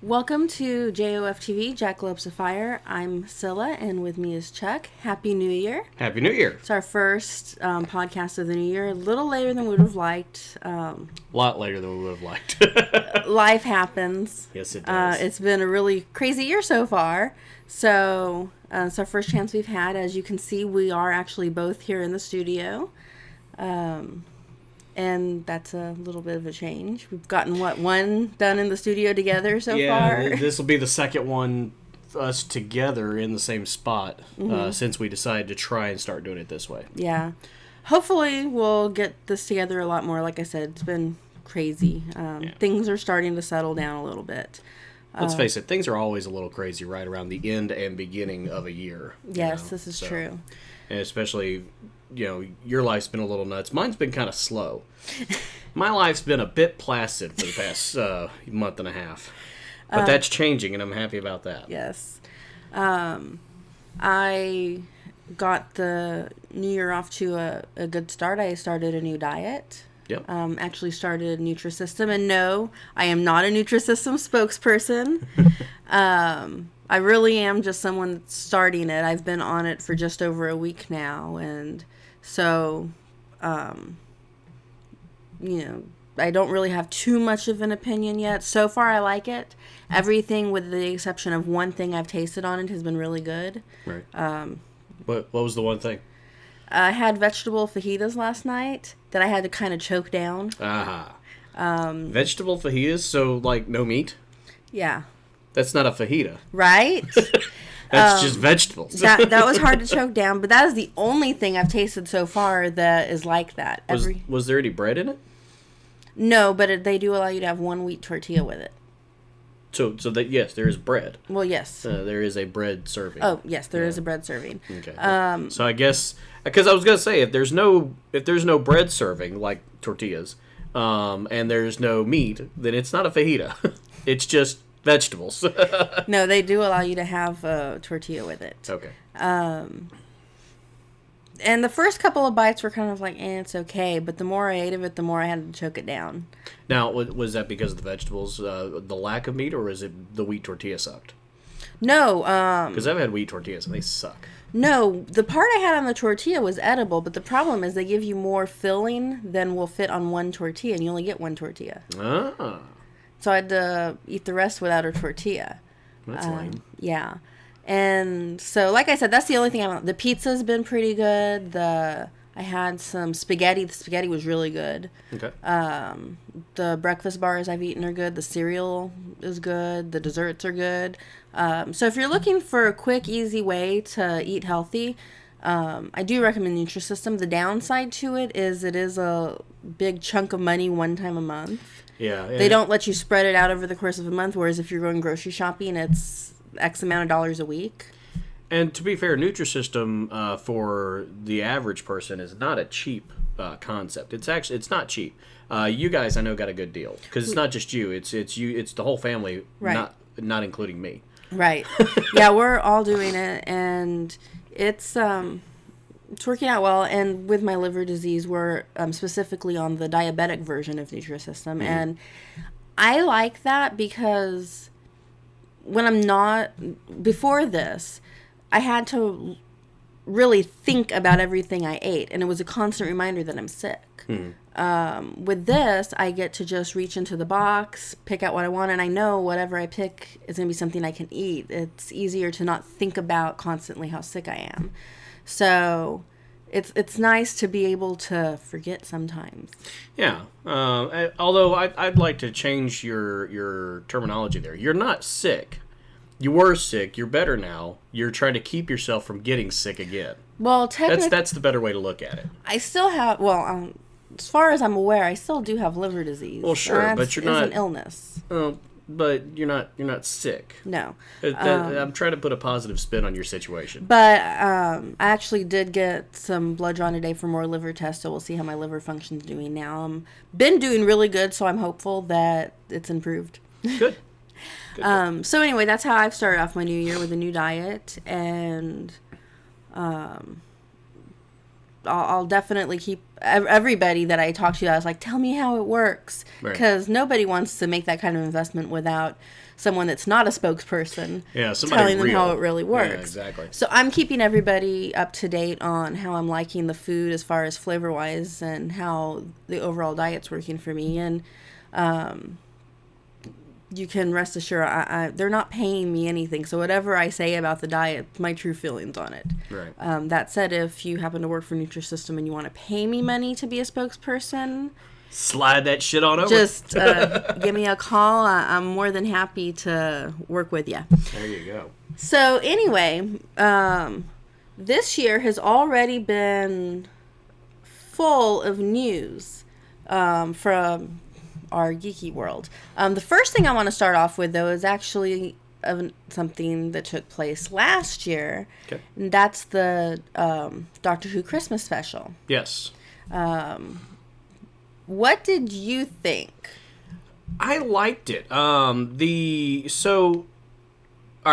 Welcome to JoF TV, Jackalopes of Fire. I'm Scylla, and with me is Chuck. Happy New Year. Happy New Year. It's our first podcast of the new year. A little later than we would have liked. A lot later than we would have liked. Life happens. Yes, it does. It's been a really crazy year so far. So it's our first chance we've had. As you can see, we are actually both here in the studio. And that's a little bit of a change. We've gotten, one done in the studio together so far? Yeah, this will be the second one us together in the same spot since we decided to try and start doing it this way. Yeah. Hopefully we'll get this together a lot more. Like I said, it's been crazy. Things are starting to settle down a little bit. Let's face it, things are always a little crazy right around the end and beginning of a year. Yes, this is true. And especially, your life's been a little nuts. Mine's been kind of slow. My life's been a bit placid for the past month and a half. But that's changing, and I'm happy about that. Yes. I got the new year off to a good start. I started a new diet. Yep. Actually started Nutrisystem. And no, I am not a Nutrisystem spokesperson. I really am just someone that's starting it. I've been on it for just over a week now. And so, I don't really have too much of an opinion yet. So far, I like it. Everything, with the exception of one thing I've tasted on it, has been really good. Right. What was the one thing? I had vegetable fajitas last night that I had to kind of choke down. Vegetable fajitas, so like no meat? Yeah. That's not a fajita. Right? That's just vegetables. that was hard to choke down, but that is the only thing I've tasted so far that is like that. Was there any bread in it? No, but they do allow you to have one wheat tortilla with it. So that, yes, there is bread. Well, yes. There is a bread serving. Oh, yes, there is a bread serving. Okay. So I guess, because I was gonna say, if there's no bread serving like tortillas, and there's no meat, then it's not a fajita. It's just vegetables. No, they do allow you to have a tortilla with it. Okay. And the first couple of bites were kind of like, it's okay. But the more I ate of it, the more I had to choke it down. Now, was that because of the vegetables, the lack of meat, or is it the wheat tortilla sucked? No. Because I've had wheat tortillas, and they suck. No, the part I had on the tortilla was edible, but the problem is they give you more filling than will fit on one tortilla, and you only get one tortilla. Ah. So I had to eat the rest without a tortilla. That's lame. Yeah. And so, like I said, that's the only thing I want. The pizza's been pretty good. I had some spaghetti. The spaghetti was really good. Okay. The breakfast bars I've eaten are good. The cereal is good. The desserts are good. So if you're looking for a quick, easy way to eat healthy, I do recommend Nutrisystem. The downside to it is a big chunk of money one time a month. Yeah. They don't let you spread it out over the course of a month, whereas if you're going grocery shopping, it's X amount of dollars a week. And to be fair, Nutrisystem for the average person is not a cheap concept. It's not cheap. You guys, I know, got a good deal because it's not just you. It's you. It's the whole family. Right. Not including me. Right. Yeah, we're all doing it, and it's working out well. And with my liver disease, we're specifically on the diabetic version of Nutrisystem, and I like that because when I'm not, before this, I had to really think about everything I ate, and it was a constant reminder that I'm sick. With this, I get to just reach into the box, pick out what I want, and I know whatever I pick is going to be something I can eat. It's easier to not think about constantly how sick I am. So it's nice to be able to forget sometimes. Yeah. Although I'd like to change your terminology there. You're not sick. You were sick. You're better now. You're trying to keep yourself from getting sick again. Well, technically, that's the better way to look at it. I still have, as far as I'm aware, I still do have liver disease. Well, sure, but you're not. It's an illness. But you're not sick. No. I'm trying to put a positive spin on your situation. But I actually did get some blood drawn today for more liver tests, so we'll see how my liver function's doing now. Been doing really good, so I'm hopeful that it's improved. Good. So anyway, that's how I've started off my new year, with a new diet, and I'll definitely keep everybody that I talk to. I was like, tell me how it works, because nobody wants to make that kind of investment without someone that's not a spokesperson telling them how it really works. Yeah, exactly. So I'm keeping everybody up to date on how I'm liking the food as far as flavor wise and how the overall diet's working for me. And you can rest assured they're not paying me anything. So whatever I say about the diet, my true feelings on it. Right. That said, if you happen to work for Nutrisystem and you want to pay me money to be a spokesperson, slide that shit on over. Just give me a call. I'm more than happy to work with you. There you go. So anyway, this year has already been full of news from our geeky world. The first thing I want to start off with, though, is actually something that took place last year. Okay. And that's the Doctor Who Christmas special. Yes. What did you think? I liked it. All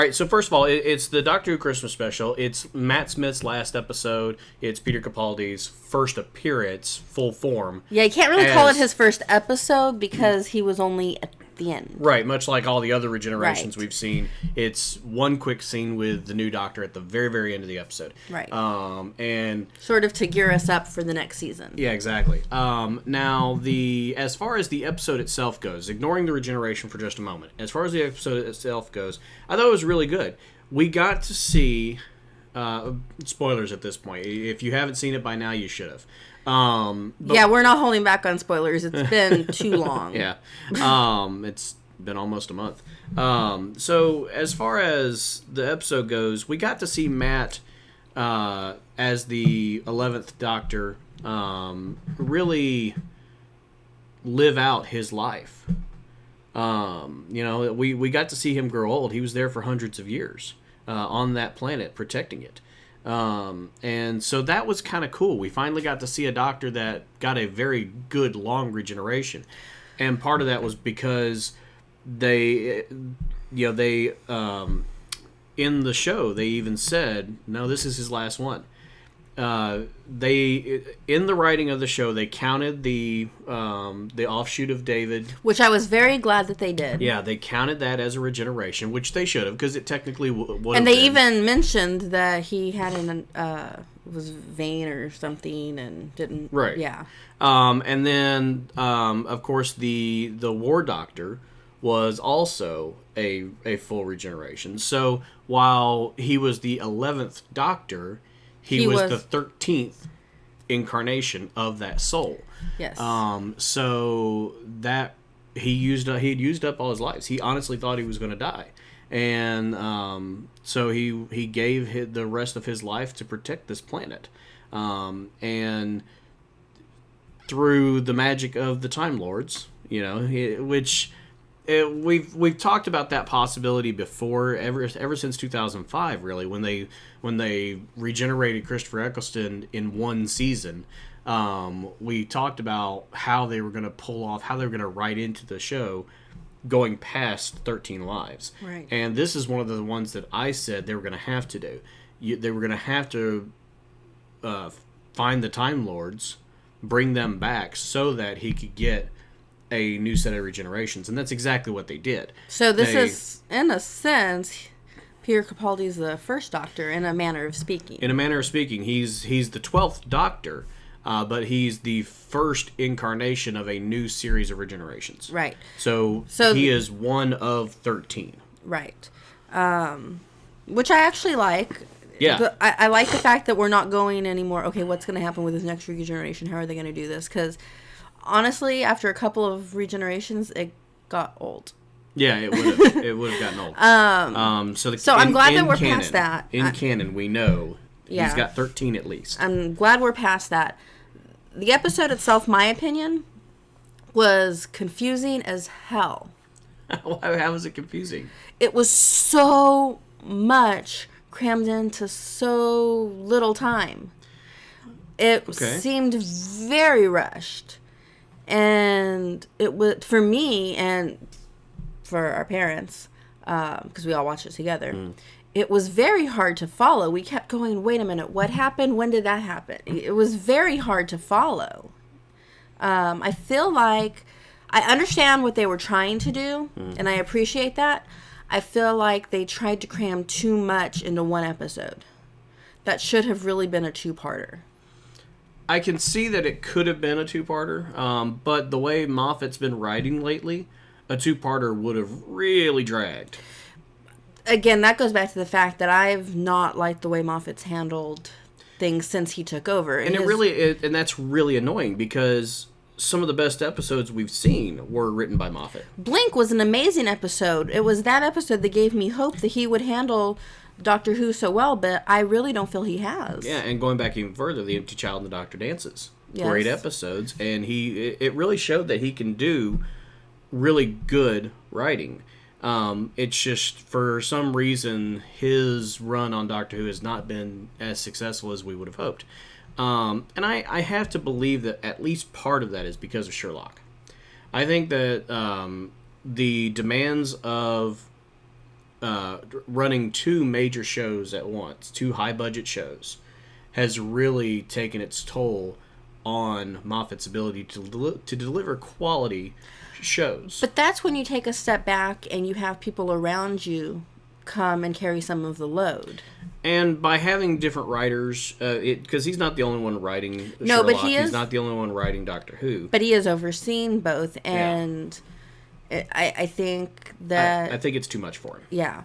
right, so first of all, it's the Doctor Who Christmas special. It's Matt Smith's last episode. It's Peter Capaldi's first appearance, full form. Yeah, you can't really call it his first episode because he was only at the end. Right, much like all the other regenerations we've seen. It's one quick scene with the new Doctor at the very, very end of the episode. Right. And sort of to gear us up for the next season. Yeah, exactly. Now, as far as the episode itself goes, ignoring the regeneration for just a moment, as far as the episode itself goes, I thought it was really good. We got to see, spoilers at this point. If you haven't seen it by now, you should have. Yeah, we're not holding back on spoilers. It's been too long. Yeah. It's been almost a month. So as far as the episode goes, we got to see Matt as the 11th Doctor really live out his life. We got to see him grow old. He was there for hundreds of years on that planet protecting it. And so that was kind of cool. We finally got to see a Doctor that got a very good long regeneration. And part of that was because they in the show, they even said, no, this is his last one. They in the writing of the show, they counted the offshoot of David, which I was very glad that they did. Yeah, they counted that as a regeneration, which they should have, because it technically would. And they even mentioned that he had was vain or something and didn't. Right. Yeah. And then of course the War Doctor was also a full regeneration. So while he was the 11th Doctor, he was the 13th incarnation of that soul. Yes. So that he had used up all his lives. He honestly thought he was going to die, and so he gave the rest of his life to protect this planet, and through the magic of the Time Lords, we've talked about that possibility before, ever since 2005, really, when they regenerated Christopher Eccleston in one season. We talked about how they were going to how they were going to write into the show going past 13 lives. Right. And this is one of the ones that I said they were going to have to do. They were going to have to find the Time Lords, bring them back so that he could get a new set of regenerations, and that's exactly what they did. So this is, in a sense, Peter Capaldi's the first Doctor, in a manner of speaking. In a manner of speaking, he's the 12th Doctor, but he's the first incarnation of a new series of regenerations. Right. So he is one of 13. Right. Which I actually like. Yeah. I like the fact that we're not going anymore, okay, what's going to happen with his next regeneration? How are they going to do this? Because honestly, after a couple of regenerations, it got old. Yeah, it would have gotten old. So I'm glad that we're past that. In canon, we know he's got 13 at least. I'm glad we're past that. The episode itself, my opinion, was confusing as hell. How was it confusing? It was so much crammed into so little time. It seemed very rushed. And it was, for me and for our parents, because we all watched it together, it was very hard to follow. We kept going, wait a minute, what happened? When did that happen? It was very hard to follow. I feel like I understand what they were trying to do, and I appreciate that. I feel like they tried to cram too much into one episode. That should have really been a two-parter. I can see that it could have been a two-parter, but the way Moffat's been writing lately, a two-parter would have really dragged. Again, that goes back to the fact that I've not liked the way Moffat's handled things since he took over. And and that's really annoying because some of the best episodes we've seen were written by Moffat. Blink was an amazing episode. It was that episode that gave me hope that he would handle Doctor Who so well, but I really don't feel he has. Yeah, and going back even further, The Empty Child and The Doctor Dances. Yes. Great episodes, and it really showed that he can do really good writing. It's just, for some reason, his run on Doctor Who has not been as successful as we would have hoped. And I have to believe that at least part of that is because of Sherlock. I think that the demands of running two major shows at once, two high-budget shows, has really taken its toll on Moffat's ability to deliver quality shows. But that's when you take a step back and you have people around you come and carry some of the load. And by having different writers, because he's not the only one writing Sherlock. No, but he's not the only one writing Doctor Who. But he has overseen both, and I think that... I think it's too much for him. Yeah.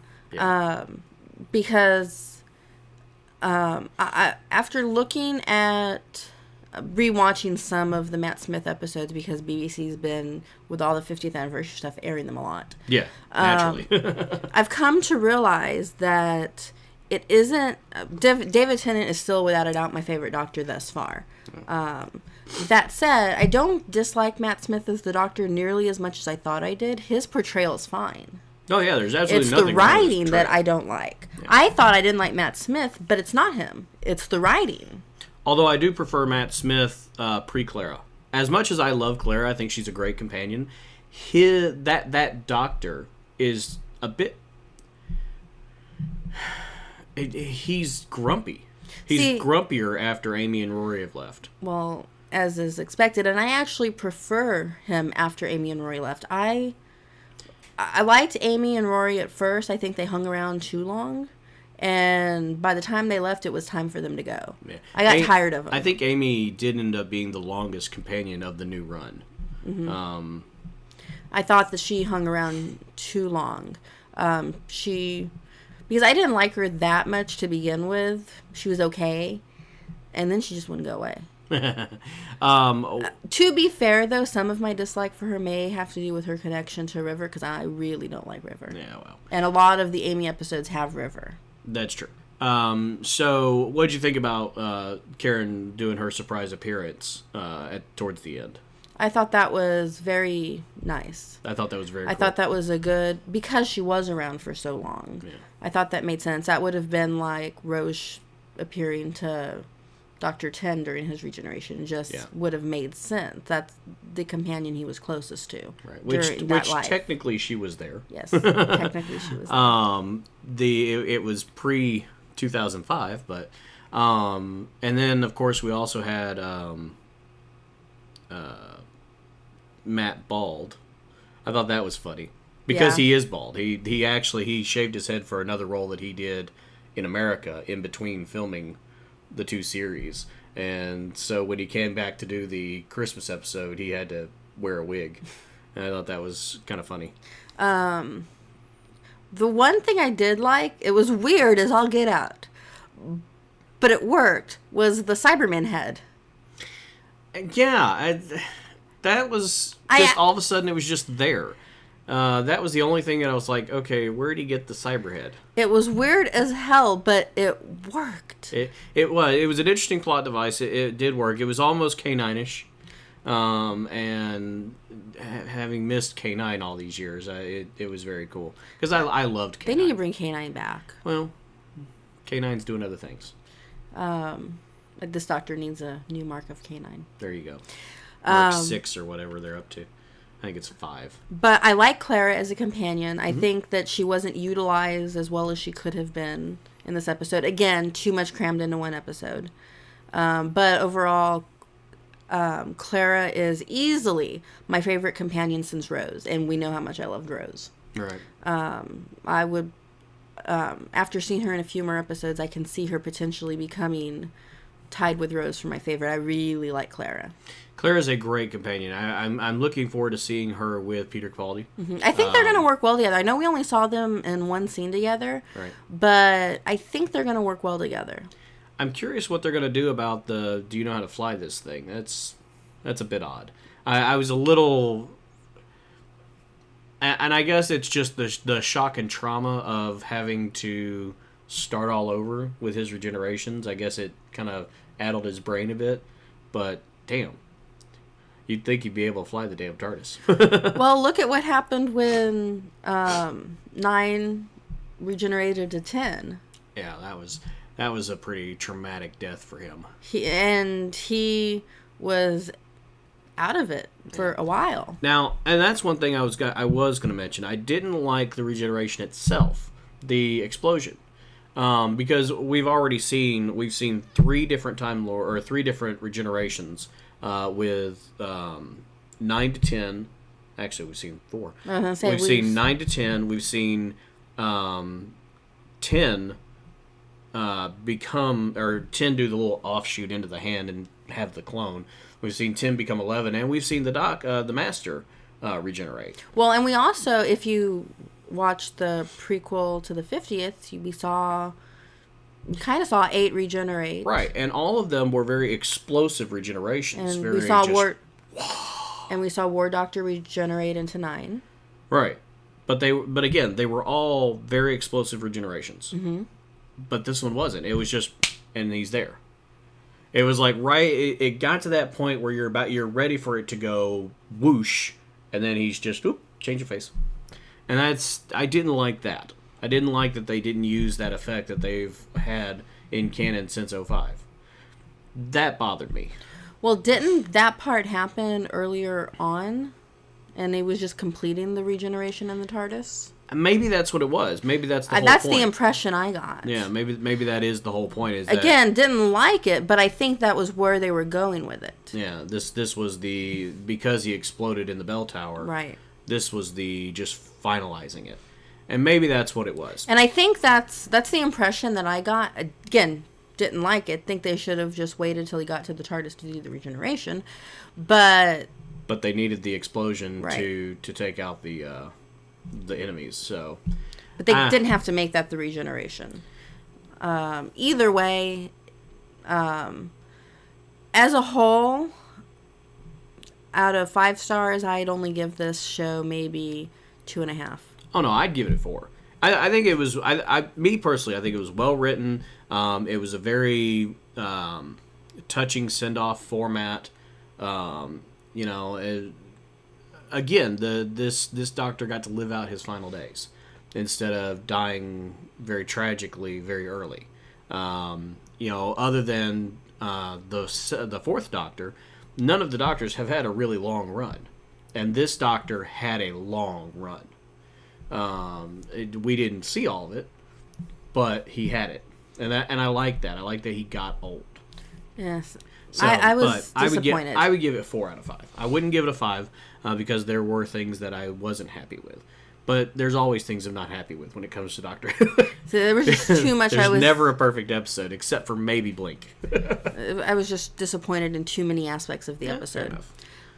Because after looking at... rewatching some of the Matt Smith episodes, because BBC's been, with all the 50th anniversary stuff, airing them a lot. Yeah, naturally. I've come to realize that it isn't... David Tennant is still, without a doubt, my favorite Doctor thus far. That said, I don't dislike Matt Smith as the Doctor nearly as much as I thought I did. His portrayal is fine. Oh, yeah, there's absolutely It's nothing the writing that I don't like. Yeah. I thought I didn't like Matt Smith, but it's not him. It's the writing. Although I do prefer Matt Smith pre-Clara. As much as I love Clara, I think she's a great companion. That Doctor is a bit... He's grumpy. He's grumpier after Amy and Rory have left. Well, as is expected, and I actually prefer him after Amy and Rory left. I liked Amy and Rory at first. I think they hung around too long. And by the time they left, it was time for them to go. Yeah. I got tired of them. I think Amy did end up being the longest companion of the new run. Mm-hmm. I thought that she hung around too long. Because I didn't like her that much to begin with. She was okay. And then she just wouldn't go away. To be fair, though, some of my dislike for her may have to do with her connection to River, because I really don't like River. Yeah, well. And a lot of the Amy episodes have River. That's true. So, what did you think about Karen doing her surprise appearance towards the end? I thought that was very nice. I thought that was very cool. I thought that was a good... Because she was around for so long. Yeah. I thought that made sense. That would have been like Roche appearing to Dr. Ten during his regeneration. Would have made sense. That's the companion he was closest to. Right. Which technically she was there. Yes. Technically she was there. It was pre-2005, but... and then, of course, we also had... Matt bald. I thought that was funny because he is bald. He shaved his head for another role that he did in America in between filming the two series, and so when he came back to do the Christmas episode, he had to wear a wig, and I thought that was kind of funny. The one thing I did like, it was weird as all get out, but it worked, was the Cyberman head. Yeah, that was just all of a sudden it was just there. That was the only thing that I was like, okay, where did he get the cyber head? It was weird as hell, but it worked. It was an interesting plot device. It did work. It was almost K9-ish. And having missed K9 all these years, it was very cool. Because I loved K9. They need to bring K9 back. Well, K9's doing other things. Like this Doctor needs a new mark of K9. There you go. Mark 6 or whatever they're up to. I think it's 5. But I like Clara as a companion. I think that she wasn't utilized as well as she could have been in this episode. Again, too much crammed into one episode. But overall, Clara is easily my favorite companion since Rose, and we know how much I loved Rose. Right. I would, after seeing her in a few more episodes, I can see her potentially becoming tied with Rose for my favorite. I really like Clara. Clara's a great companion. I'm looking forward to seeing her with Peter Capaldi. I think they're going to work well together. I know we only saw them in one scene together, Right. but I think they're going to work well together. I'm curious what they're going to do about the do you know how to fly this thing? That's a bit odd. I was a little... And I guess it's just the shock and trauma of having to start all over with his regenerations. I guess it kind of addled his brain a bit. But, damn. You'd think you'd be able to fly the damn TARDIS. Well, look at what happened when 9 regenerated to 10. Yeah, that was a pretty traumatic death for him. He was out of it for a while. Now, and that's one thing I was going to mention. I didn't like the regeneration itself, the explosion, because we've seen 3 different Time Lord or 3 different regenerations with 9 to 10. Actually, we've seen 4. We've seen 9 to 10. We've seen 10 become, or 10 do the little offshoot into the hand and have the clone. We've seen 10 become 11, and we've seen the Master regenerate. Well, and we also, if you watch the prequel to the 50th, we kind of saw 8 regenerate. Right, and all of them were very explosive regenerations. And very we saw and we saw War Doctor regenerate into 9. Right, but again, they were all very explosive regenerations. Mm-hmm. But this one wasn't. It was just, and he's there. It was like it got to that point where you're ready for it to go whoosh, and then he's just change of face, and I didn't like that. I didn't like that they didn't use that effect that they've had in canon since 05. That bothered me. Well, didn't that part happen earlier on, and it was just completing the regeneration in the TARDIS? Maybe that's what it was. Maybe that's the whole That's point. the impression I got. Yeah, maybe that is the whole point. Is Again, didn't like it, but I think that was where they were going with it. Yeah, this was because he exploded in the bell tower. Right. This was just finalizing it, and maybe that's what it was. And I think that's the impression that I got. Again, didn't like it. Think they should have just waited till he got to the TARDIS to do the regeneration, but they needed the explosion right. to take out the enemies. So, but they didn't have to make that the regeneration. Either way, as a whole, out of 5 stars, I'd only give this show maybe 2.5. Oh no, I'd give it a 4. I think it was. Me personally, I think it was well written. It was a very touching send off format. Again, this doctor got to live out his final days instead of dying very tragically very early. Other than the 4th Doctor, none of the doctors have had a really long run, and this doctor had a long run. We didn't see all of it, but he had it, and I like that. I like that he got old. Yes. So, I was disappointed. I would give it 4 out of 5. I wouldn't give it a 5 because there were things that I wasn't happy with. But there's always things I'm not happy with when it comes to Doctor Who. So there was just too much. There's never a perfect episode except for maybe Blink. I was just disappointed in too many aspects of the episode.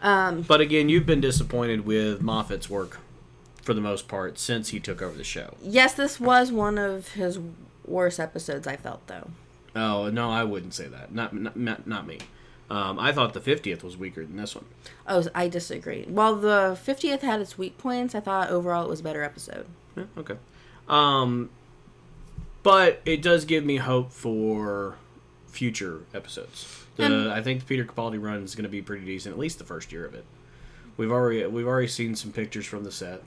But again, you've been disappointed with Moffat's work for the most part since he took over the show. Yes, this was one of his worst episodes, I felt, though. Oh, no, I wouldn't say that. Not me. I thought the 50th was weaker than this one. Oh, I disagree. While the 50th had its weak points, I thought overall it was a better episode. Yeah, okay. But it does give me hope for future episodes. I think the Peter Capaldi run is going to be pretty decent, at least the first year of it. We've already seen some pictures from the set.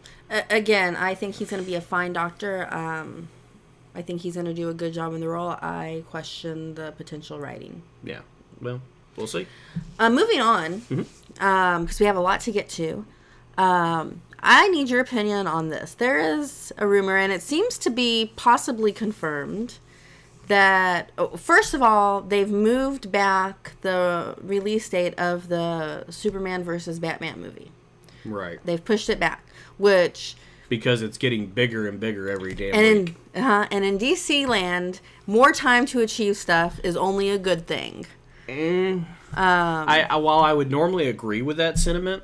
Again, I think he's going to be a fine doctor. I think he's going to do a good job in the role. I question the potential writing. Yeah, well, we'll see. Moving on, because we have a lot to get to. I need your opinion on this. There is a rumor, and it seems to be possibly confirmed, that, first of all, they've moved back the release date of the Superman versus Batman movie. Right. They've pushed it back, which... Because it's getting bigger and bigger every damn week. And in DC land, more time to achieve stuff is only a good thing. While I would normally agree with that sentiment,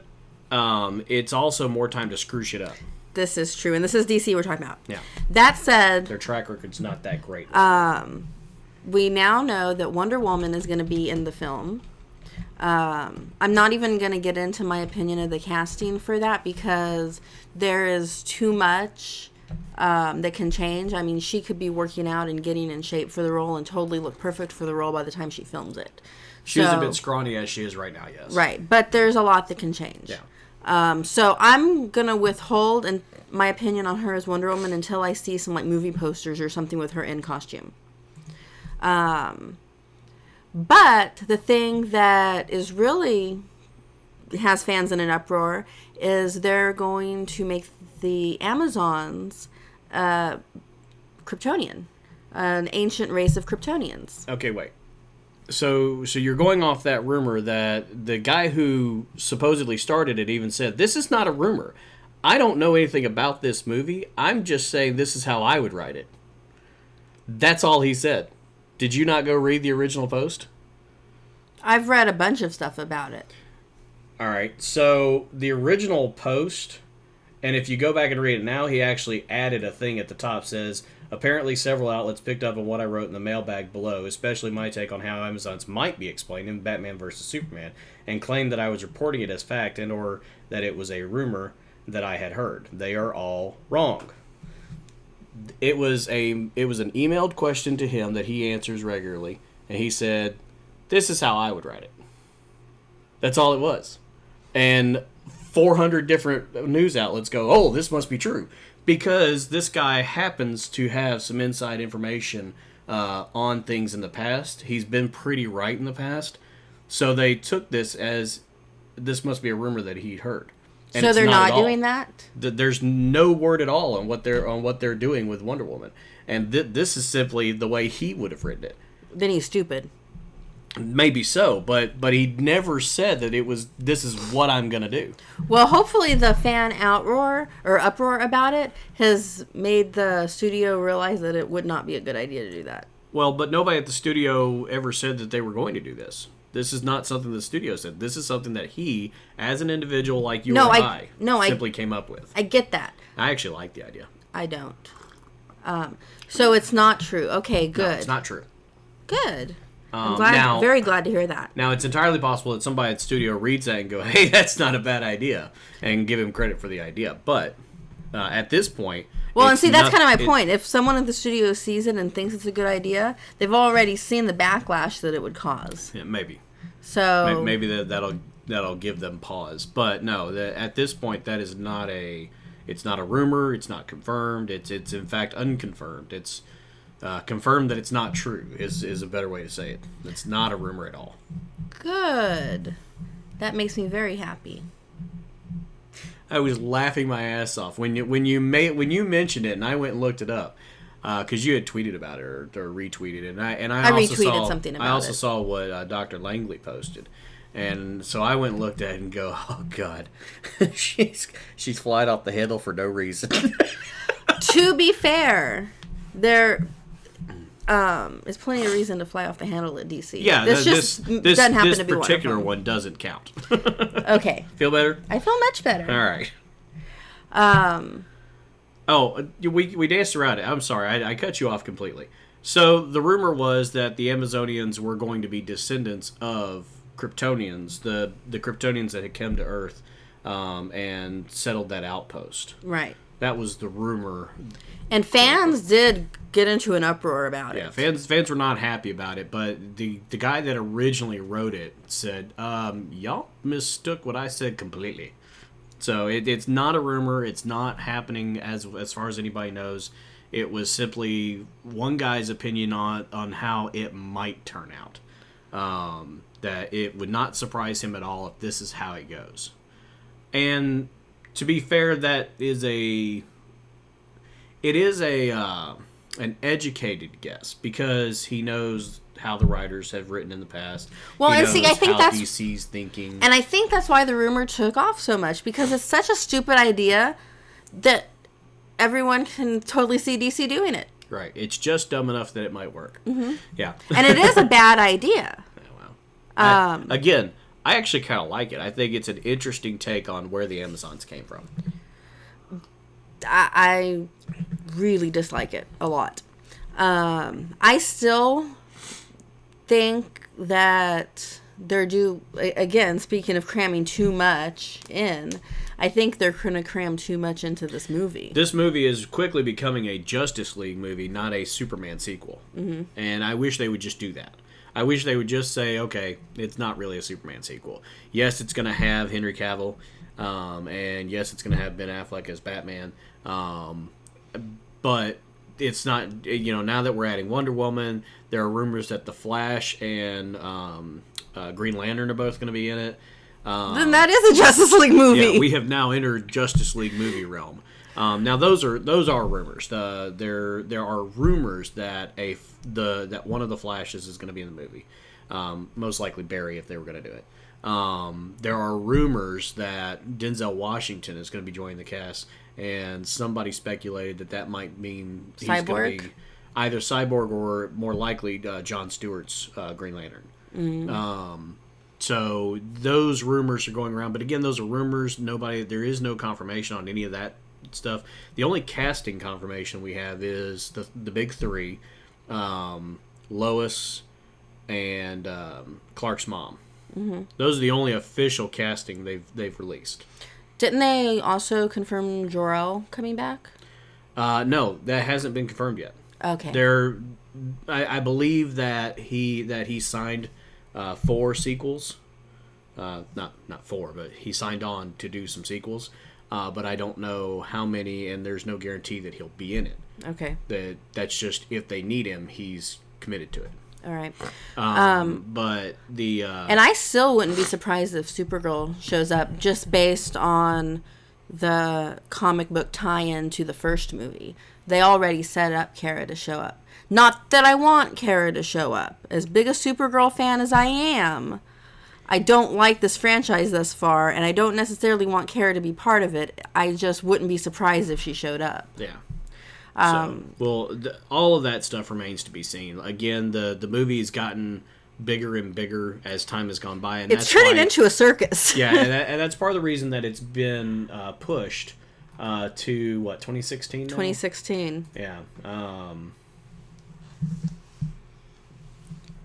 it's also more time to screw shit up. This is true, and this is DC we're talking about. Yeah. That said... Their track record's not that great. We now know that Wonder Woman is going to be in the film. I'm not even going to get into my opinion of the casting for that because there is too much that can change. I mean, she could be working out and getting in shape for the role and totally look perfect for the role by the time she films it. She's a bit scrawny as she is right now, yes. Right, but there's a lot that can change. Yeah. So I'm going to withhold my opinion on her as Wonder Woman until I see some like movie posters or something with her in costume. But the thing that is really has fans in an uproar is they're going to make the Amazons Kryptonian, an ancient race of Kryptonians. Okay, wait. So you're going off that rumor that the guy who supposedly started it even said, this is not a rumor. I don't know anything about this movie. I'm just saying this is how I would write it. That's all he said. Did you not go read the original post? I've read a bunch of stuff about it. All right. So the original post, and if you go back and read it now, he actually added a thing at the top says, apparently several outlets picked up on what I wrote in the mailbag below, especially my take on how Amazons might be explained in Batman vs. Superman, and claimed that I was reporting it as fact and or that it was a rumor that I had heard. They are all wrong. It was an emailed question to him that he answers regularly, and he said, this is how I would write it. That's all it was. And 400 different news outlets go, oh, this must be true. Because this guy happens to have some inside information on things in the past. He's been pretty right in the past. So they took this as, this must be a rumor that he'd heard. And so they're not doing that? There's no word at all on what they're doing with Wonder Woman. And this is simply the way he would have written it. Then he's stupid. Maybe so, but he never said that this is what I'm going to do. Well, hopefully the fan uproar about it has made the studio realize that it would not be a good idea to do that. Well, but nobody at the studio ever said that they were going to do this. This is not something the studio said. This is something that he, as an individual like you I simply came up with. I get that. I actually like the idea. I don't. So it's not true. Okay, good. No, it's not true. Good. I'm very glad to hear that. Now, it's entirely possible that somebody at the studio reads that and go, hey, that's not a bad idea, and give him credit for the idea. But at this point... Well, and see, that's kind of my point. If someone at the studio sees it and thinks it's a good idea, they've already seen the backlash that it would cause. Yeah, maybe. So... Maybe that'll give them pause. But no, at this point, that is not a... It's not a rumor. It's not confirmed. It's in fact unconfirmed. It's... confirmed that it's not true is a better way to say it. It's not a rumor at all. Good. That makes me very happy. I was laughing my ass off when you mentioned it, and I went and looked it up because you had tweeted about it or retweeted it, and I also retweeted something about it. I also saw what Dr. Langley posted, and so I went and looked at it and go, oh god, she's flying off the handle for no reason. To be fair, there is plenty of reason to fly off the handle at DC. Yeah, this doesn't happen to be this particular one doesn't count. Okay. Feel better? I feel much better. All right. We danced around it. I'm sorry, I cut you off completely. So the rumor was that the Amazonians were going to be descendants of Kryptonians, the Kryptonians that had come to Earth and settled that outpost. Right. That was the rumor. And fans did get into an uproar about it. Yeah, fans were not happy about it, but the guy that originally wrote it said, y'all mistook what I said completely. So it's not a rumor. It's not happening as far as anybody knows. It was simply one guy's opinion on how it might turn out. That it would not surprise him at all if this is how it goes. And To be fair, it is an educated guess because he knows how the writers have written in the past. Well, he and knows see, I think how that's DC's thinking, and I think that's why the rumor took off so much because it's such a stupid idea that everyone can totally see DC doing it. right? It's just dumb enough that it might work. Mm-hmm. Yeah, And it is a bad idea. Wow. Again, I actually kind of like it. I think it's an interesting take on where the Amazons came from. I really dislike it a lot. I still think that they're again, speaking of cramming too much in, I think they're going to cram too much into this movie. This movie is quickly becoming a Justice League movie, not a Superman sequel. Mm-hmm. And I wish they would just do that. I wish they would just say, okay, it's not really a Superman sequel. Yes, it's going to have Henry Cavill, and yes, it's going to have Ben Affleck as Batman, but it's not, now that we're adding Wonder Woman, there are rumors that The Flash and Green Lantern are both going to be in it. Then that is a Justice League movie. Yeah, we have now entered Justice League movie realm. Now those are rumors. There are rumors that that one of the Flashes is going to be in the movie. Most likely Barry if they were going to do it. There are rumors that Denzel Washington is going to be joining the cast, and somebody speculated that might mean he's going to be either Cyborg or more likely Jon Stewart's Green Lantern. Mm. So those rumors are going around, but again, those are rumors. There is no confirmation on any of that stuff. The only casting confirmation we have is the big three, Lois and Clark's mom. Mm-hmm. Those are the only official casting they've released. Didn't they also confirm Jor-El coming back? No, that hasn't been confirmed yet. Okay. I believe that he signed 4 sequels. Not 4, but he signed on to do some sequels. But I don't know how many, and there's no guarantee that he'll be in it. Okay. That's just if they need him, he's committed to it. All right. But the and I still wouldn't be surprised if Supergirl shows up just based on the comic book tie-in to the first movie. They already set up Kara to show up. Not that I want Kara to show up. As big a Supergirl fan as I am, I don't like this franchise thus far, and I don't necessarily want Kara to be part of it. I just wouldn't be surprised if she showed up. Yeah. All of that stuff remains to be seen. Again, the movie's gotten bigger and bigger as time has gone by, and it's turning into a circus. Yeah, and that's part of the reason that it's been pushed to 2016 now? 2016. Yeah.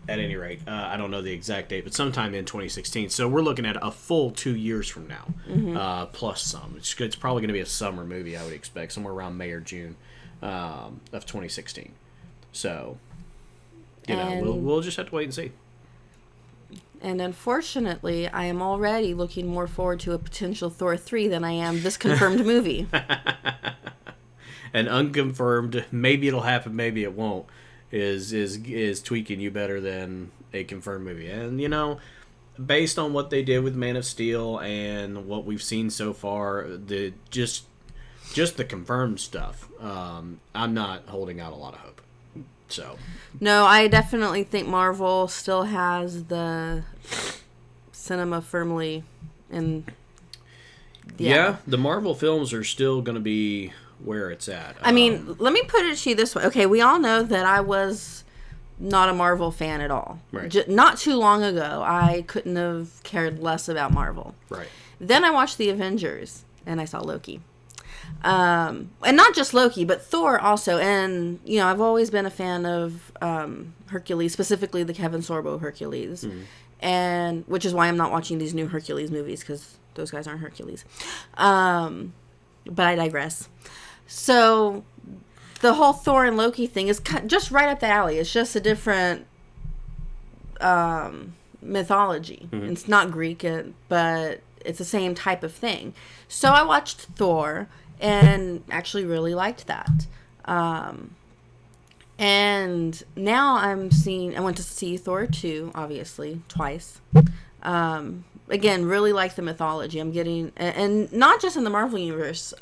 At any rate, I don't know the exact date, but sometime in 2016. So we're looking at a full 2 years from now, mm-hmm. Plus some. It's probably going to be a summer movie, I would expect, somewhere around May or June of 2016. So, we'll just have to wait and see. And unfortunately, I am already looking more forward to a potential Thor 3 than I am this confirmed movie. An unconfirmed, maybe it'll happen, maybe it won't, is tweaking you better than a confirmed movie. And, based on what they did with Man of Steel and what we've seen so far, just the confirmed stuff, I'm not holding out a lot of hope. So no, I definitely think Marvel still has the cinema firmly in. Yeah, the Marvel films are still going to be where it's at. I mean, let me put it to you this way. Okay, we all know that I was not a Marvel fan at all. Right. Not too long ago, I couldn't have cared less about Marvel. Right. Then I watched The Avengers, and I saw Loki. And not just Loki, but Thor also. And, I've always been a fan of Hercules, specifically the Kevin Sorbo Hercules. Mm-hmm. And which is why I'm not watching these new Hercules movies, because those guys aren't Hercules. But I digress. So the whole Thor and Loki thing is just right up the alley. It's just a different mythology. Mm-hmm. It's not Greek, but it's the same type of thing. So I watched Thor and actually really liked that. And now I went to see Thor 2, obviously, twice. Again, really like the mythology. I'm getting, and not just in the Marvel Universe,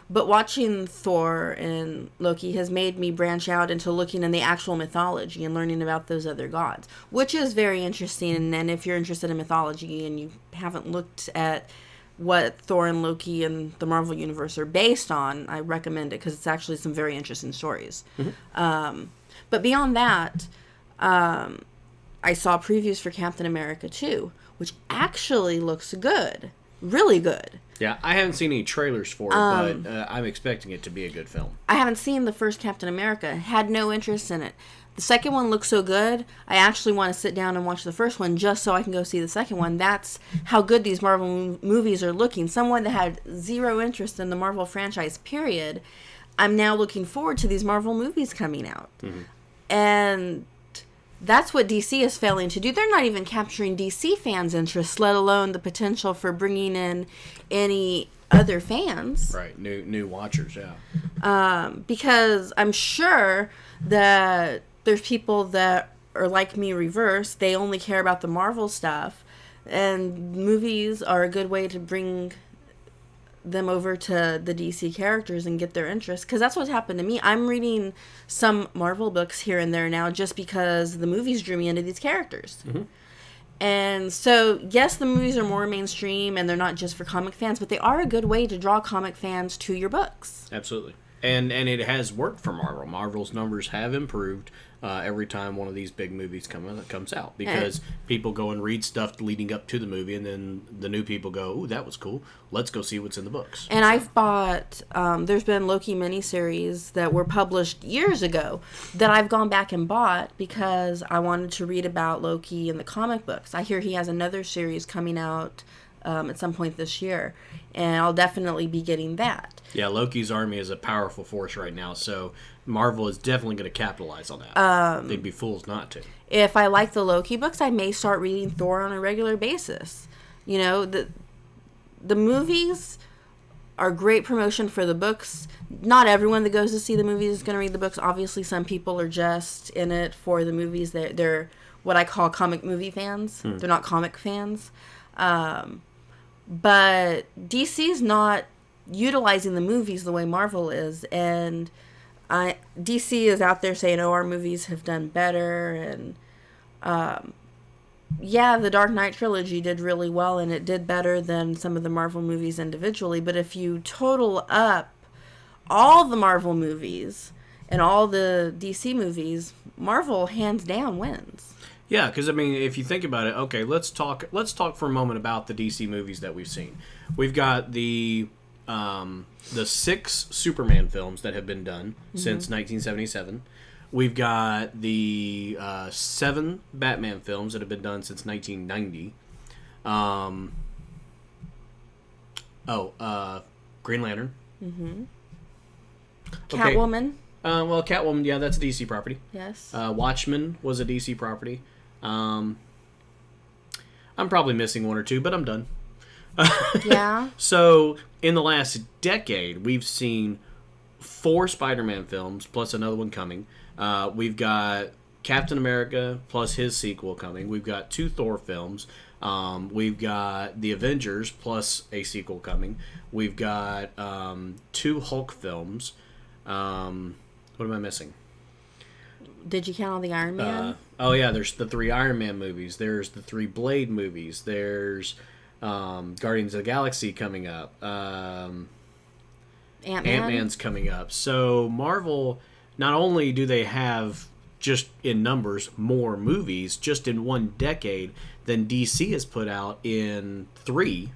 but watching Thor and Loki has made me branch out into looking in the actual mythology and learning about those other gods, which is very interesting. And if you're interested in mythology and you haven't looked at what Thor and Loki and the Marvel Universe are based on, I recommend it because it's actually some very interesting stories. But beyond that, I saw previews for Captain America 2, which actually looks good. Really good. Yeah, I haven't seen any trailers for it, but I'm expecting it to be a good film. I haven't seen the first Captain America. Had no interest in it. The second one looks so good, I actually want to sit down and watch the first one just so I can go see the second one. That's how good these Marvel movies are looking. Someone that had zero interest in the Marvel franchise, period, I'm now looking forward to these Marvel movies coming out. And that's what DC is failing to do. They're not even capturing DC fans' interest, let alone the potential for bringing in any other fans. Right, new watchers, yeah. Because I'm sure that there's people that are like me reverse. They only care about the Marvel stuff. And movies are a good way to bring them over to the DC characters and get their interest, because that's what's happened to me. I'm reading some Marvel books here and there now just because the movies drew me into these characters. And so, yes, the movies are more mainstream and they're not just for comic fans, but they are a good way to draw comic fans to your books. Absolutely. And it has worked for Marvel. Marvel's numbers have improved every time one of these big movies comes out, because people go and read stuff leading up to the movie, and then the new people go, "Ooh, that was cool. Let's go see what's in the books." And I've bought, there's been Loki miniseries that were published years ago that I've gone back and bought because I wanted to read about Loki in the comic books. I hear he has another series coming out at some point this year, and I'll definitely be getting that. Yeah, Loki's army is a powerful force right now, so Marvel is definitely going to capitalize on that. They'd be fools not to. If I like the Loki books, I may start reading Thor on a regular basis. You know, the movies are great promotion for the books. Not everyone that goes to see the movies is going to read the books. Obviously, some people are just in it for the movies. They're what I call comic movie fans. They're not comic fans. But DC's not utilizing the movies the way Marvel is, and DC is out there saying, "Oh, our movies have done better," and yeah, the Dark Knight trilogy did really well, and it did better than some of the Marvel movies individually. But if you total up all the Marvel movies and all the DC movies, Marvel hands down wins. Yeah, because I mean, if you think about it, okay, let's talk for a moment about the DC movies that we've seen. We've got the 6 Superman films that have been done since 1977. We've got the 7 Batman films that have been done since 1990. Green Lantern. Catwoman. Well, Catwoman, yeah, that's a DC property. Yes. Watchmen was a DC property. I'm probably missing one or two, but I'm done. Yeah. So, in the last decade, we've seen 4 Spider-Man films, plus another one coming. We've got Captain America, plus his sequel coming. We've got 2 Thor films. We've got The Avengers, plus a sequel coming. We've got 2 Hulk films. What am I missing? Did you count all the Iron Man? There's the 3 Iron Man movies. There's the 3 Blade movies. There's Guardians of the Galaxy coming up. Ant-Man's coming up. So Marvel, not only do they have, just in numbers, more movies just in one decade than DC has put out in 3,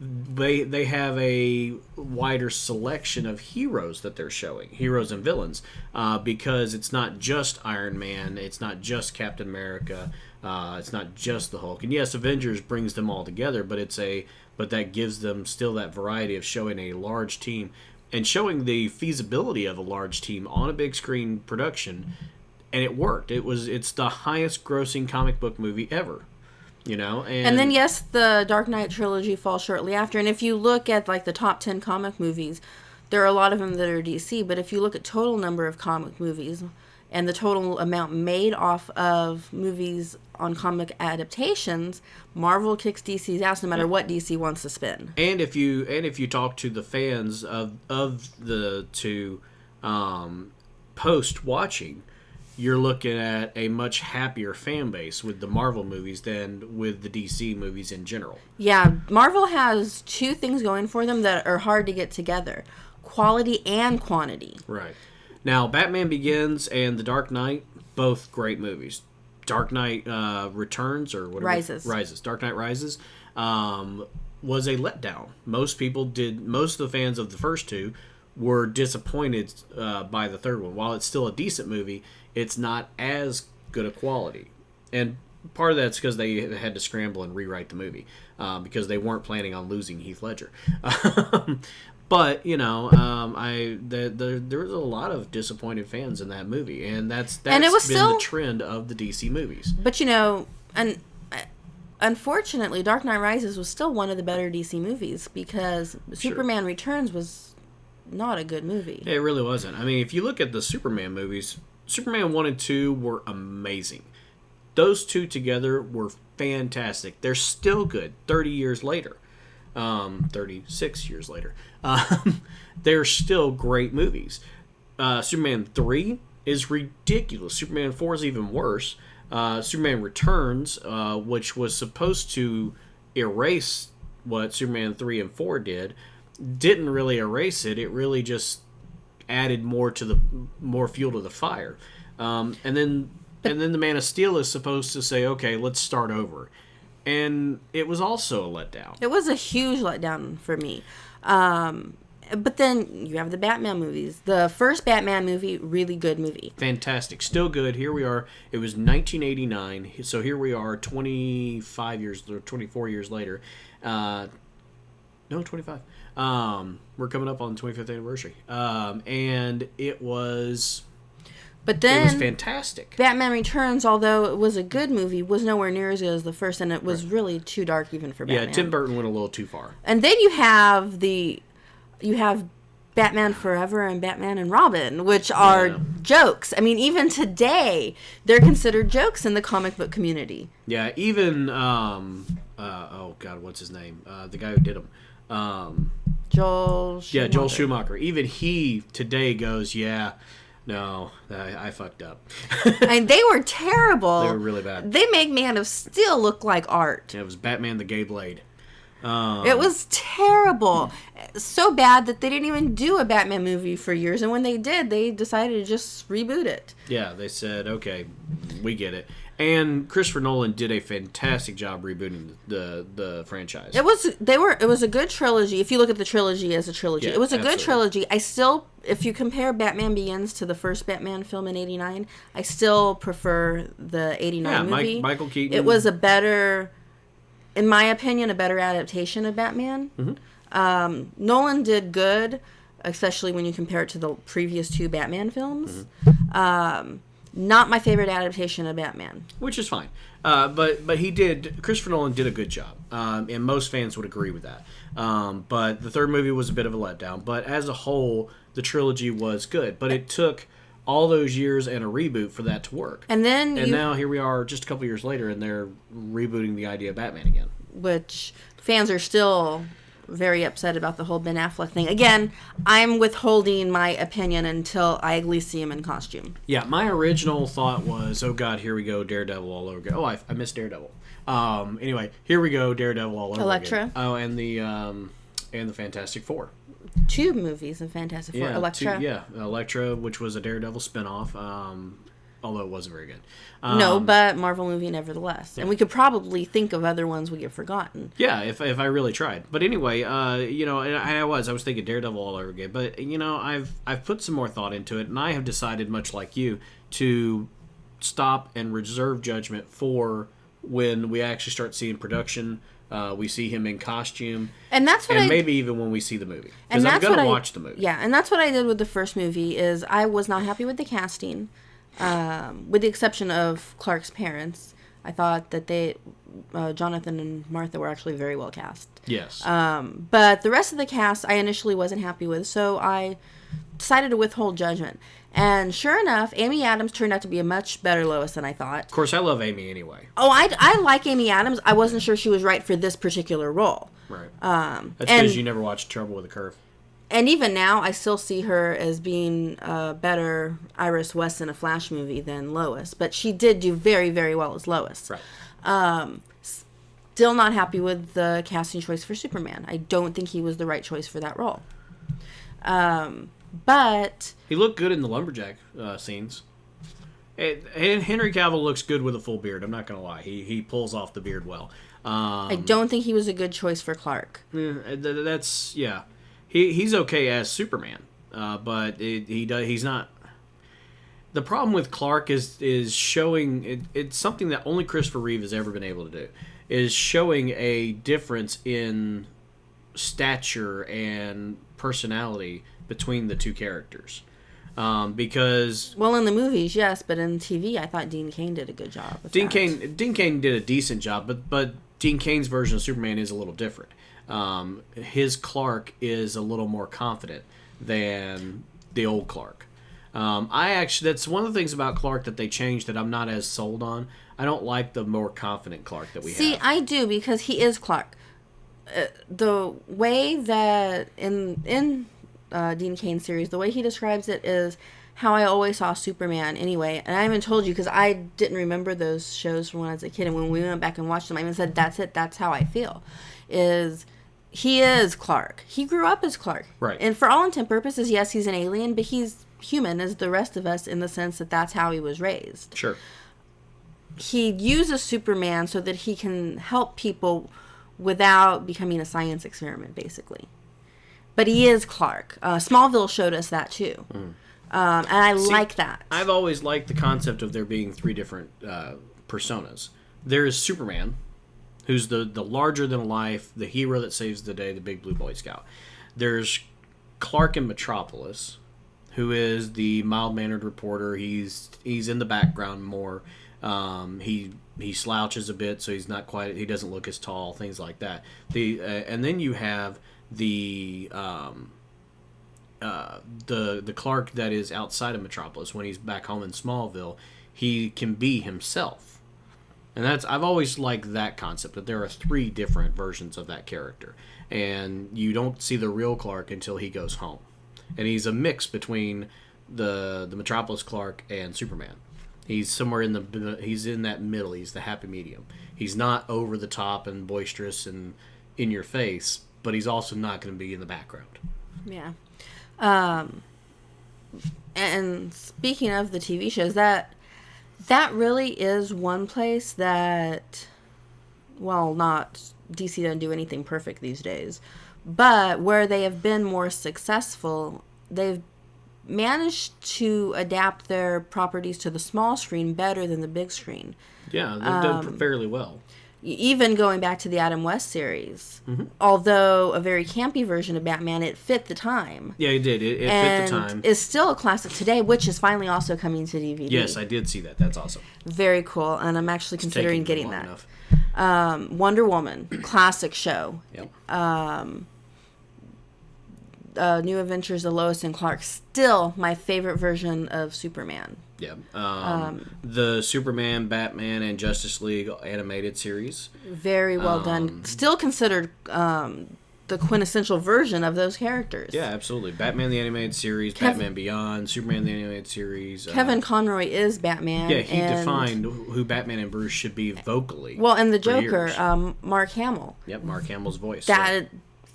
they have a wider selection of heroes that they're showing, heroes and villains, because it's not just Iron Man, it's not just Captain America, it's not just the Hulk. And yes, Avengers brings them all together, but that gives them still that variety of showing a large team and showing the feasibility of a large team on a big screen production. And it worked. It's the highest grossing comic book movie ever. You know, and then yes, the Dark Knight trilogy falls shortly after. And if you look at like the top 10 comic movies, there are a lot of them that are DC. But if you look at total number of comic movies, and the total amount made off of movies on comic adaptations, Marvel kicks DC's ass no matter what DC wants to spend. And if you talk to the fans of the two post watching, you're looking at a much happier fan base with the Marvel movies than with the DC movies in general. Yeah, Marvel has two things going for them that are hard to get together: quality and quantity. Right. Now, Batman Begins and The Dark Knight, both great movies. Dark Knight Returns or whatever. Rises. Dark Knight Rises was a letdown. Most of the fans of the first two were disappointed by the third one. While it's still a decent movie, it's not as good a quality. And part of that's because they had to scramble and rewrite the movie because they weren't planning on losing Heath Ledger. But, you know, there was a lot of disappointed fans in that movie. And that's been the trend of the DC movies. But, you know, and unfortunately, Dark Knight Rises was still one of the better DC movies because Superman Returns was not a good movie. It really wasn't. I mean, if you look at the Superman movies, Superman 1 and 2 were amazing. Those two together were fantastic. They're still good 30 years later. 36 years later. They're still great movies. Superman 3 is ridiculous. Superman 4 is even worse. Superman Returns, which was supposed to erase what Superman 3 and 4 didn't really erase it. It really just added more fuel to the fire. And then the Man of Steel is supposed to say, okay, let's start over. And it was also a letdown. It was a huge letdown for me. But then you have the Batman movies. The first Batman movie, really good movie. Fantastic. Still good. Here we are. It was 1989. So here we are 25 years or 24 years later. No, 25. We're coming up on the 25th anniversary. And it was... But then, it was fantastic. Batman Returns, although it was a good movie, was nowhere near as good as the first, and it was really too dark even for Batman. Yeah, Tim Burton went a little too far. And then you have Batman Forever and Batman and Robin, which are jokes. I mean, even today, they're considered jokes in the comic book community. Yeah, even oh God, what's his name? The guy who did them. Joel Schumacher. Yeah, Joel Schumacher. Even he today goes, yeah. No, I fucked up. And they were terrible. They were really bad. They make Man of Steel look like art. Yeah, it was Batman the Gay Blade. It was terrible. So bad that they didn't even do a Batman movie for years. And when they did, they decided to just reboot it. Yeah, they said, okay, we get it. And Christopher Nolan did a fantastic job rebooting the franchise. It was a good trilogy. If you look at the trilogy as a trilogy, it was a good trilogy. I still, if you compare Batman Begins to the first Batman film in '89, I still prefer the '89 movie. Michael Keaton. It was a better, in my opinion, a better adaptation of Batman. Mm-hmm. Nolan did good, especially when you compare it to the previous two Batman films. Mm-hmm. Not my favorite adaptation of Batman. Which is fine. But he did... Christopher Nolan did a good job. And most fans would agree with that. But the third movie was a bit of a letdown. But as a whole, the trilogy was good. But it took all those years and a reboot for that to work. And now here we are just a couple years later, and they're rebooting the idea of Batman again. Which fans are still very upset about the whole Ben Affleck thing. Again, I'm withholding my opinion until I at least see him in costume. Yeah, my original thought was, oh God, here we go, Daredevil all over again. Oh, I missed Daredevil. Anyway, here we go, Daredevil all over Elektra. again. Oh, and the Fantastic Four. Two movies of Fantastic Four. Elektra. Elektra, which was a Daredevil spinoff. Although it wasn't very good. No, but Marvel movie nevertheless. Yeah. And we could probably think of other ones we have forgotten. Yeah, if I really tried. But anyway, and I was thinking Daredevil all over again. But, I've put some more thought into it, and I have decided, much like you, to stop and reserve judgment for when we actually start seeing production. We see him in costume. And that's what maybe even when we see the movie. Because I'm going to watch the movie. Yeah, and that's what I did with the first movie, is I was not happy with the casting. With the exception of Clark's parents, I thought that Jonathan and Martha were actually very well cast. Yes. But the rest of the cast I initially wasn't happy with, so I decided to withhold judgment. And sure enough, Amy Adams turned out to be a much better Lois than I thought. Of course, I love Amy anyway. Oh, I like Amy Adams. I wasn't sure she was right for this particular role. Right. That's because you never watched Trouble with a Curve. And even now, I still see her as being a better Iris West in a Flash movie than Lois. But she did do very, very well as Lois. Right. Still not happy with the casting choice for Superman. I don't think he was the right choice for that role. But he looked good in the lumberjack scenes. And Henry Cavill looks good with a full beard. I'm not going to lie. He pulls off the beard well. I don't think he was a good choice for Clark. That's He's okay as Superman, but he's not. The problem with Clark is showing it's something that only Christopher Reeve has ever been able to do, is showing a difference in stature and personality between the two characters. Because well, in the movies, yes, but in TV, I thought Dean Cain did a good job. Dean Cain did a decent job, but Dean Cain's version of Superman is a little different. His Clark is a little more confident than the old Clark. That's one of the things about Clark that they changed that I'm not as sold on. I don't like the more confident Clark that we have. See, I do, because he is Clark. The way that in Dean Cain's series, the way he describes it is how I always saw Superman anyway. And I even told you, because I didn't remember those shows from when I was a kid, and when we went back and watched them, I even said, that's it, that's how I feel. He is Clark. He grew up as Clark. Right. And for all intent purposes, yes, he's an alien, but he's human as the rest of us in the sense that that's how he was raised. Sure. He uses Superman so that he can help people without becoming a science experiment, basically. But he is Clark. Smallville showed us that, too. And I like that. I've always liked the concept of there being three different personas. There is Superman, who's the larger-than-life, the hero that saves the day, the big blue Boy Scout. There's Clark in Metropolis, who is the mild-mannered reporter. He's in the background more. He slouches a bit, so he's not quite. He doesn't look as tall. Things like that. And then you have the Clark that is outside of Metropolis. When he's back home in Smallville, he can be himself. And I've always liked that concept, that there are three different versions of that character. And you don't see the real Clark until he goes home. And he's a mix between the Metropolis Clark and Superman. He's somewhere he's in that middle. He's the happy medium. He's not over the top and boisterous and in your face, but he's also not going to be in the background. Yeah. And speaking of the TV shows, that really is one place that, well, not DC doesn't do anything perfect these days, but where they have been more successful, they've managed to adapt their properties to the small screen better than the big screen. Yeah, they've done fairly well. Even going back to the Adam West series, mm-hmm. although a very campy version of Batman, it fit the time. Yeah, it did. It fit the time. Is still a classic today, which is finally also coming to DVD. Yes, I did see that. That's awesome. Very cool, and I'm actually considering getting that. Wonder Woman, classic show. Yep. New Adventures of Lois and Clark, still my favorite version of Superman. Yeah. The Superman, Batman, and Justice League animated series. Very well done. Still considered the quintessential version of those characters. Yeah, absolutely. Batman the animated series, Batman Beyond, Superman the animated series. Kevin Conroy is Batman. Yeah, he defined who Batman and Bruce should be vocally. Well, and the Joker, Mark Hamill. Yep, Mark Hamill's voice.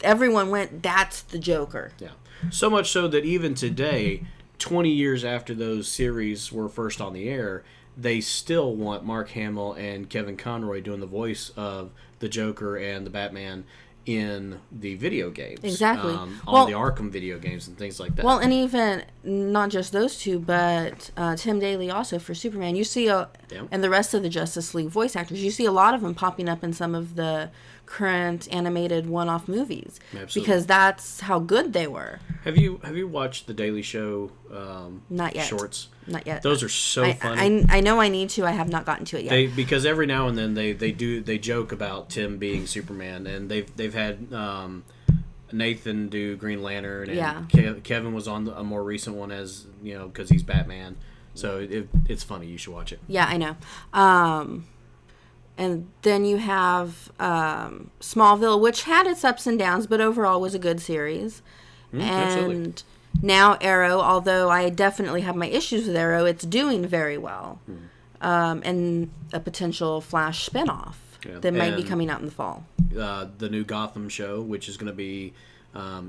Everyone went, that's the Joker. Yeah. So much so that even today, 20 years after those series were first on the air, they still want Mark Hamill and Kevin Conroy doing the voice of the Joker and the Batman in the video games. Exactly. On the Arkham video games and things like that. Well, and even not just those two, but Tim Daly also for Superman. You see, and the rest of the Justice League voice actors, you see a lot of them popping up in some of the current animated one-off movies. Absolutely. Because that's how good they were. Have you watched the Daily Show Not yet. shorts? Not yet. Those are so funny. I know I need to. I have not gotten to it yet. Because every now and then they joke about Tim being Superman, and they've had Nathan do Green Lantern, and Yeah. Kevin was on a more recent one as because he's Batman. So it's funny. You should watch it. Yeah, I know. And then you have Smallville, which had its ups and downs, but overall was a good series. Absolutely. And now Arrow, although I definitely have my issues with Arrow, it's doing very well. And a potential Flash spinoff that might be coming out in the fall. The new Gotham show, which is going to be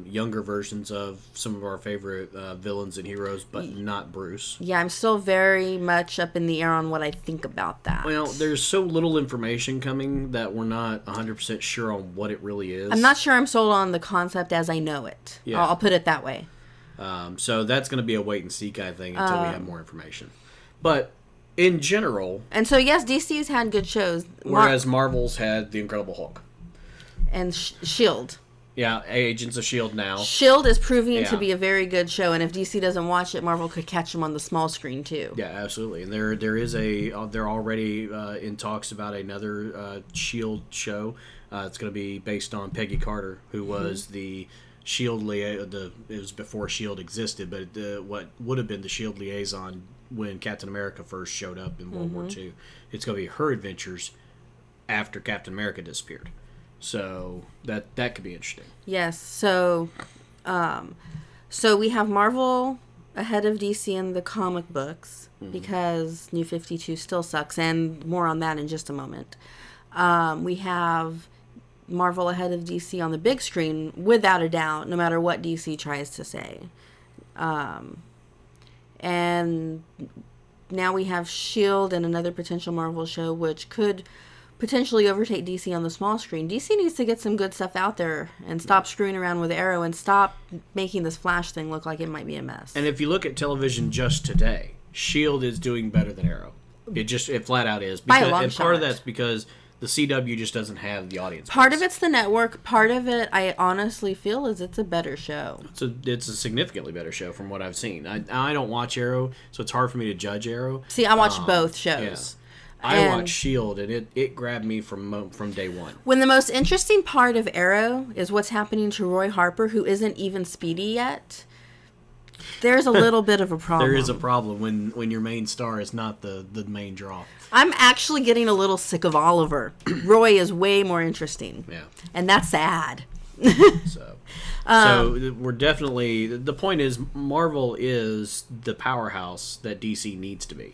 younger versions of some of our favorite villains and heroes, but not Bruce. Yeah, I'm still very much up in the air on what I think about that. Well, there's so little information coming that we're not 100% sure on what it really is. I'm not sure I'm sold on the concept as I know it. Yeah. I'll put it that way. So that's going to be a wait and see kind of thing until we have more information. But in general... And so, yes, DC's had good shows. Whereas Marvel's had The Incredible Hulk. And S.H.I.E.L.D. Yeah, Agents of S.H.I.E.L.D. now. S.H.I.E.L.D. is proving to be a very good show, and if DC doesn't watch it, Marvel could catch them on the small screen, too. Yeah, absolutely. And they're already in talks about another S.H.I.E.L.D. show. It's going to be based on Peggy Carter, who was the S.H.I.E.L.D. It was before S.H.I.E.L.D. existed, but what would have been the S.H.I.E.L.D. liaison when Captain America first showed up in World War II. It's going to be her adventures after Captain America disappeared. So that could be interesting. Yes. So we have Marvel ahead of DC in the comic books because New 52 still sucks, and more on that in just a moment. We have Marvel ahead of DC on the big screen, without a doubt, no matter what DC tries to say. And now we have S.H.I.E.L.D. and another potential Marvel show, which could potentially overtake DC on the small screen. DC needs to get some good stuff out there and stop screwing around with Arrow and stop making this Flash thing look like it might be a mess. And if you look at television just today, S.H.I.E.L.D. is doing better than Arrow. It flat out is. By a long and shot. part of that's because the CW just doesn't have the audience. Part base. of it's the network. Part of it, I honestly feel, is it's a better show. It's a significantly better show from what I've seen. I don't watch Arrow, so it's hard for me to judge Arrow. See, I watch both shows. Yeah. I watched S.H.I.E.L.D. and it grabbed me from day one. When the most interesting part of Arrow is what's happening to Roy Harper, who isn't even Speedy yet, there's a little bit of a problem. There is a problem when your main star is not the main draw. I'm actually getting a little sick of Oliver. Roy is way more interesting. Yeah. And that's sad. So we're definitely... The point is, Marvel is the powerhouse that DC needs to be.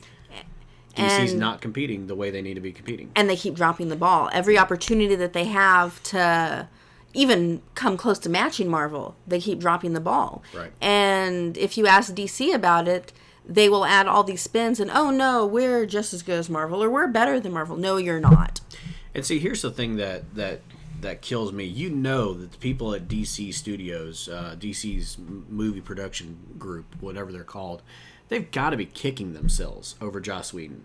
DC's not competing the way they need to be competing. And they keep dropping the ball. Every opportunity that they have to even come close to matching Marvel, they keep dropping the ball. Right. And if you ask DC about it, they will add all these spins and, oh no, we're just as good as Marvel, or we're better than Marvel. No, you're not. And see, here's the thing that kills me. You know that the people at DC Studios, DC's movie production group, whatever they're called, they've got to be kicking themselves over Joss Whedon.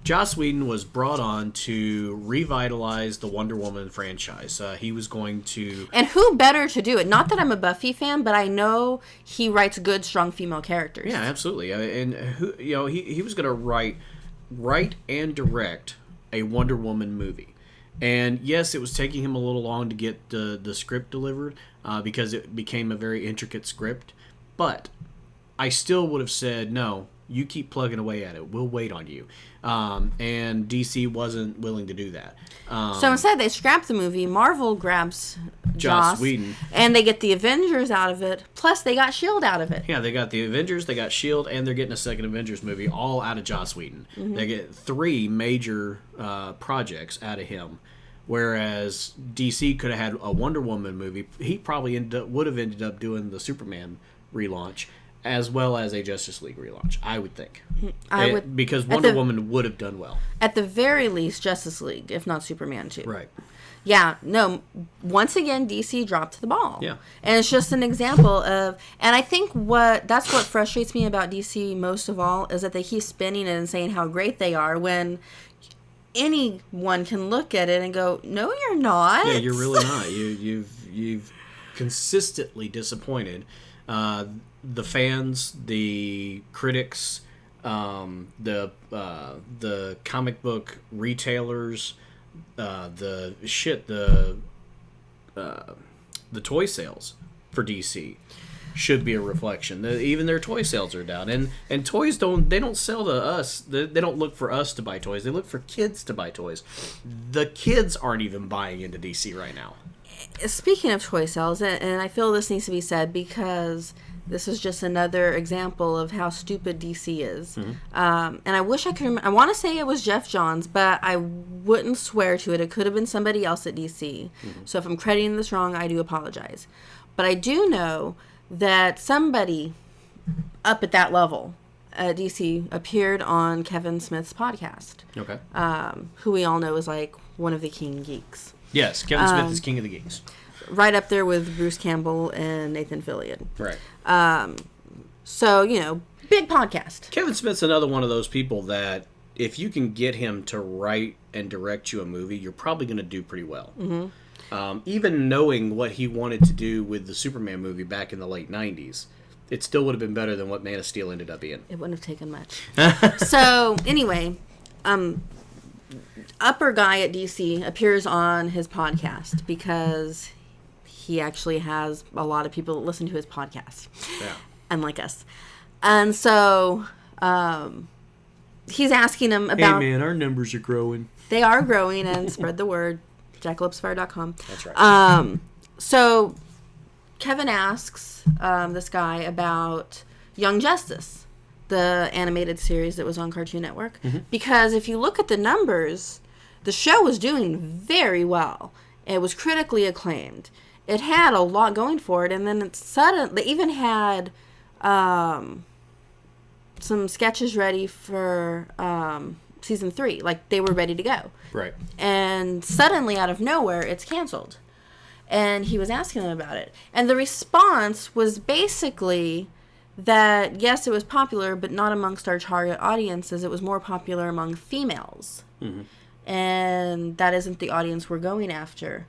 Joss Whedon was brought on to revitalize the Wonder Woman franchise. He was going to... And who better to do it? Not that I'm a Buffy fan, but I know he writes good, strong female characters. Yeah, absolutely. And he was going to write and direct a Wonder Woman movie. And yes, it was taking him a little long to get the script delivered because it became a very intricate script. But I still would have said, no, you keep plugging away at it. We'll wait on you. And DC wasn't willing to do that. So instead, they scrap the movie. Marvel grabs Joss Whedon. And they get the Avengers out of it. Plus, they got S.H.I.E.L.D. out of it. Yeah, they got the Avengers, they got S.H.I.E.L.D., and they're getting a second Avengers movie all out of Joss Whedon. Mm-hmm. They get 3 major projects out of him. Whereas DC could have had a Wonder Woman movie. He probably would have ended up doing the Superman relaunch, as well as a Justice League relaunch, I would think. Because Wonder Woman would have done well. At the very least, Justice League, if not Superman too. Right. Yeah, no, once again, DC dropped the ball. Yeah. And it's just an example of, and I think that's what frustrates me about DC most of all, is that they keep spinning it and saying how great they are when anyone can look at it and go, no, you're not. Yeah, you're really not. You've consistently disappointed the fans, the critics, the comic book retailers, the toy sales for DC should be a reflection. Even their toy sales are down, and toys don't sell to us. They don't look for us to buy toys. They look for kids to buy toys. The kids aren't even buying into DC right now. Speaking of toy sales, and I feel this needs to be said because this is just another example of how stupid DC is. Mm-hmm. And I wish I could remember. I want to say it was Jeff Johns, but I wouldn't swear to it. It could have been somebody else at DC. Mm-hmm. So if I'm crediting this wrong, I do apologize. But I do know that somebody up at that level at DC appeared on Kevin Smith's podcast. Okay. Who we all know is like one of the king geeks. Yes, Kevin Smith is king of the geeks. Right up there with Bruce Campbell and Nathan Fillion. Right. So, big podcast. Kevin Smith's another one of those people that if you can get him to write and direct you a movie, you're probably going to do pretty well. Mm-hmm. Even knowing what he wanted to do with the Superman movie back in the late 90s, it still would have been better than what Man of Steel ended up being. It wouldn't have taken much. So, anyway, upper guy at DC appears on his podcast because he actually has a lot of people that listen to his podcast. Yeah. Unlike us. And so, he's asking him about... Hey, man, our numbers are growing. They are growing, and spread the word. Jackalopesfire.com. That's right. So Kevin asks this guy about Young Justice, the animated series that was on Cartoon Network. Mm-hmm. Because if you look at the numbers, the show was doing very well. It was critically acclaimed. It had a lot going for it, and then they even had some sketches ready for season 3. Like, they were ready to go. Right. And suddenly, out of nowhere, it's canceled. And he was asking them about it. And the response was basically that, yes, it was popular, but not amongst our target audiences. It was more popular among females. Mm-hmm. And that isn't the audience we're going after.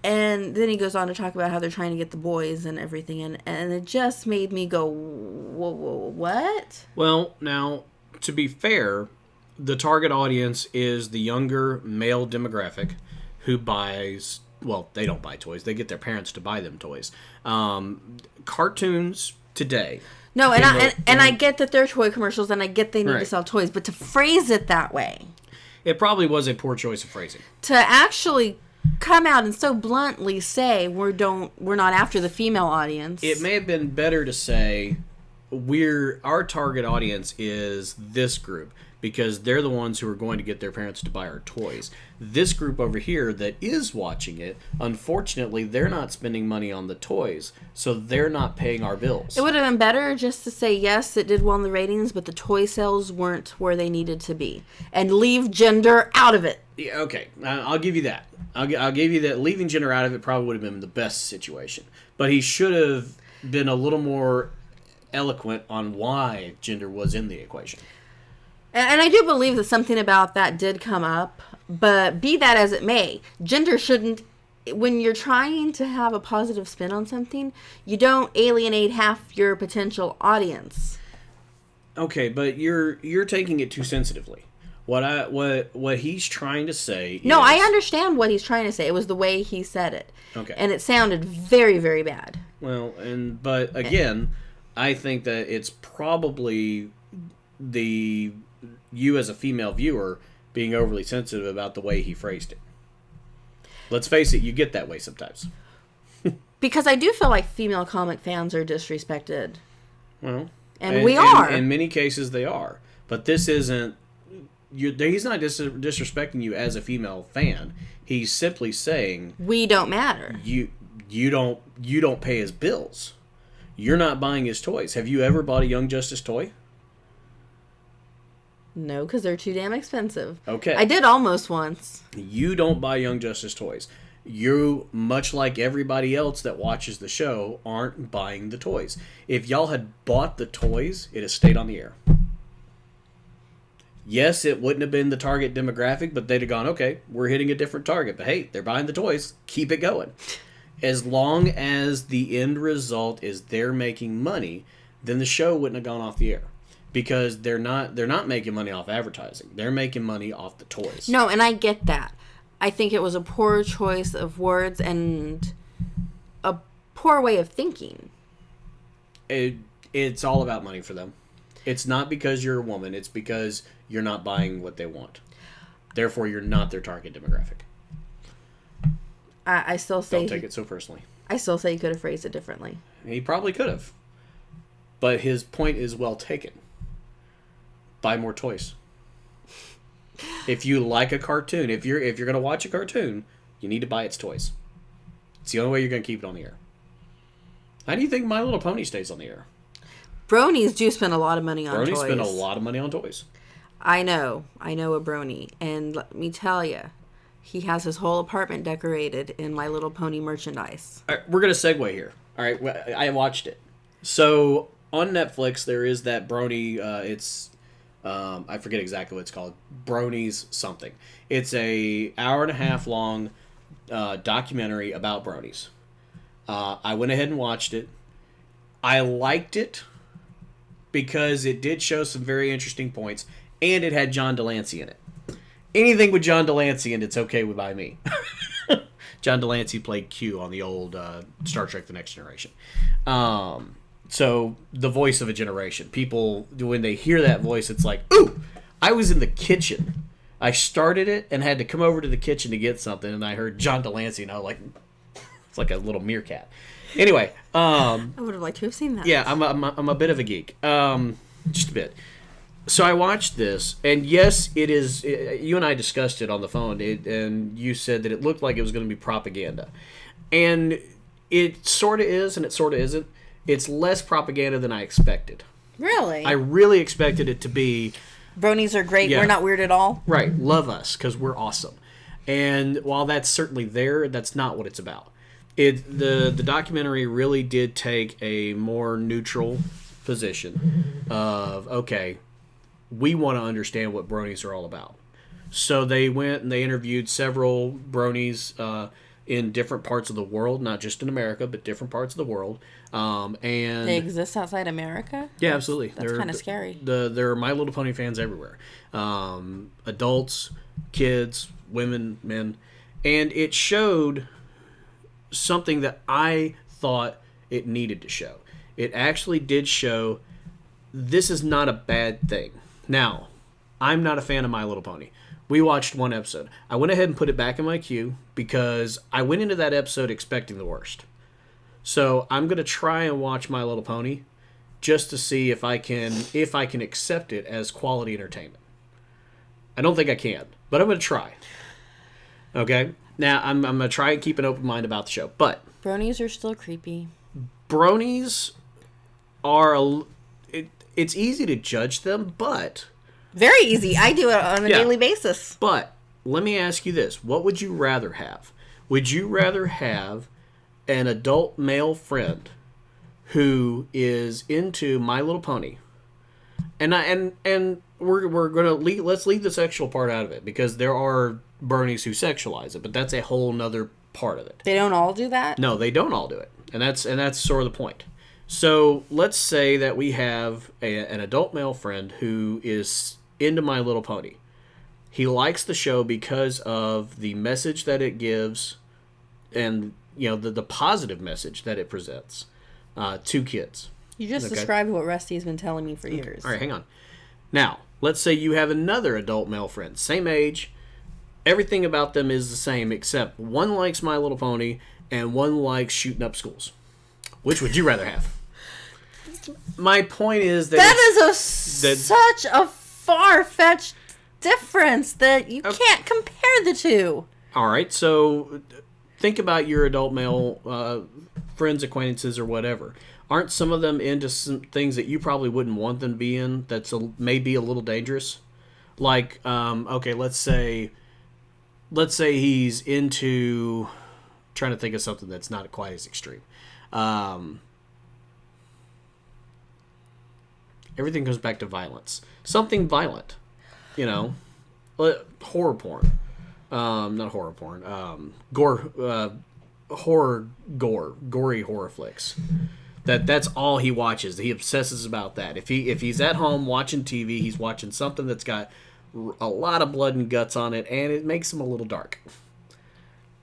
And then he goes on to talk about how they're trying to get the boys and everything. And it just made me go, whoa, what? Well, now, to be fair, the target audience is the younger male demographic who buys... Well, they don't buy toys. They get their parents to buy them toys. Cartoons today... No, and I get that they're toy commercials, and I get they need to sell toys. But to phrase it that way... It probably was a poor choice of phrasing. To actually... come out and so bluntly say we're not after the female audience. It may have been better to say our target audience is this group because they're the ones who are going to get their parents to buy our toys. This group over here that is watching it, unfortunately, they're not spending money on the toys, so they're not paying our bills. It would have been better just to say, yes, it did well in the ratings, but the toy sales weren't where they needed to be. And leave gender out of it. Yeah, okay, I'll give you that. I'll give you that. Leaving gender out of it probably would have been the best situation. But he should have been a little more eloquent on why gender was in the equation. And I do believe that something about that did come up. But be that as it may, gender shouldn't... When you're trying to have a positive spin on something, you don't alienate half your potential audience. Okay, but you're taking it too sensitively. What he's trying to say No, I understand what he's trying to say. It was the way he said it. Okay. And it sounded very, very bad. Well, but again, I think that it's probably you as a female viewer being overly sensitive about the way he phrased it. Let's face it, you get that way sometimes. Because I do feel like female comic fans are disrespected. Well, and we are. In many cases they are. But this isn't... he's not disrespecting you as a female fan. He's simply saying we don't matter. You don't pay his bills. You're not buying his toys. Have you ever bought a Young Justice toy? No, because they're too damn expensive. Okay. I did almost once. You don't buy Young Justice toys. You, much like everybody else that watches the show, aren't buying the toys. If y'all had bought the toys, it has stayed on the air. Yes, it wouldn't have been the target demographic, but they'd have gone, okay, we're hitting a different target. But hey, they're buying the toys. Keep it going. As long as the end result is they're making money, then the show wouldn't have gone off the air. Because they're not making money off advertising. They're making money off the toys. No, and I get that. I think it was a poor choice of words and a poor way of thinking. It's all about money for them. It's not because you're a woman. It's because you're not buying what they want. Therefore, you're not their target demographic. I still say... Don't take it so personally. I still say he could have phrased it differently. He probably could have. But his point is well taken. Buy more toys. If you like a cartoon, if you're going to watch a cartoon, you need to buy its toys. It's the only way you're going to keep it on the air. How do you think My Little Pony stays on the air? Bronies do spend a lot of money on toys. Bronies spend a lot of money on toys. I know a Brony, and let me tell you, he has his whole apartment decorated in My Little Pony merchandise. All right, we're going to segue here. All right, I watched it. So on Netflix, there is that Brony. I forget exactly what it's called. Bronies something. It's a hour and a half long documentary about Bronies. I went ahead and watched it. I liked it because it did show some very interesting points, and it had John Delancey in it. Anything with John Delancey in it's okay by me. John Delancey played Q on the old Star Trek The Next Generation. So, the voice of a generation. People, when they hear that voice, it's like, ooh, I was in the kitchen. I started it and had to come over to the kitchen to get something, and I heard John Delancey, and I was like, it's like a little meerkat. Anyway. I would have liked to have seen that. Yeah, I'm a bit of a geek. Just a bit. So I watched this, and yes, it is. You and I discussed it on the phone, and you said that it looked like it was going to be propaganda, and it sort of is, and it sort of isn't. It's less propaganda than I expected. Really? I really expected it to be. Bronies are great. Yeah. We're not weird at all. Right. Love us because we're awesome. And while that's certainly there, that's not what it's about. The documentary really did take a more neutral position of, okay, we want to understand what Bronies are all about. So they went and they interviewed several Bronies in different parts of the world, not just in America, but different parts of the world. And they exist outside America? Yeah, absolutely. That's kind of scary. There are My Little Pony fans everywhere. Adults, kids, women, men. And it showed something that I thought it needed to show. It actually did show this is not a bad thing. Now, I'm not a fan of My Little Pony. We watched one episode. I went ahead and put it back in my queue because I went into that episode expecting the worst. So I'm going to try and watch My Little Pony just to see if I can accept it as quality entertainment. I don't think I can, but I'm going to try. Okay? Now, I'm going to try and keep an open mind about the show. But Bronies are still creepy. Bronies are... It's easy to judge them, but... Very easy. I do it on a daily basis. But let me ask you this. What would you rather have? Would you rather have an adult male friend who is into My Little Pony? And we're going to let's leave the sexual part out of it because there are Bronies who sexualize it, but that's a whole nother part of it. They don't all do that? No, they don't all do it. And that's sort of the point. So let's say that we have an adult male friend who is into My Little Pony. He likes the show because of the message that it gives and the positive message that it presents to kids. You just described what Rusty's been telling me for years. All right, hang on. Now, let's say you have another adult male friend, same age, everything about them is the same except one likes My Little Pony and one likes shooting up schools. Which would you rather have? My point is that such a far-fetched difference that you can't compare the two. All right, so think about your adult male friends, acquaintances, or whatever. Aren't some of them into some things that you probably wouldn't want them to be in that's maybe a little dangerous? Like, okay, let's say he's into... trying to think of something that's not quite as extreme. Everything goes back to violence. Something violent. Horror porn. Not horror porn. Gory horror flicks. That's all he watches. He obsesses about that. If he's at home watching TV, he's watching something that's got a lot of blood and guts on it, and it makes him a little dark.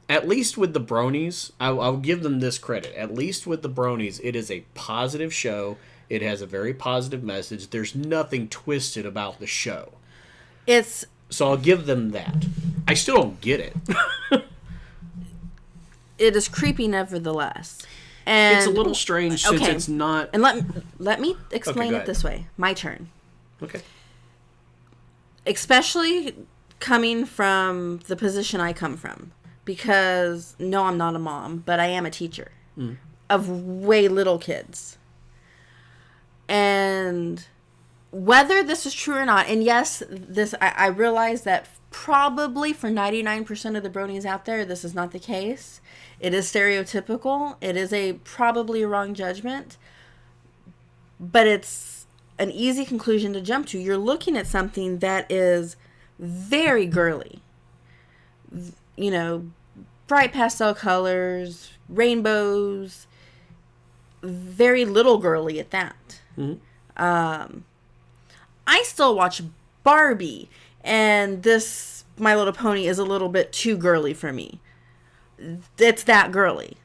at least with the Bronies, I'll give them this credit. At least with the Bronies, it is a positive show. It has a very positive message. There's nothing twisted about the show. So I'll give them that. I still don't get it. It is creepy nevertheless. And it's a little strange since it's not... And let me explain it this way. My turn. Okay. Especially coming from the position I come from. Because, no, I'm not a mom, but I am a teacher of way little kids. And whether this is true or not, and yes, I realize that probably for 99% of the Bronies out there, this is not the case. It is stereotypical. It is probably a wrong judgment. But it's an easy conclusion to jump to. You're looking at something that is very girly. You know, bright pastel colors, rainbows, very little girly at that. Mm-hmm. I still watch Barbie, and this My Little Pony is a little bit too girly for me. It's that girly.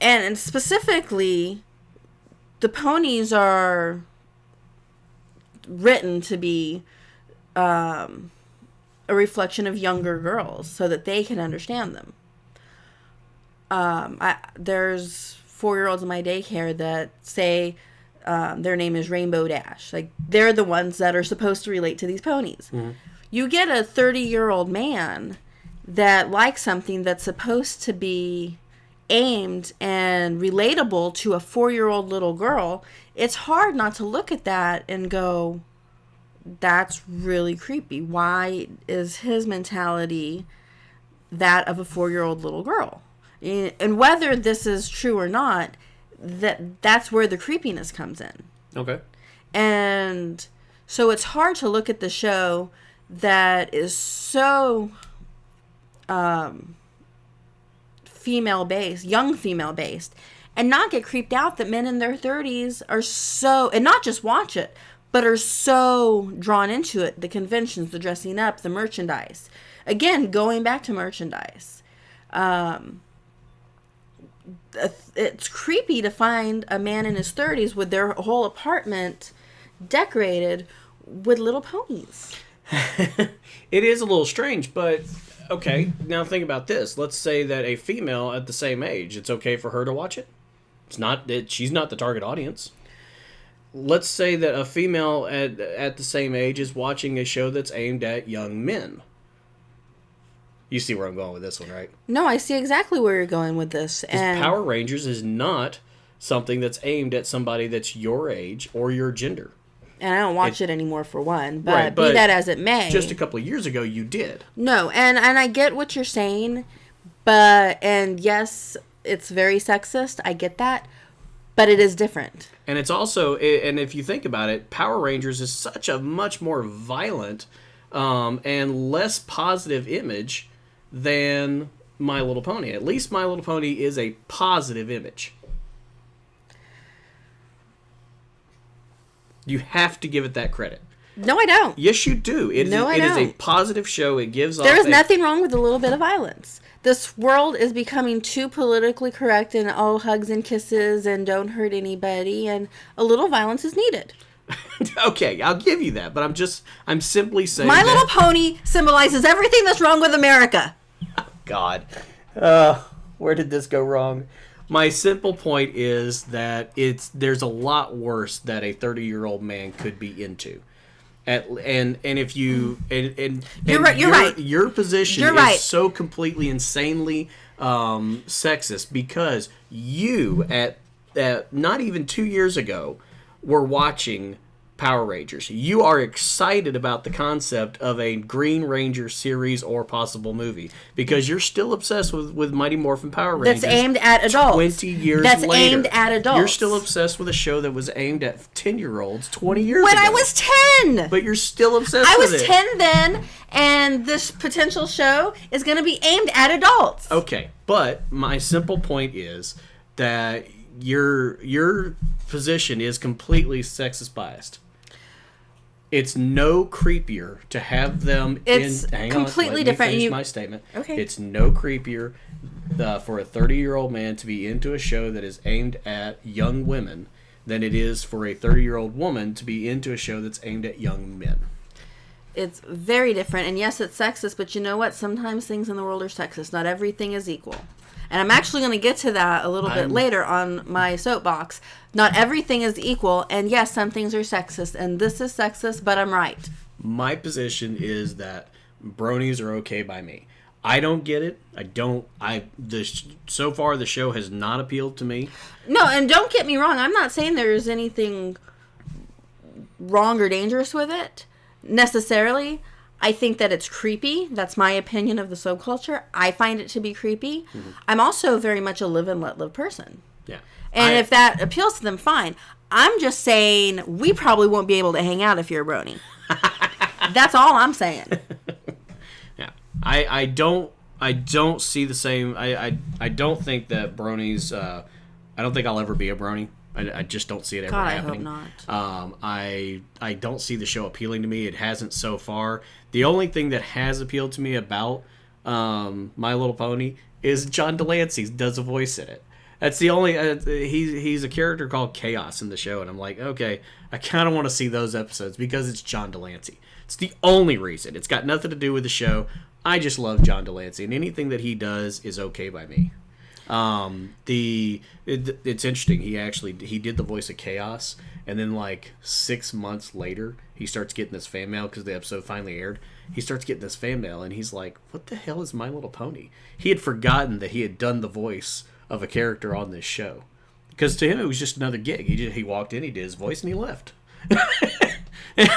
And specifically, the ponies are written to be a reflection of younger girls so that they can understand them. There's 4-year-olds in my daycare that say their name is Rainbow Dash. Like, they're the ones that are supposed to relate to these ponies. Mm-hmm. You get a 30-year-old man that likes something that's supposed to be aimed and relatable to a 4-year-old little girl. It's hard not to look at that and go, that's really creepy. Why is his mentality that of a 4-year-old little girl? And whether this is true or not, that's where the creepiness comes in. Okay. And so it's hard to look at the show that is so female-based, young female-based, and not get creeped out that men in their 30s are so, and not just watch it, but are so drawn into it. The conventions, the dressing up, the merchandise. Again, going back to merchandise. It's creepy to find a man in his 30s with their whole apartment decorated with little ponies. It is a little strange, but okay, now think about this. Let's say that a female at the same age, it's okay for her to watch it. It's not that she's not the target audience. Let's say that a female at the same age is watching a show that's aimed at young men. You see where I'm going with this one, right? No, I see exactly where you're going with this. And Power Rangers is not something that's aimed at somebody that's your age or your gender. And I don't watch it anymore, for one. But, right, be that as it may. Just a couple of years ago, you did. No, and I get what you're saying. And yes, it's very sexist. I get that. But it is different. And it's also, and if you think about it, Power Rangers is such a much more violent and less positive image than My Little Pony. At least My Little Pony is a positive image. You have to give it that credit. No, I don't. Yes, you do. It is a positive show. It gives off... There is nothing wrong with a little bit of violence. This world is becoming too politically correct and hugs and kisses and don't hurt anybody, and a little violence is needed. Okay, I'll give you that, but I'm simply saying My Little Pony symbolizes everything that's wrong with America. God. Where did this go wrong? My simple point is that there's a lot worse that a 30-year-old man could be into. And if you you're right. Your position is so completely insanely sexist because you at not even 2 years ago were watching Power Rangers. You are excited about the concept of a Green Ranger series or possible movie because you're still obsessed with Mighty Morphin Power Rangers. That's aimed at adults. 20 years later. That's aimed at adults. You're still obsessed with a show that was aimed at 10-year-olds 20 years ago. When I was 10! But you're still obsessed with it. I was 10 then, and this potential show is going to be aimed at adults. Okay, but my simple point is that your position is completely sexist biased. It's no creepier to have them It's hang completely on, let different. me finish my statement. Okay. It's no creepier for a 30-year-old man to be into a show that is aimed at young women than it is for a 30-year-old woman to be into a show that's aimed at young men. It's very different, and yes, it's sexist, but you know what? Sometimes things in the world are sexist. Not everything is equal. And I'm actually going to get to that a little bit later on my soapbox. Not everything is equal, and yes, some things are sexist, and this is sexist, but I'm right. My position is that bronies are okay by me. I don't get it. So far the show has not appealed to me. No, and don't get me wrong. I'm not saying there's anything wrong or dangerous with it, necessarily. I think that it's creepy. That's my opinion of the subculture. I find it to be creepy. Mm-hmm. I'm also very much a live and let live person. Yeah. And if that appeals to them, fine. I'm just saying we probably won't be able to hang out if you're a brony. That's all I'm saying. Yeah. I don't see the same. I don't think that bronies. I don't think I'll ever be a brony. I just don't see it ever happening. I hope not. I don't see the show appealing to me. It hasn't so far. The only thing that has appealed to me about My Little Pony is John Delancey does a voice in it. That's the only. He's a character called Chaos in the show, and I'm like, okay, I kind of want to see those episodes because it's John Delancey. It's the only reason. It's got nothing to do with the show. I just love John Delancey, and anything that he does is okay by me. It's interesting. He did the voice of Chaos, and then like 6 months later, he starts getting this fan mail because the episode finally aired. He starts getting this fan mail, and he's like, "What the hell is My Little Pony?" He had forgotten that he had done the voice of a character on this show, because to him it was just another gig. He walked in, he did his voice, and he left.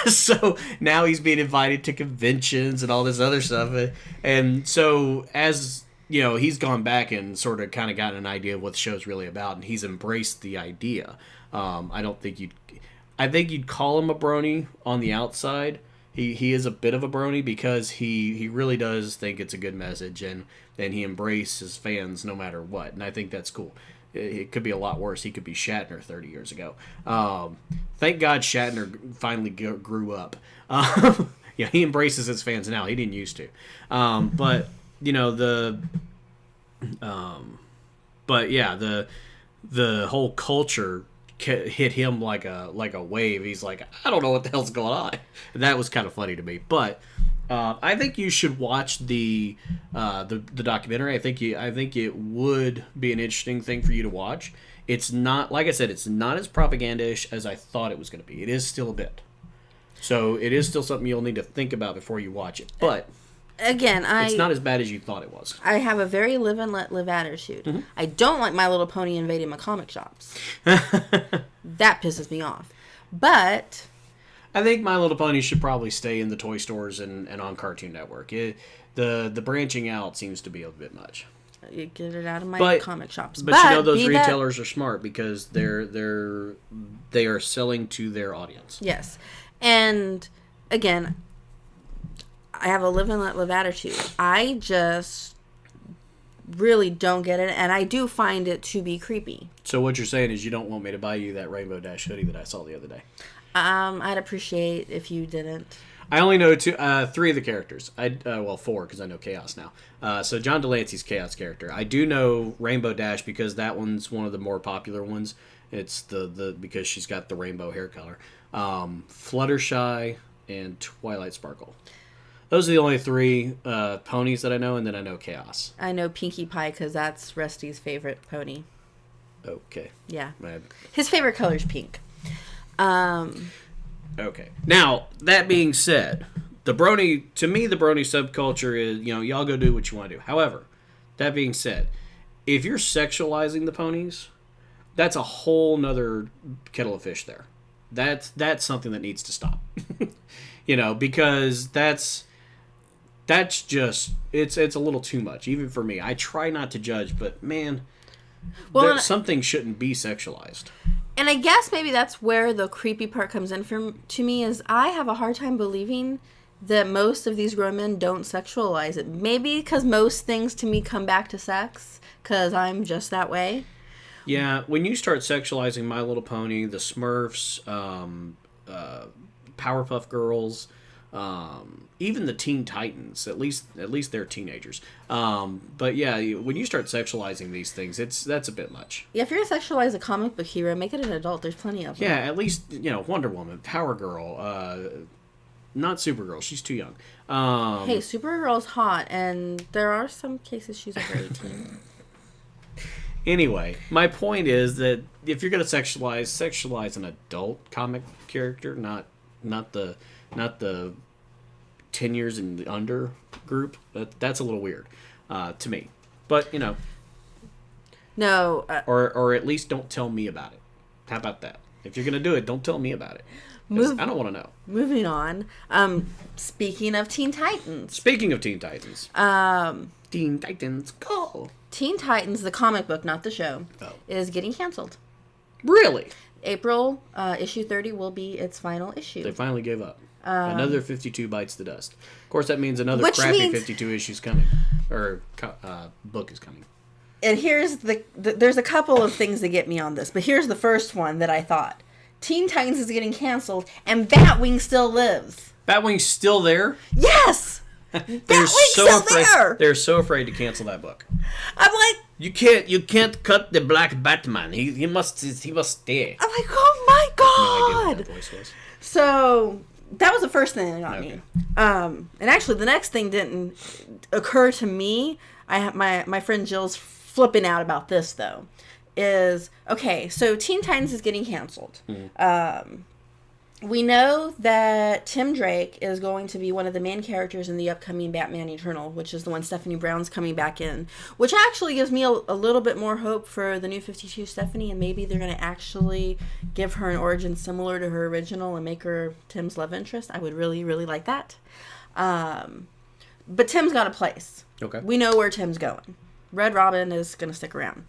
So now he's being invited to conventions and all this other stuff, and so as you know, he's gone back and sort of kind of gotten an idea of what the show's really about, and he's embraced the idea. I think you'd call him a brony on the outside. He is a bit of a brony because he really does think it's a good message, and he embraces fans no matter what, and I think that's cool. It could be a lot worse. He could be Shatner 30 years ago. Thank God Shatner finally grew up. Yeah, he embraces his fans now. He didn't used to. But you know, the whole culture hit him like a wave. He's like, I don't know what the hell's going on. And that was kind of funny to me. But I think you should watch the documentary. I think it would be an interesting thing for you to watch. It's not, like I said, it's not as propaganda-ish as I thought it was going to be. It is still a bit. So it is still something you'll need to think about before you watch it. But again, it's not as bad as you thought it was. I have a very live and let live attitude. Mm-hmm. I don't like My Little Pony invading my comic shops. That pisses me off. But I think My Little Pony should probably stay in the toy stores and on Cartoon Network. The branching out seems to be a bit much. You get it out of my comic shops. But you know those retailers are smart because they are selling to their audience. Yes. And again, I have a live and let live attitude. I just really don't get it, and I do find it to be creepy. So what you're saying is you don't want me to buy you that Rainbow Dash hoodie that I saw the other day? I'd appreciate if you didn't. I only know three of the characters. Four because I know Chaos now. So John Delancey's Chaos character. I do know Rainbow Dash because that one's one of the more popular ones. It's the because she's got the rainbow hair color. Fluttershy and Twilight Sparkle. Those are the only three ponies that I know, and then I know Chaos. I know Pinkie Pie because that's Rusty's favorite pony. Okay. Yeah. His favorite color is pink. Okay. Now, that being said, to me, the brony subculture is, y'all go do what you want to do. However, that being said, if you're sexualizing the ponies, that's a whole nother kettle of fish there. That's something that needs to stop. Because that's just, it's a little too much, even for me. I try not to judge, but man, something shouldn't be sexualized. And I guess maybe that's where the creepy part comes in to me is I have a hard time believing that most of these grown men don't sexualize it. Maybe because most things to me come back to sex because I'm just that way. Yeah, when you start sexualizing My Little Pony, the Smurfs, Powerpuff Girls, even the Teen Titans. At least they're teenagers. But yeah, when you start sexualizing these things, that's a bit much. Yeah, if you're gonna sexualize a comic book hero, make it an adult. There's plenty of them. Yeah, at least Wonder Woman, Power Girl, not Supergirl. She's too young. Hey, Supergirl's hot, and there are some cases she's over 18. Anyway, my point is that if you're gonna sexualize an adult comic character, not the 10 years and under group. That's a little weird to me. But No. Or at least don't tell me about it. How about that? If you're gonna do it, don't tell me about it. I don't want to know. Moving on. Speaking of Teen Titans. Speaking of Teen Titans. Teen Titans, go! Teen Titans, the comic book, not the show, is getting canceled. Really? April, issue 30 will be its final issue. They finally gave up. Another 52 bites the dust. Of course, that means another crappy 52 issues coming. Or book is coming. And here's there's a couple of things that get me on this, but here's the first one that I thought. Teen Titans is getting canceled, and Batwing still lives. Batwing's still there? Yes! They're so afraid. There. They're so afraid to cancel that book. I'm like, you can't cut the Black Batman. He must stay. I'm like, oh my god! No idea what that voice was. So that was the first thing that got me. And actually, the next thing didn't occur to me. I have my friend Jill's flipping out about this though. Is okay. So Teen Titans is getting canceled. We know that Tim Drake is going to be one of the main characters in the upcoming Batman Eternal, which is the one Stephanie Brown's coming back in, which actually gives me a little bit more hope for the new 52 Stephanie, and maybe they're going to actually give her an origin similar to her original and make her Tim's love interest. I would really, really like that. But Tim's got a place. Okay. We know where Tim's going. Red Robin is going to stick around.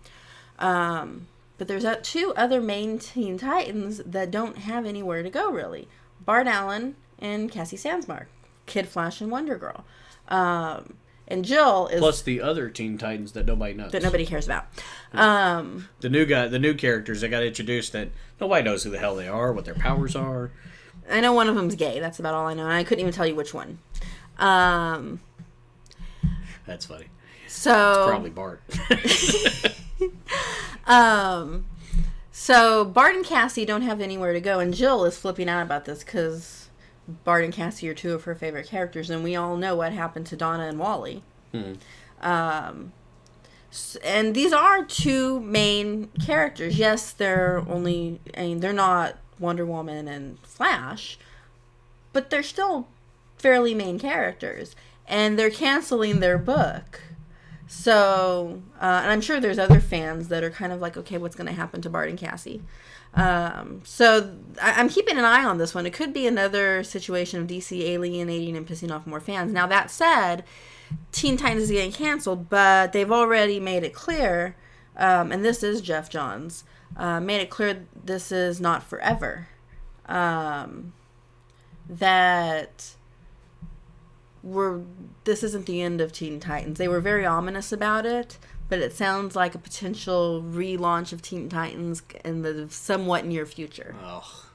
But there's two other main Teen Titans that don't have anywhere to go, really. Bart Allen and Cassie Sandsmark. Kid Flash and Wonder Girl. And Jill is... Plus the other Teen Titans that nobody knows. That nobody cares about. The new characters that got introduced that nobody knows who the hell they are, what their powers are. I know one of them's gay. That's about all I know. And I couldn't even tell you which one. That's funny. So... It's probably Bart. So Bart and Cassie don't have anywhere to go, and Jill is flipping out about this because Bart and Cassie are two of her favorite characters, and we all know what happened to Donna and Wally. And these are two main characters. Yes, they're not Wonder Woman and Flash, but they're still fairly main characters, and they're canceling their book. So, and I'm sure there's other fans that are kind of like, okay, what's going to happen to Bart and Cassie? So I'm keeping an eye on this one. It could be another situation of DC alienating and pissing off more fans. Now, that said, Teen Titans is getting canceled, but they've already made it clear, and this is Jeff Johns, made it clear this is not forever. That... this isn't the end of Teen Titans. They were very ominous about it, but it sounds like a potential relaunch of Teen Titans in the somewhat near future. Oh.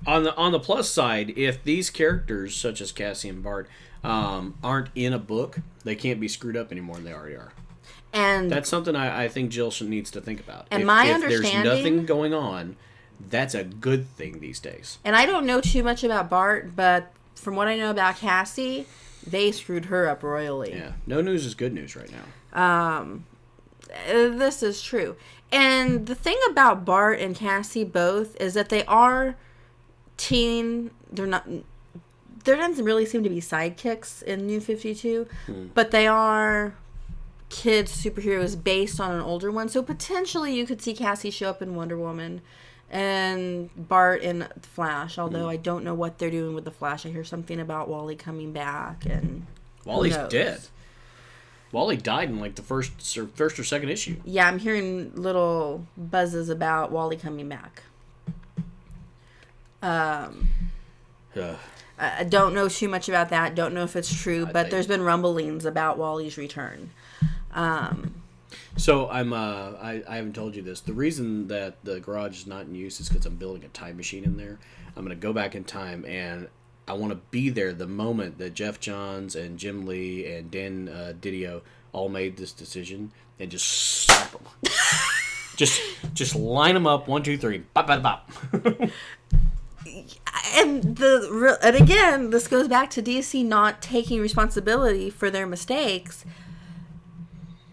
On the plus side, if these characters, such as Cassie and Bart, aren't in a book, they can't be screwed up any more than they already are. And that's something I think Jill needs to think about. And if there's nothing going on, that's a good thing these days. And I don't know too much about Bart, but from what I know about Cassie, they screwed her up royally. Yeah, no news is good news right now. This is true. And the thing about Bart and Cassie both is that they are teen. There doesn't really seem to be sidekicks in New 52, but they are kids superheroes based on an older one. So potentially you could see Cassie show up in Wonder Woman. And Bart in Flash, although I don't know what they're doing with the Flash. I hear something about Wally coming back, and Wally's dead. Wally died in like the first or second issue. Yeah, I'm hearing little buzzes about Wally coming back. I don't know too much about that. Don't know if it's true, but there's been rumblings about Wally's return. So I haven't told you this. The reason that the garage is not in use is because I'm building a time machine in there. I'm going to go back in time, and I want to be there the moment that Jeff Johns and Jim Lee and Dan Didio all made this decision, and just slap them. just line them up, 1, 2, 3, bop, bop, bop. And again, this goes back to DC not taking responsibility for their mistakes.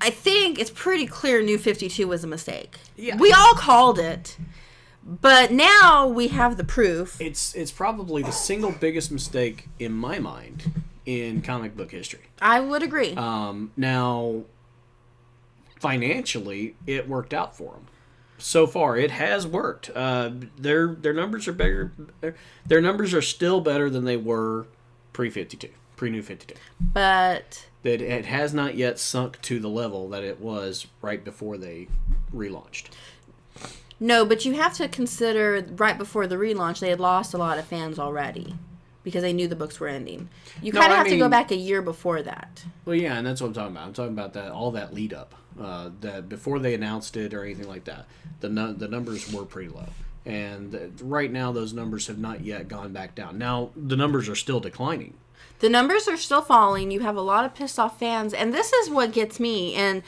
I think it's pretty clear New 52 was a mistake. Yeah. We all called it, but now we have the proof. It's probably the single biggest mistake in my mind in comic book history. I would agree. Now, financially, it worked out for them. So far, it has worked. Their numbers are bigger. Their numbers are still better than they were pre-New 52. But that it has not yet sunk to the level that it was right before they relaunched. No, but you have to consider right before the relaunch, they had lost a lot of fans already because they knew the books were ending. You kind of have to go back a year before that. Well, yeah, and that's what I'm talking about. I'm talking about that all that lead up, that before they announced it or anything like that. The numbers were pretty low, and right now those numbers have not yet gone back down. Now the numbers are still declining. The numbers are still falling. You have a lot of pissed off fans, and this is what gets me. And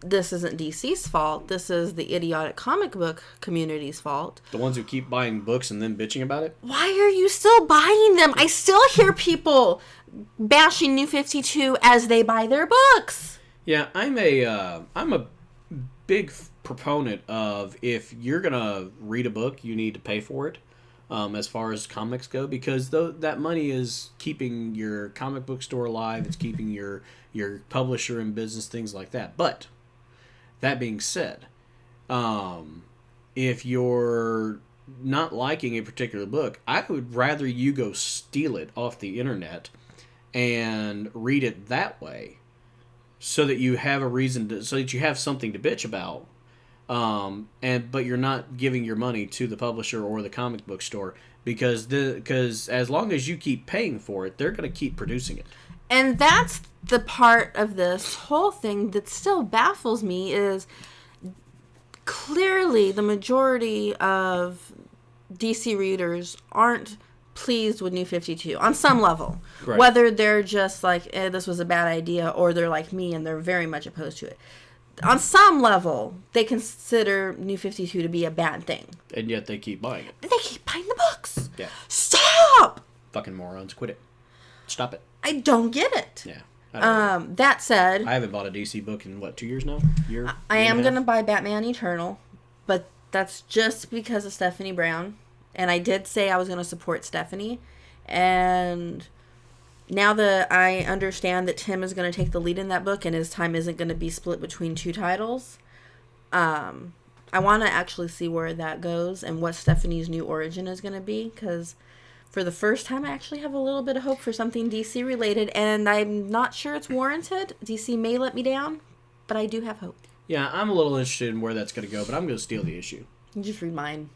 this isn't DC's fault. This is the idiotic comic book community's fault. The ones who keep buying books and then bitching about it? Why are you still buying them? I still hear people bashing New 52 as they buy their books. Yeah, I'm a big proponent of, if you're going to read a book, you need to pay for it. As far as comics go, because that money is keeping your comic book store alive, it's keeping your publisher in business, things like that. But that being said, if you're not liking a particular book, I would rather you go steal it off the internet and read it that way, so that you have a reason so that you have something to bitch about. But you're not giving your money to the publisher or the comic book store, because as long as you keep paying for it, they're going to keep producing it. And that's the part of this whole thing that still baffles me, is clearly the majority of DC readers aren't pleased with New 52 on some level. Right. Whether they're just like, this was a bad idea, or they're like me and they're very much opposed to it. On some level, they consider New 52 to be a bad thing. And yet they keep buying it. They keep buying the books. Yeah. Stop! Fucking morons. Quit it. Stop it. I don't get it. Yeah. That said, I haven't bought a DC book in, 2 years now? I am going to buy Batman Eternal, but that's just because of Stephanie Brown. And I did say I was going to support Stephanie. And now that I understand that Tim is going to take the lead in that book and his time isn't going to be split between 2 titles, I want to actually see where that goes and what Stephanie's new origin is going to be, because for the first time I actually have a little bit of hope for something DC related, and I'm not sure it's warranted. DC may let me down, but I do have hope. Yeah, I'm a little interested in where that's going to go, but I'm going to steal the issue. You just read mine.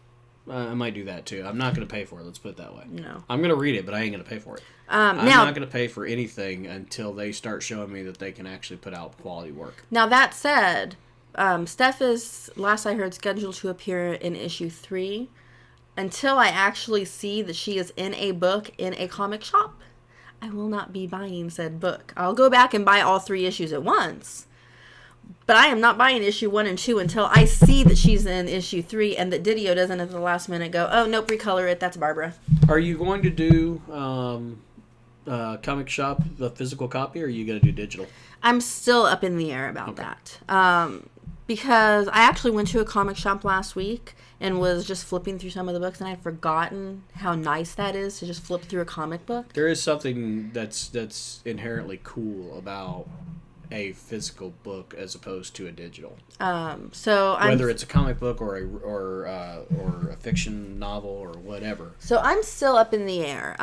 I might do that too. I'm not going to pay for it. Let's put it that way. No. I'm going to read it, but I ain't going to pay for it. I'm now, not going to pay for anything until they start showing me that they can actually put out quality work. Now, that said, Steph is, last I heard, scheduled to appear in issue 3. Until I actually see that she is in a book in a comic shop, I will not be buying said book. I'll go back and buy all 3 issues at once. But I am not buying issue 1 and 2 until I see that she's in issue 3 and that Didio doesn't at the last minute go, oh, nope, recolor it, that's Barbara. Are you going to do comic shop, the physical copy, or are you going to do digital? I'm still up in the air about that. Because I actually went to a comic shop last week and was just flipping through some of the books, and I'd forgotten how nice that is to just flip through a comic book. There is something that's inherently cool about a physical book as opposed to a digital. Whether it's a comic book or a fiction novel or whatever. So I'm still up in the air.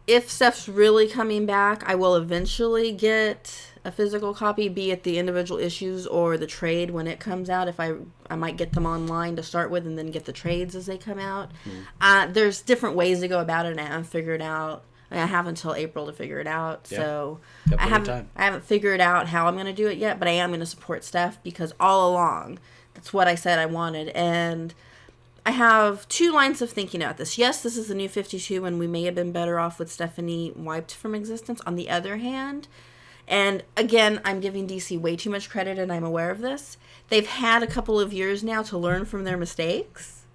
If Steph's really coming back, I will eventually get a physical copy, be it the individual issues or the trade when it comes out. If I might get them online to start with and then get the trades as they come out. There's different ways to go about it, and I haven't figured out. I have until April to figure it out. Yeah. So I haven't figured out how I'm going to do it yet, but I am going to support Steph because all along, that's what I said I wanted. And I have two lines of thinking about this. Yes, this is the New 52, and we may have been better off with Stephanie wiped from existence. On the other hand, and again, I'm giving DC way too much credit, and I'm aware of this. They've had a couple of years now to learn from their mistakes.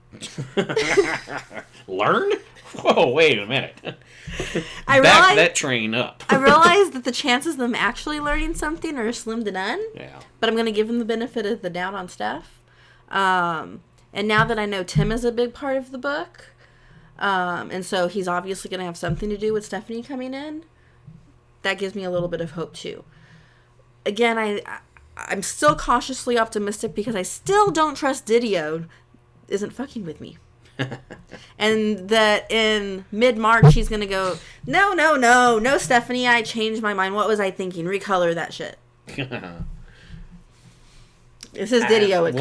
Learn? Whoa, wait a minute. Back that train up. I realize that the chances of them actually learning something are slim to none. Yeah. But I'm going to give them the benefit of the doubt on Steph. And now that I know Tim is a big part of the book, and so he's obviously going to have something to do with Stephanie coming in, that gives me a little bit of hope too. Again, I'm still cautiously optimistic because I still don't trust Didio isn't fucking with me. And that in mid-March he's gonna go, no, Stephanie, I changed my mind. What was I thinking? Recolor that shit. This is Didio. It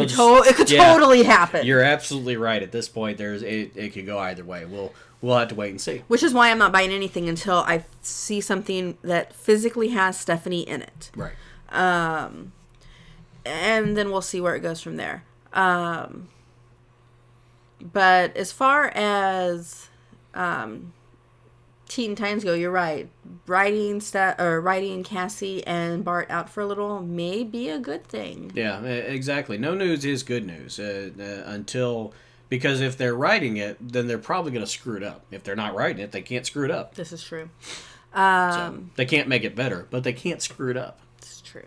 could totally happen. You're absolutely right. At this point, it could go either way. We'll have to wait and see. Which is why I'm not buying anything until I see something that physically has Stephanie in it. Right. And then we'll see where it goes from there. But as far as Teen Titans go, you're right. Writing Cassie and Bart out for a little may be a good thing. Yeah, exactly. No news is good news because if they're writing it, then they're probably going to screw it up. If they're not writing it, they can't screw it up. This is true. So they can't make it better, but they can't screw it up. This is true.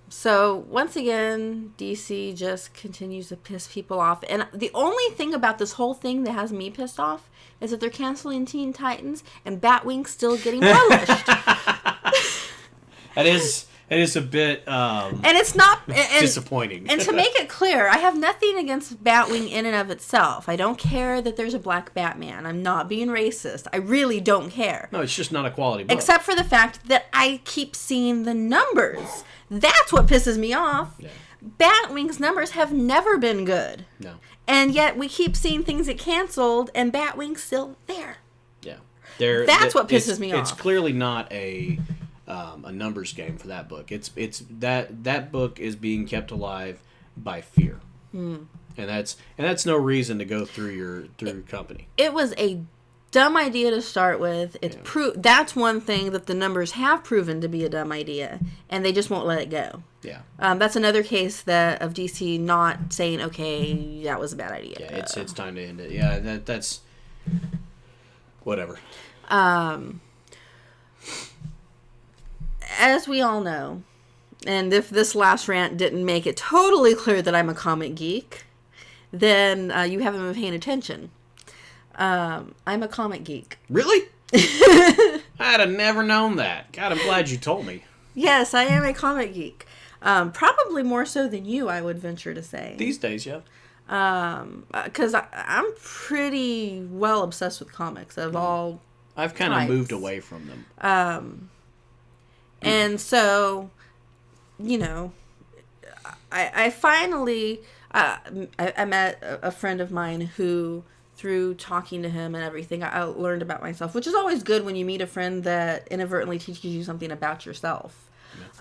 So once again, DC just continues to piss people off. And the only thing about this whole thing that has me pissed off is that they're canceling Teen Titans and Batwing's still getting published. It is a bit and it's not disappointing. And to make it clear, I have nothing against Batwing in and of itself. I don't care that there's a black Batman. I'm not being racist. I really don't care. No, it's just not a quality book. Except for the fact that I keep seeing the numbers. That's what pisses me off. Yeah. Batwing's numbers have never been good. No. And yet we keep seeing things get canceled and Batwing's still there. Yeah. That's what pisses me off. It's clearly not a numbers game for that book. It's that book is being kept alive by fear. And that's no reason to go through your company. It was a dumb idea to start with. It's that's one thing that the numbers have proven to be a dumb idea, and they just won't let it go. Yeah. That's another case of DC not saying, okay, that was a bad idea. Yeah, it's time to end it. Yeah, that's whatever. As we all know, and if this last rant didn't make it totally clear that I'm a comic geek, then you haven't been paying attention. I'm a comic geek. Really? I'd have never known that. God, I'm glad you told me. Yes, I am a comic geek. Probably more so than you, I would venture to say. These days, yeah. Because I'm pretty well obsessed with comics of all I've kind of moved away from them. And so, I finally, I met a friend of mine who, through talking to him and everything, I learned about myself, which is always good when you meet a friend that inadvertently teaches you something about yourself.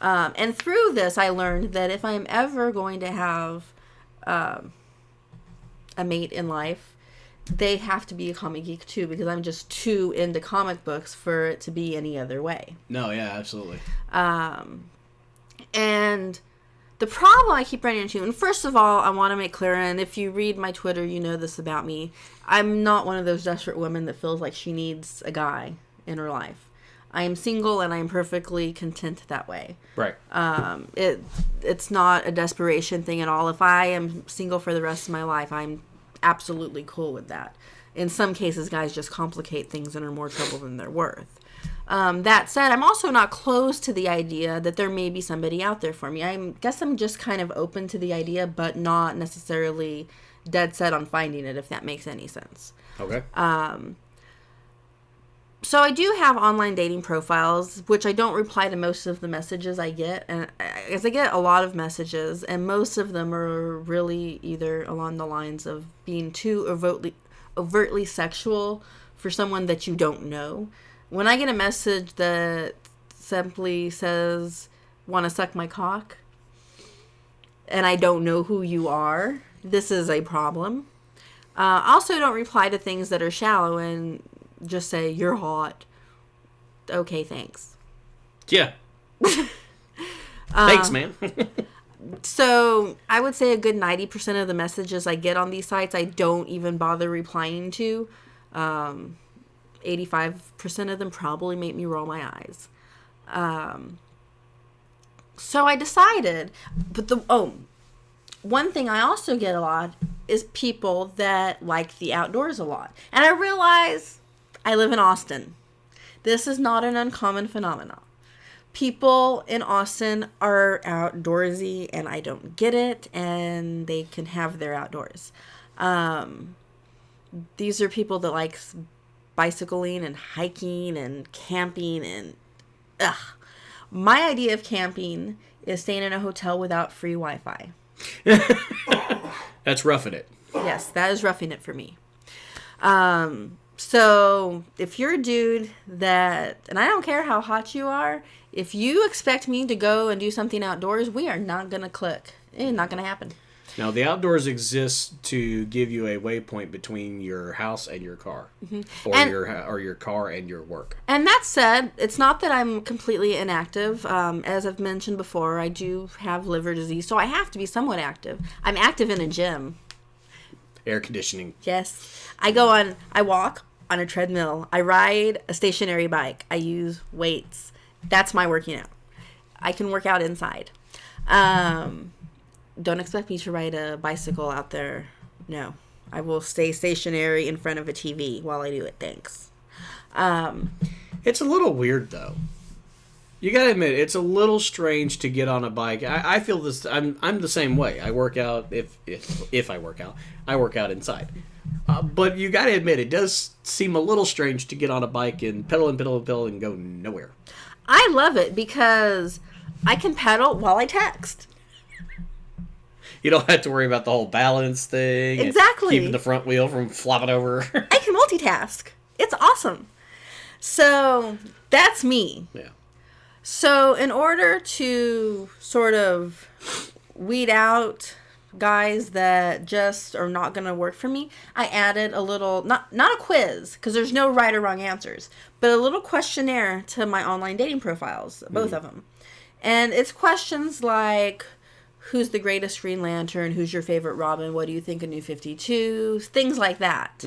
Yeah. And through this, I learned that if I'm ever going to have a mate in life, they have to be a comic geek too, because I'm just too into comic books for it to be any other way. No, yeah, absolutely. And the problem I keep running into, and first of all, I want to make clear, and if you read my Twitter, you know this about me, I'm not one of those desperate women that feels like she needs a guy in her life. I am single, and I am perfectly content that way. Right. It's not a desperation thing at all. If I am single for the rest of my life, I'm absolutely cool with that. In some cases, guys just complicate things and are more trouble than they're worth. That said, I'm also not close to the idea that there may be somebody out there for me. I guess I'm just kind of open to the idea, but not necessarily dead set on finding it, if that makes any sense. Okay. So I do have online dating profiles, which I don't reply to most of the messages I get. And as I get a lot of messages, and most of them are really either along the lines of being too overtly sexual for someone that you don't know. When I get a message that simply says, "Want to suck my cock?" and I don't know who you are, this is a problem. Also, don't reply to things that are shallow and just say, you're hot. Okay, thanks. Yeah. Thanks, man. So I would say a good 90% of the messages I get on these sites, I don't even bother replying to. 85% of them probably make me roll my eyes. So I decided, one thing I also get a lot is people that like the outdoors a lot. And I realize I live in Austin. This is not an uncommon phenomenon. People in Austin are outdoorsy, and I don't get it, and they can have their outdoors. These are people that like bicycling and hiking and camping and my idea of camping is staying in a hotel without free Wi-Fi. That's roughing it. Yes, that is roughing it for me. So if you're a dude that, and I don't care how hot you are, if you expect me to go and do something outdoors, we are not going to click. It's not going to happen. Now, the outdoors exists to give you a waypoint between your house and your car, or your car and your work. And that said, it's not that I'm completely inactive. As I've mentioned before, I do have liver disease, so I have to be somewhat active. I'm active in a gym. Air conditioning. Yes. I walk on a treadmill. I ride a stationary bike. I use weights. That's my working out. I can work out inside. Don't expect me to ride a bicycle out there. No. I will stay stationary in front of a TV while I do it. Thanks. It's a little weird, though. You gotta admit, it's a little strange to get on a bike. I feel this. I'm the same way. I work out if I work out. I work out inside. But you gotta admit, it does seem a little strange to get on a bike and pedal and go nowhere. I love it because I can pedal while I text. You don't have to worry about the whole balance thing. Exactly. Keeping the front wheel from flopping over. I can multitask. It's awesome. So that's me. Yeah. So in order to sort of weed out guys that just are not going to work for me, I added a little, not a quiz, because there's no right or wrong answers, but a little questionnaire to my online dating profiles, both of them. And it's questions like, who's the greatest Green Lantern? Who's your favorite Robin? What do you think of New 52? Things like that.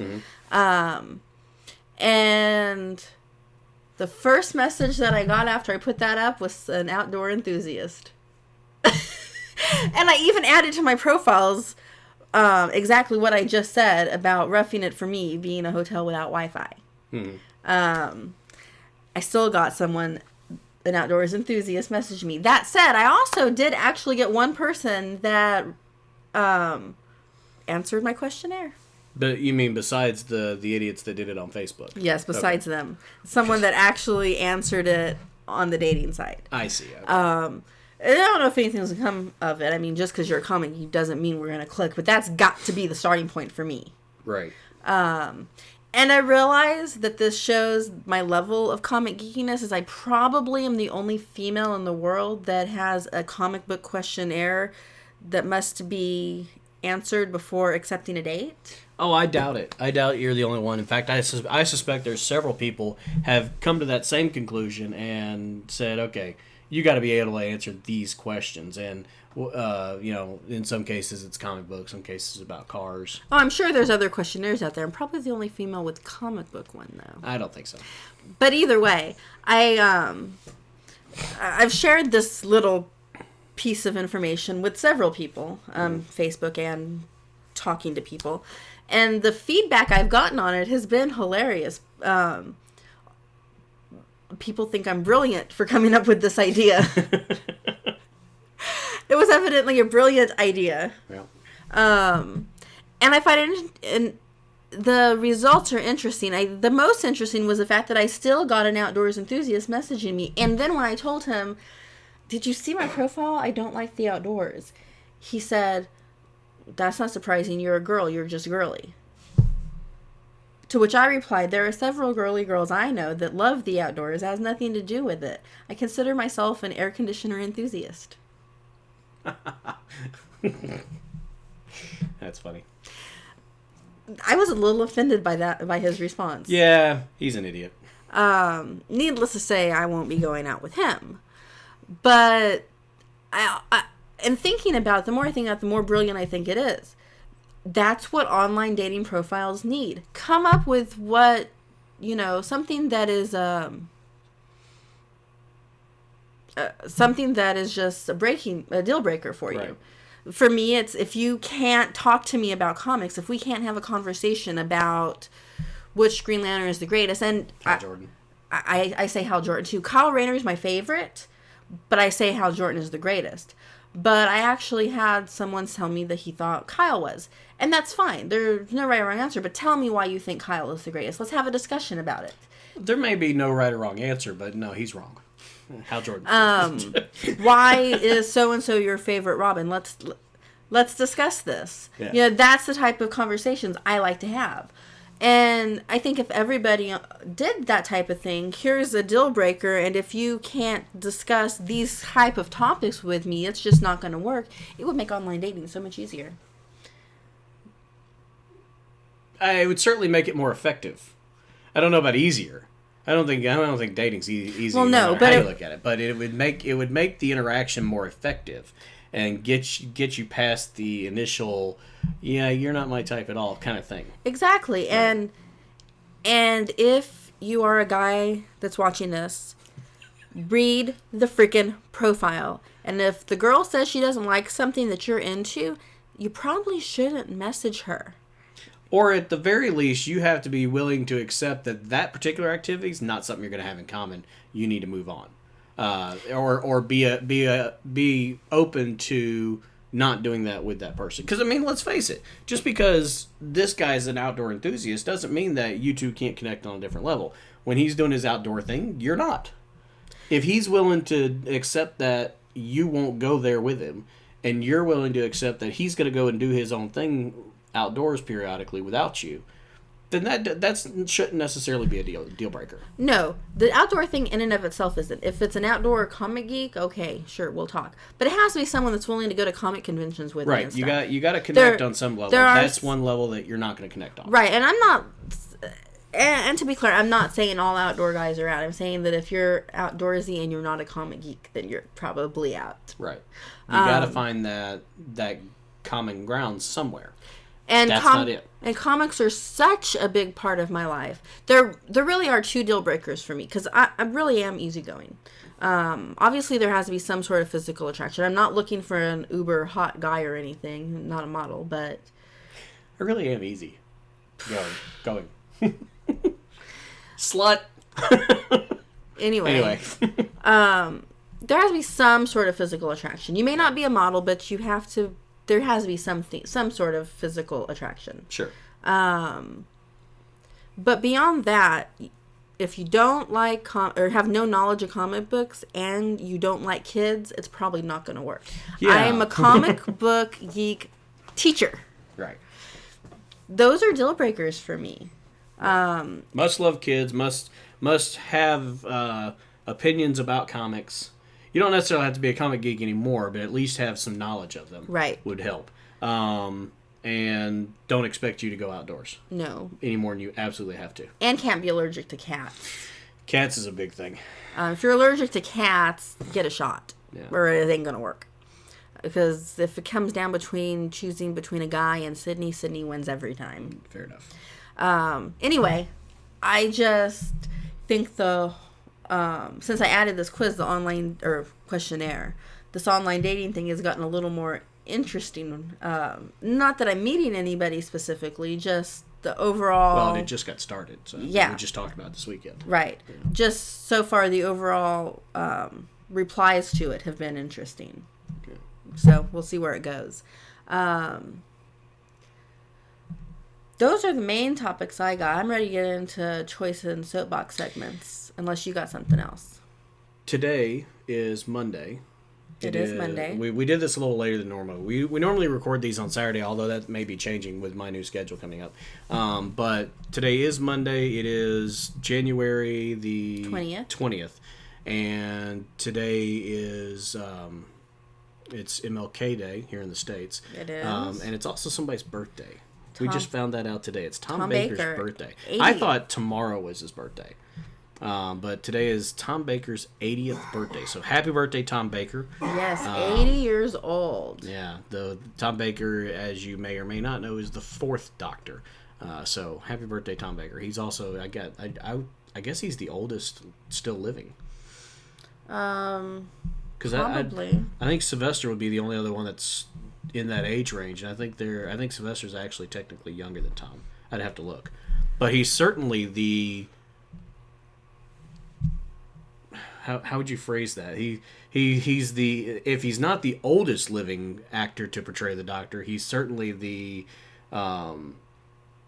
And the first message that I got after I put that up was an outdoor enthusiast. And I even added to my profiles exactly what I just said about roughing it for me being a hotel without Wi-Fi. I still got someone, an outdoors enthusiast, messaged me. That said, I also did actually get one person that answered my questionnaire. But you mean besides the idiots that did it on Facebook? Yes, besides them. Someone that actually answered it on the dating site. I see. Okay. I don't know if anything's going to come of it. I mean, just because you're a comic doesn't mean we're going to click. But that's got to be the starting point for me. Right. And I realize that this shows my level of comic geekiness, as I probably am the only female in the world that has a comic book questionnaire that must be answered before accepting a date. Oh, I doubt it. I doubt you're the only one. In fact, I suspect there's several people have come to that same conclusion and said, okay, you got to be able to answer these questions. And, in some cases it's comic books, some cases about cars. Oh, I'm sure there's other questionnaires out there. I'm probably the only female with comic book one, though. I don't think so. But either way, I've shared this little piece of information with several people, Facebook and talking to people. And the feedback I've gotten on it has been hilarious. People think I'm brilliant for coming up with this idea. It was evidently a brilliant idea. Yeah. And I find it, the results are interesting. The most interesting was the fact that I still got an outdoors enthusiast messaging me. And then when I told him, did you see my profile? I don't like the outdoors. He said, that's not surprising. You're a girl. You're just girly. To which I replied, there are several girly girls I know that love the outdoors. It has nothing to do with it. I consider myself an air conditioner enthusiast. That's funny. I was a little offended by his response. Yeah, he's an idiot. Needless to say, I won't be going out with him. But and thinking about it, the more I think about it, the more brilliant I think it is. That's what online dating profiles need. Come up with what, something that is something that is just a deal breaker for you. Right. For me, it's if you can't talk to me about comics, if we can't have a conversation about which Green Lantern is the greatest, and Hal Jordan. I say Hal Jordan too. Kyle Rayner is my favorite, but I say Hal Jordan is the greatest. But I actually had someone tell me that he thought Kyle was. And that's fine. There's no right or wrong answer, but tell me why you think Kyle is the greatest. Let's have a discussion about it. There may be no right or wrong answer, but no, he's wrong. Hal Jordan. Why is so-and-so your favorite Robin? Let's discuss this. Yeah. That's the type of conversations I like to have. And I think if everybody did that type of thing, here's a deal breaker, and if you can't discuss these type of topics with me, it's just not going to work. It would make online dating so much easier. It would certainly make it more effective. I don't know about easier. I don't think dating's easy. Well, no, matter but how you look at it, but it would make the interaction more effective, and get you past the initial, you're not my type at all kind of thing. Exactly. Right. And if you are a guy that's watching this, read the freaking profile. And if the girl says she doesn't like something that you're into, you probably shouldn't message her. Or at the very least, you have to be willing to accept that particular activity is not something you're going to have in common. You need to move on. Or be open to not doing that with that person. Because, let's face it. Just because this guy's an outdoor enthusiast doesn't mean that you two can't connect on a different level. When he's doing his outdoor thing, you're not. If he's willing to accept that you won't go there with him, and you're willing to accept that he's going to go and do his own thing outdoors periodically without you, then that shouldn't necessarily be a deal breaker. No, the outdoor thing in and of itself isn't. If it's an outdoor comic geek, okay, sure, we'll talk. But it has to be someone that's willing to go to comic conventions with me. Right, you got to connect on some level. That's one level that you're not going to connect on. Right, and I'm not. And to be clear, I'm not saying all outdoor guys are out. I'm saying that if you're outdoorsy and you're not a comic geek, then you're probably out. Right, you got to find that common ground somewhere. And that's not it. And comics are such a big part of my life. There really are two deal breakers for me because I really am easygoing. Obviously, there has to be some sort of physical attraction. I'm not looking for an uber hot guy or anything. Not a model, but I really am easy. Going. Slut. Anyway. There has to be some sort of physical attraction. You may not be a model, but there has to be some sort of physical attraction. Sure. But beyond that, if you don't like or have no knowledge of comic books and you don't like kids, it's probably not going to work. Yeah. I am a comic book geek teacher. Right. Those are deal breakers for me. Must love kids. Must have opinions about comics. You don't necessarily have to be a comic geek anymore, but at least have some knowledge of them. Right. Would help. And don't expect you to go outdoors. No. Any more than you absolutely have to. And can't be allergic to cats. Cats is a big thing. If you're allergic to cats, get a shot. Yeah. Or it ain't going to work. Because if it comes down choosing between a guy and Sydney wins every time. Fair enough. Anyway, I just think since I added this quiz, the online or questionnaire, this online dating thing has gotten a little more interesting. Not that I'm meeting anybody specifically, just the overall. Well, it just got started, so yeah. We just talked about it this weekend. Right. Yeah. Just so far, the overall replies to it have been interesting. Okay. So we'll see where it goes. Those are the main topics I got. I'm ready to get into choice and soapbox segments, unless you got something else. Today is Monday. It is Monday. We did this a little later than normal. We normally record these on Saturday, although that may be changing with my new schedule coming up. But today is Monday. It is January the 20th. And today is It's MLK Day here in the States. It is. And it's also somebody's birthday. We just found that out today. It's Tom Baker's Baker, birthday. 80. I thought tomorrow was his birthday. But today is Tom Baker's 80th birthday. So happy birthday, Tom Baker. Yes, 80 years old. Yeah, the Tom Baker, as you may or may not know, is the 4th Doctor. So happy birthday, Tom Baker. He's also, I guess he's the oldest still living. Probably. I think Sylvester would be the only other one that's in that age range, and I think Sylvester's actually technically younger than Tom. I'd have to look, but he's certainly the. How would you phrase that? He's the, if he's not the oldest living actor to portray the Doctor, he's certainly the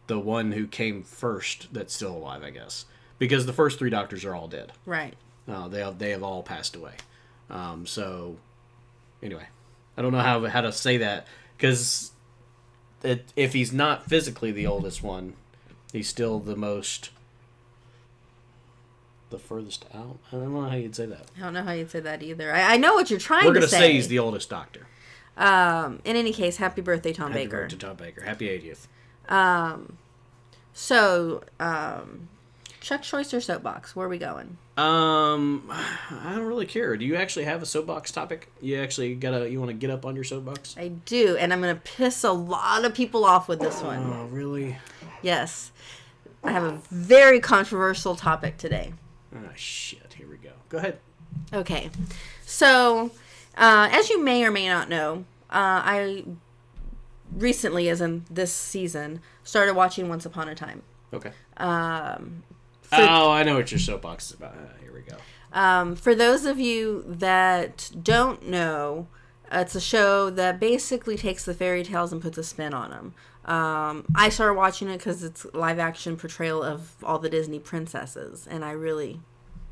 one who came first that's still alive, I guess, because the first 3 Doctors are all dead. Right. They have all passed away. So anyway, I don't know how to say that, because if he's not physically the oldest one, he's still the furthest out. I don't know how you'd say that. I don't know how you'd say that either. I know what you're trying to say. We're going to say he's the oldest Doctor. In any case, happy birthday, Tom Baker. Happy birthday, Tom Baker. Happy 80th. So, Chuck Choice or soapbox? Where are we going? I don't really care. Do you actually have a soapbox topic? You actually you want to get up on your soapbox? I do, and I'm going to piss a lot of people off with this one. Oh, really? Yes. I have a very controversial topic today. Oh, shit. Here we go. Go ahead. Okay. So, as you may or may not know, I recently, as in this season, started watching Once Upon a Time. Okay. I know what your soapbox is about. Here we go. For those of you that don't know, it's a show that basically takes the fairy tales and puts a spin on them. I started watching it because it's live action portrayal of all the Disney princesses, and I really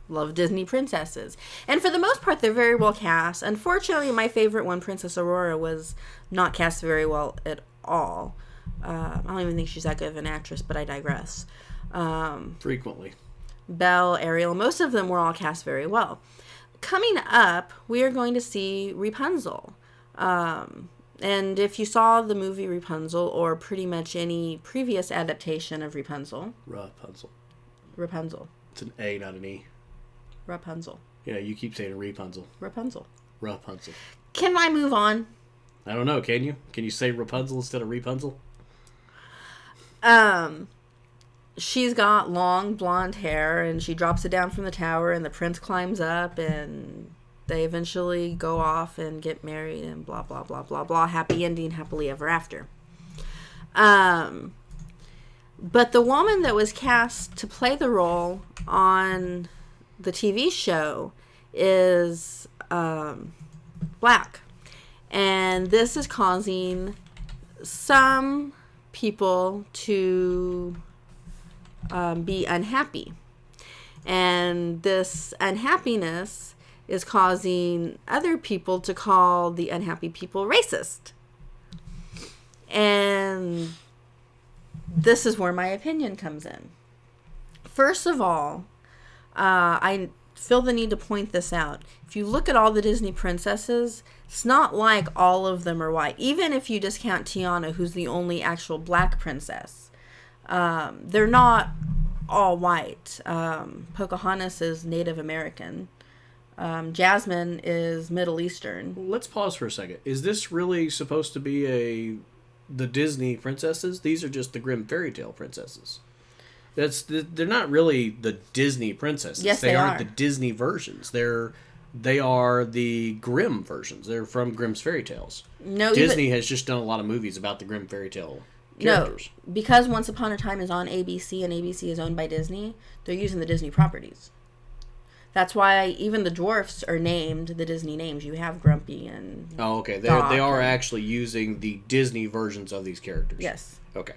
love Disney princesses. And for the most part, they're very well cast. Unfortunately, my favorite one, Princess Aurora, was not cast very well at all. I don't even think she's that good of an actress, but I digress. Frequently. Belle, Ariel, most of them were all cast very well. Coming up, we are going to see Rapunzel. And if you saw the movie Rapunzel, or pretty much any previous adaptation of Rapunzel. Rapunzel. It's an A, not an E. Rapunzel. Yeah, you keep saying Rapunzel. Rapunzel. Can I move on? I don't know, can you? Can you say Rapunzel instead of Rapunzel? She's got long blonde hair, and she drops it down from the tower, and the prince climbs up, and they eventually go off and get married, and blah, blah, blah, blah, blah. Happy ending, happily ever after. But the woman that was cast to play the role on the TV show is black. And this is causing some people to be unhappy. And this unhappiness is causing other people to call the unhappy people racist. And this is where my opinion comes in. First of all, I feel the need to point this out. If you look at all the Disney princesses, it's not like all of them are white. Even if you discount Tiana, who's the only actual black princess, they're not all white. Pocahontas is Native American. Jasmine is Middle Eastern. Let's pause for a second. Is this really supposed to be the Disney princesses? These are just the Grimm fairy tale princesses. They're not really the Disney princesses. Yes, they aren't are. the Disney versions. They are the Grimm versions. They're from Grimm's fairy tales. No, Disney has just done a lot of movies about the Grimm fairy tale characters. No, because Once Upon a Time is on ABC and ABC is owned by Disney, they're using the Disney properties. That's why even the dwarfs are named the Disney names. You have Grumpy and Oh, okay. They Doc are actually using the Disney versions of these characters. Yes. Okay.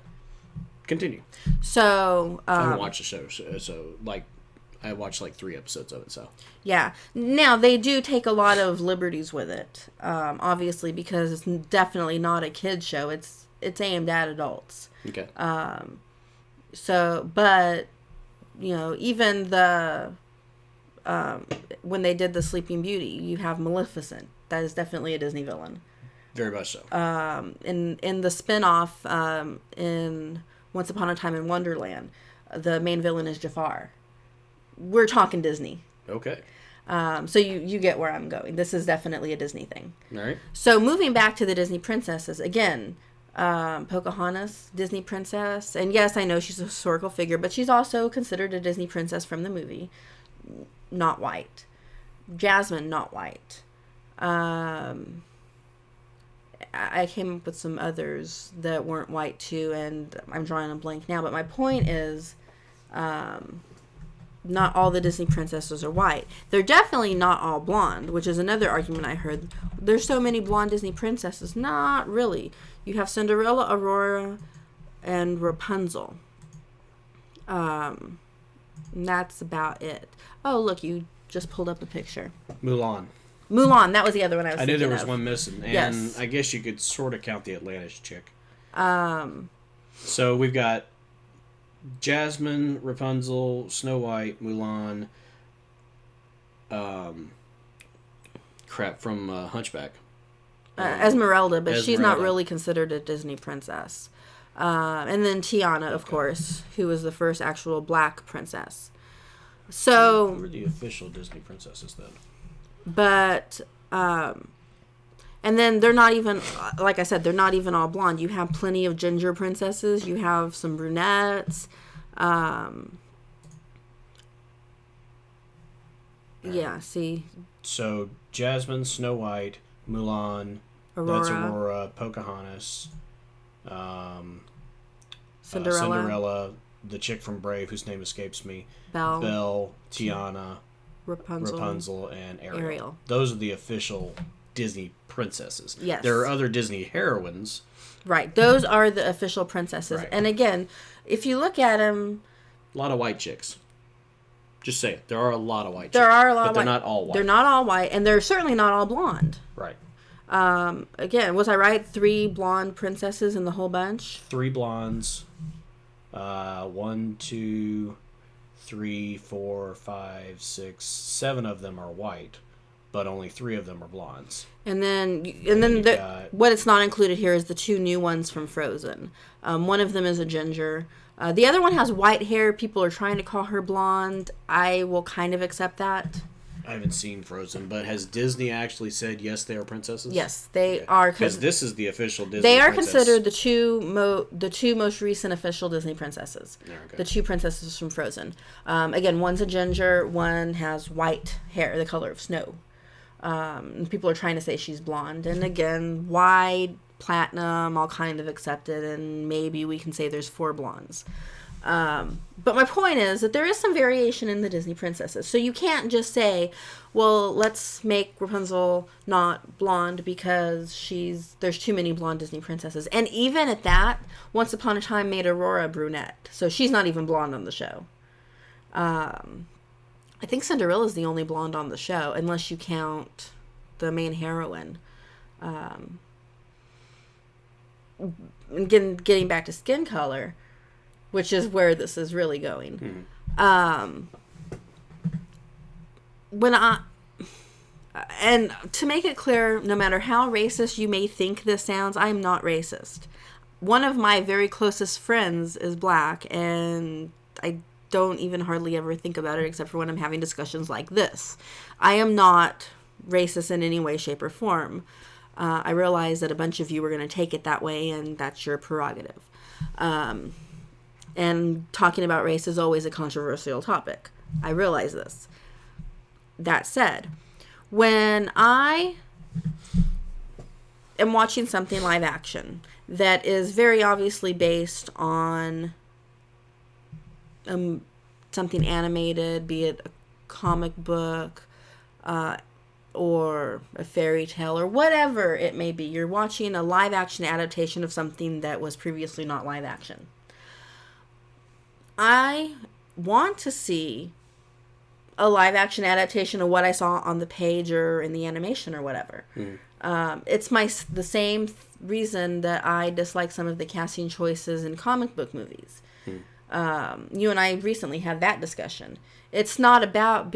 Continue. So I haven't watched the show, so I watched 3 episodes of it. So yeah. Now they do take a lot of liberties with it, obviously, because it's definitely not a kids show. It's aimed at adults. Okay. So, but even the when they did the Sleeping Beauty, you have Maleficent. That is definitely a Disney villain. Very much so. In the spin-off, in Once Upon a Time in Wonderland, the main villain is Jafar. We're talking Disney. Okay. So you get where I'm going. This is definitely a Disney thing. All right. So moving back to the Disney princesses, again, Pocahontas, Disney princess. And yes, I know she's a historical figure, but she's also considered a Disney princess from the movie. Not white. Jasmine, not white. I came up with some others that weren't white too, and I'm drawing a blank now. But my point is, not all the Disney princesses are white. They're definitely not all blonde, which is another argument I heard. There's so many blonde Disney princesses. Not really. You have Cinderella, Aurora, and Rapunzel. And that's about it. Oh, look, you just pulled up a picture. Mulan. Mulan, that was the other one I was I knew there was of. one missing. And Yes. I guess you could sort of count the Atlantis chick. So we've got Jasmine, Rapunzel, Snow White, Mulan, from Hunchback. Esmeralda, but she's not Esmeralda. really considered a Disney princess. And then Tiana, of course, who was the first actual black princess. So, Who are the official Disney princesses then? but, and then they're not even, like I said, they're not even all blonde. You have plenty of ginger princesses. You have some brunettes. Yeah, see, So Jasmine, Snow White, Mulan, that's Aurora, Pocahontas, Cinderella, the chick from Brave whose name escapes me, Belle, Tiana, Rapunzel, and Ariel. Those are the official Disney princesses. Yes. There are other Disney heroines. Right. Those are the official princesses. Right. And again, if you look at them, A lot of white chicks. Just say it. There are a lot of white chicks. there are a lot but of they're white. not all white. They're not all white, and they're certainly not all blonde. Right. Again, was I right? 3 blonde princesses in the whole bunch? 3 blondes. 1, 2, 3, 4, 5, 6, 7 of them are white, but only 3 of them are blondes. And then got- what it's not included here is the 2 new ones from Frozen. One of them is a ginger. The other one has white hair. People are trying to call her blonde. I will kind of accept that. I haven't seen Frozen, but has Disney actually said yes, they are princesses? Yes, they are. Because this is the official Disney. They are princess. considered the two most recent official Disney princesses. Okay. The 2 princesses from Frozen. Again, one's a ginger, one has white hair, the color of snow. And people are trying to say she's blonde, and again, white, platinum, all kind of accepted, and maybe we can say there's 4 blondes. But my point is that there is some variation in the Disney princesses. So you can't just say, well, let's make Rapunzel not blonde because there's too many blonde Disney princesses. And even at that, Once Upon a Time made Aurora brunette. So she's not even blonde on the show. I think Cinderella's the only blonde on the show, unless you count the main heroine. Again, getting back to skin color, which is where this is really going. And to make it clear, no matter how racist you may think this sounds, I am not racist. One of my very closest friends is black, and I don't even hardly ever think about it except for when I'm having discussions like this. I am not racist in any way, shape, or form. I realize that a bunch of you are going to take it that way, and that's your prerogative. And talking about race is always a controversial topic. I realize this. That said, when I am watching something live action that is very obviously based on something animated, be it a comic book or a fairy tale or whatever it may be, you're watching a live action adaptation of something that was previously not live action. I want to see a live action adaptation of what I saw on the page or in the animation or whatever. It's the same reason that I dislike some of the casting choices in comic book movies. You and I recently had that discussion. It's not about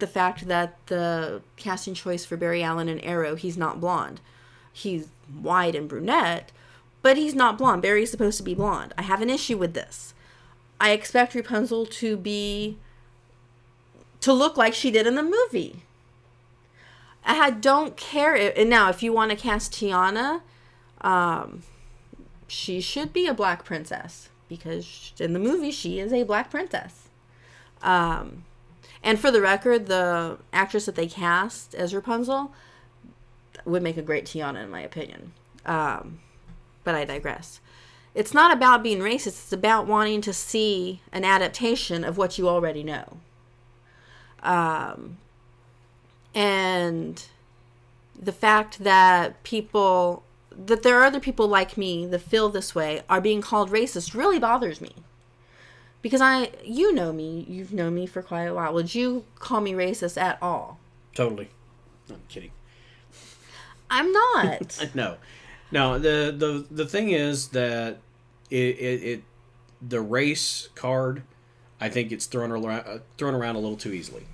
the fact that the casting choice for Barry Allen in Arrow, he's not blonde. He's white and brunette, but he's not blonde. Barry's supposed to be blonde. I have an issue with this. I expect Rapunzel to look like she did in the movie. I don't care. And now, if you want to cast Tiana, she should be a black princess, because in the movie she is a black princess. And for the record, the actress that they cast as Rapunzel would make a great Tiana, in my opinion. But I digress. It's not about being racist. It's about wanting to see an adaptation of what you already know. And the fact that there are other people like me that feel this way are being called racist really bothers me. Because you know me, you've known me for quite a while. Would you call me racist at all? Totally. I'm kidding. I'm not. No. The thing is that the race card, I think it's thrown around a little too easily.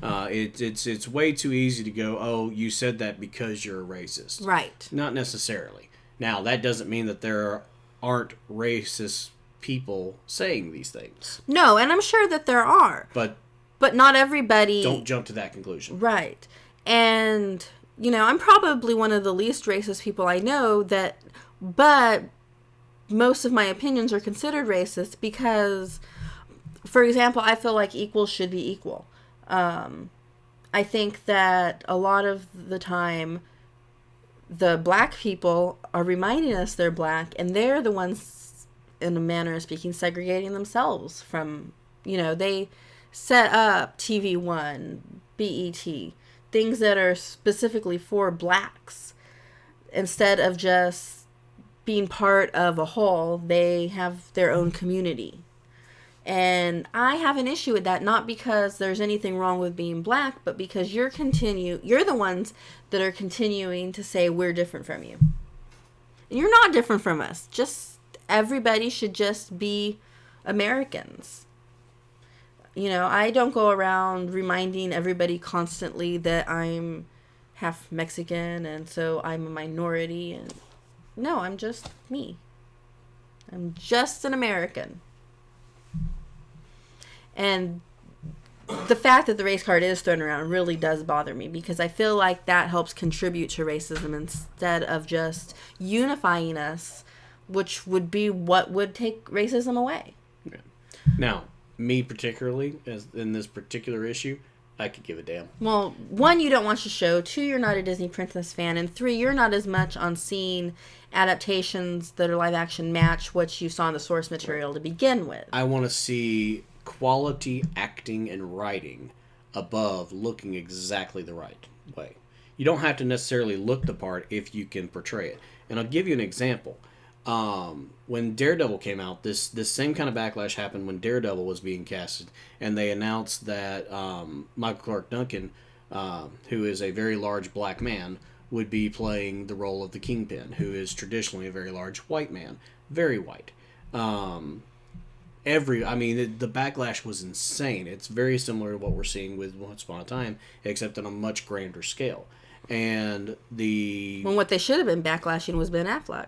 It's way too easy to go, oh, you said that because you're a racist. Right. Not necessarily. Now, that doesn't mean that there aren't racist people saying these things. No, and I'm sure that there are. But not everybody... Don't jump to that conclusion. Right. And, I'm probably one of the least racist people I know but most of my opinions are considered racist because, for example, I feel like equal should be equal. I think that a lot of the time the black people are reminding us they're black, and they're the ones, in a manner of speaking, segregating themselves from, they set up TV One, BET, things that are specifically for blacks. Instead of just being part of a whole, they have their own community. And I have an issue with that, not because there's anything wrong with being black, but because you're the ones that are continuing to say we're different from you. And you're not different from us. Everybody should just be Americans. I don't go around reminding everybody constantly that I'm half Mexican and so I'm a minority. And no, I'm just me. I'm just an American. And the fact that the race card is thrown around really does bother me, because I feel like that helps contribute to racism instead of just unifying us, which would be what would take racism away. Okay. Now, me particularly, as in this particular issue, I could give a damn. Well, 1, you don't watch the show. 2, you're not a Disney princess fan. And 3, you're not as much on seeing adaptations that are live action match what you saw in the source material to begin with. I want to see quality acting and writing above looking exactly the right way. You don't have to necessarily look the part if you can portray it. And I'll give you an example. When Daredevil came out, this same kind of backlash happened when Daredevil was being casted, and they announced that Michael Clark Duncan, who is a very large black man, would be playing the role of the Kingpin, who is traditionally a very large white man, very white. The backlash was insane. It's very similar to what we're seeing with Once Upon a Time, except on a much grander scale. And what they should have been backlashing was Ben Affleck.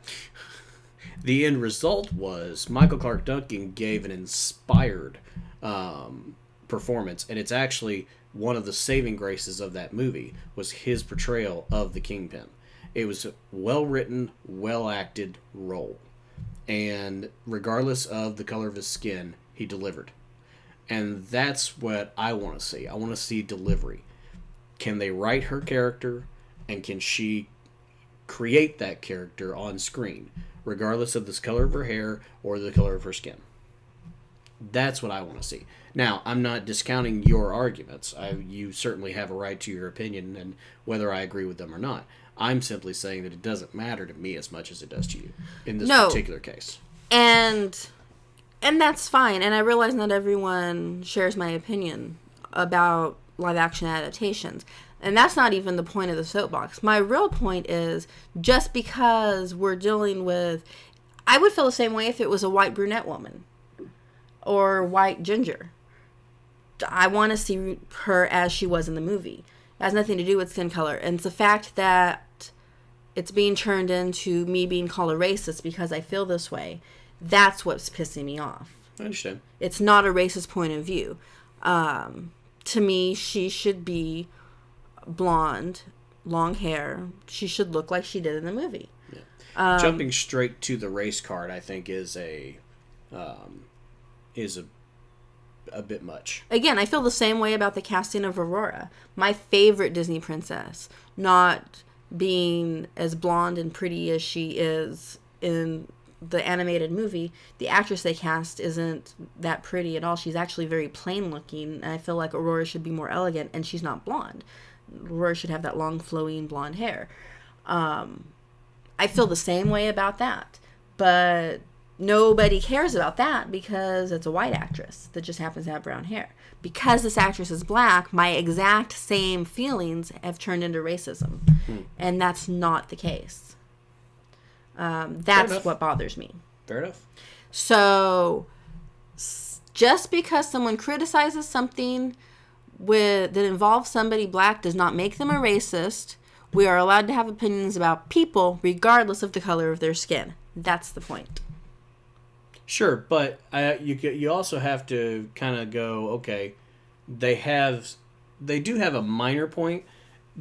The end result was Michael Clark Duncan gave an inspired performance, and it's actually one of the saving graces of that movie was his portrayal of the Kingpin. It was a well-written, well-acted role. And regardless of the color of his skin, he delivered. And that's what I want to see. I want to see delivery. Can they write her character, and can she create that character on screen, regardless of the color of her hair or the color of her skin? That's what I want to see. Now, I'm not discounting your arguments. You certainly have a right to your opinion and whether I agree with them or not. I'm simply saying that it doesn't matter to me as much as it does to you in this particular case. And that's fine. And I realize not everyone shares my opinion about live action adaptations. And that's not even the point of the soapbox. My real point is, just because we're dealing with... I would feel the same way if it was a white brunette woman or white ginger. I want to see her as she was in the movie. It has nothing to do with skin color. And it's the fact that it's being turned into me being called a racist because I feel this way. That's what's pissing me off. I understand. It's not a racist point of view. To me, she should be blonde, long hair. She should look like she did in the movie. Yeah. Jumping straight to the race card, I think, is a bit much. Again, I feel the same way about the casting of Aurora. My favorite Disney princess, not being as blonde and pretty as she is in the animated movie, the actress they cast isn't that pretty at all. She's actually very plain looking, and I feel like Aurora should be more elegant, and she's not blonde. Aurora should have that long flowing blonde hair. I feel the same way about that, but nobody cares about that because it's a white actress that just happens to have brown hair. Because this actress is black, my exact same feelings have turned into racism, and that's not the case. That's what bothers me. Fair enough. So, just because someone criticizes something that involves somebody black does not make them a racist. We are allowed to have opinions about people regardless of the color of their skin. That's the point. Sure, but you also have to kind of go, okay, they do have a minor point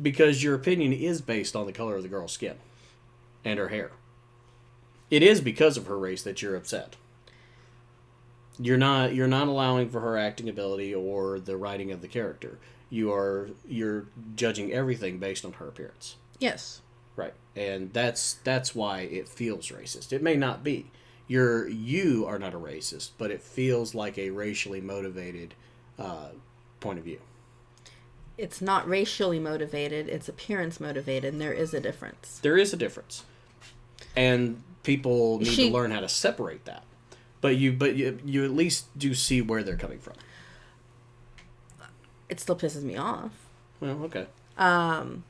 because your opinion is based on the color of the girl's skin and her hair. It is because of her race that you're upset. You're not allowing for her acting ability or the writing of the character. You're judging everything based on her appearance. Yes. Right. And that's why it feels racist. It may not be. You are not a racist, but it feels like a racially motivated point of view. It's not racially motivated, it's appearance motivated, and there is a difference. There is a difference. And people need to learn how to separate that. But you at least do see where they're coming from. It still pisses me off. Well, okay. And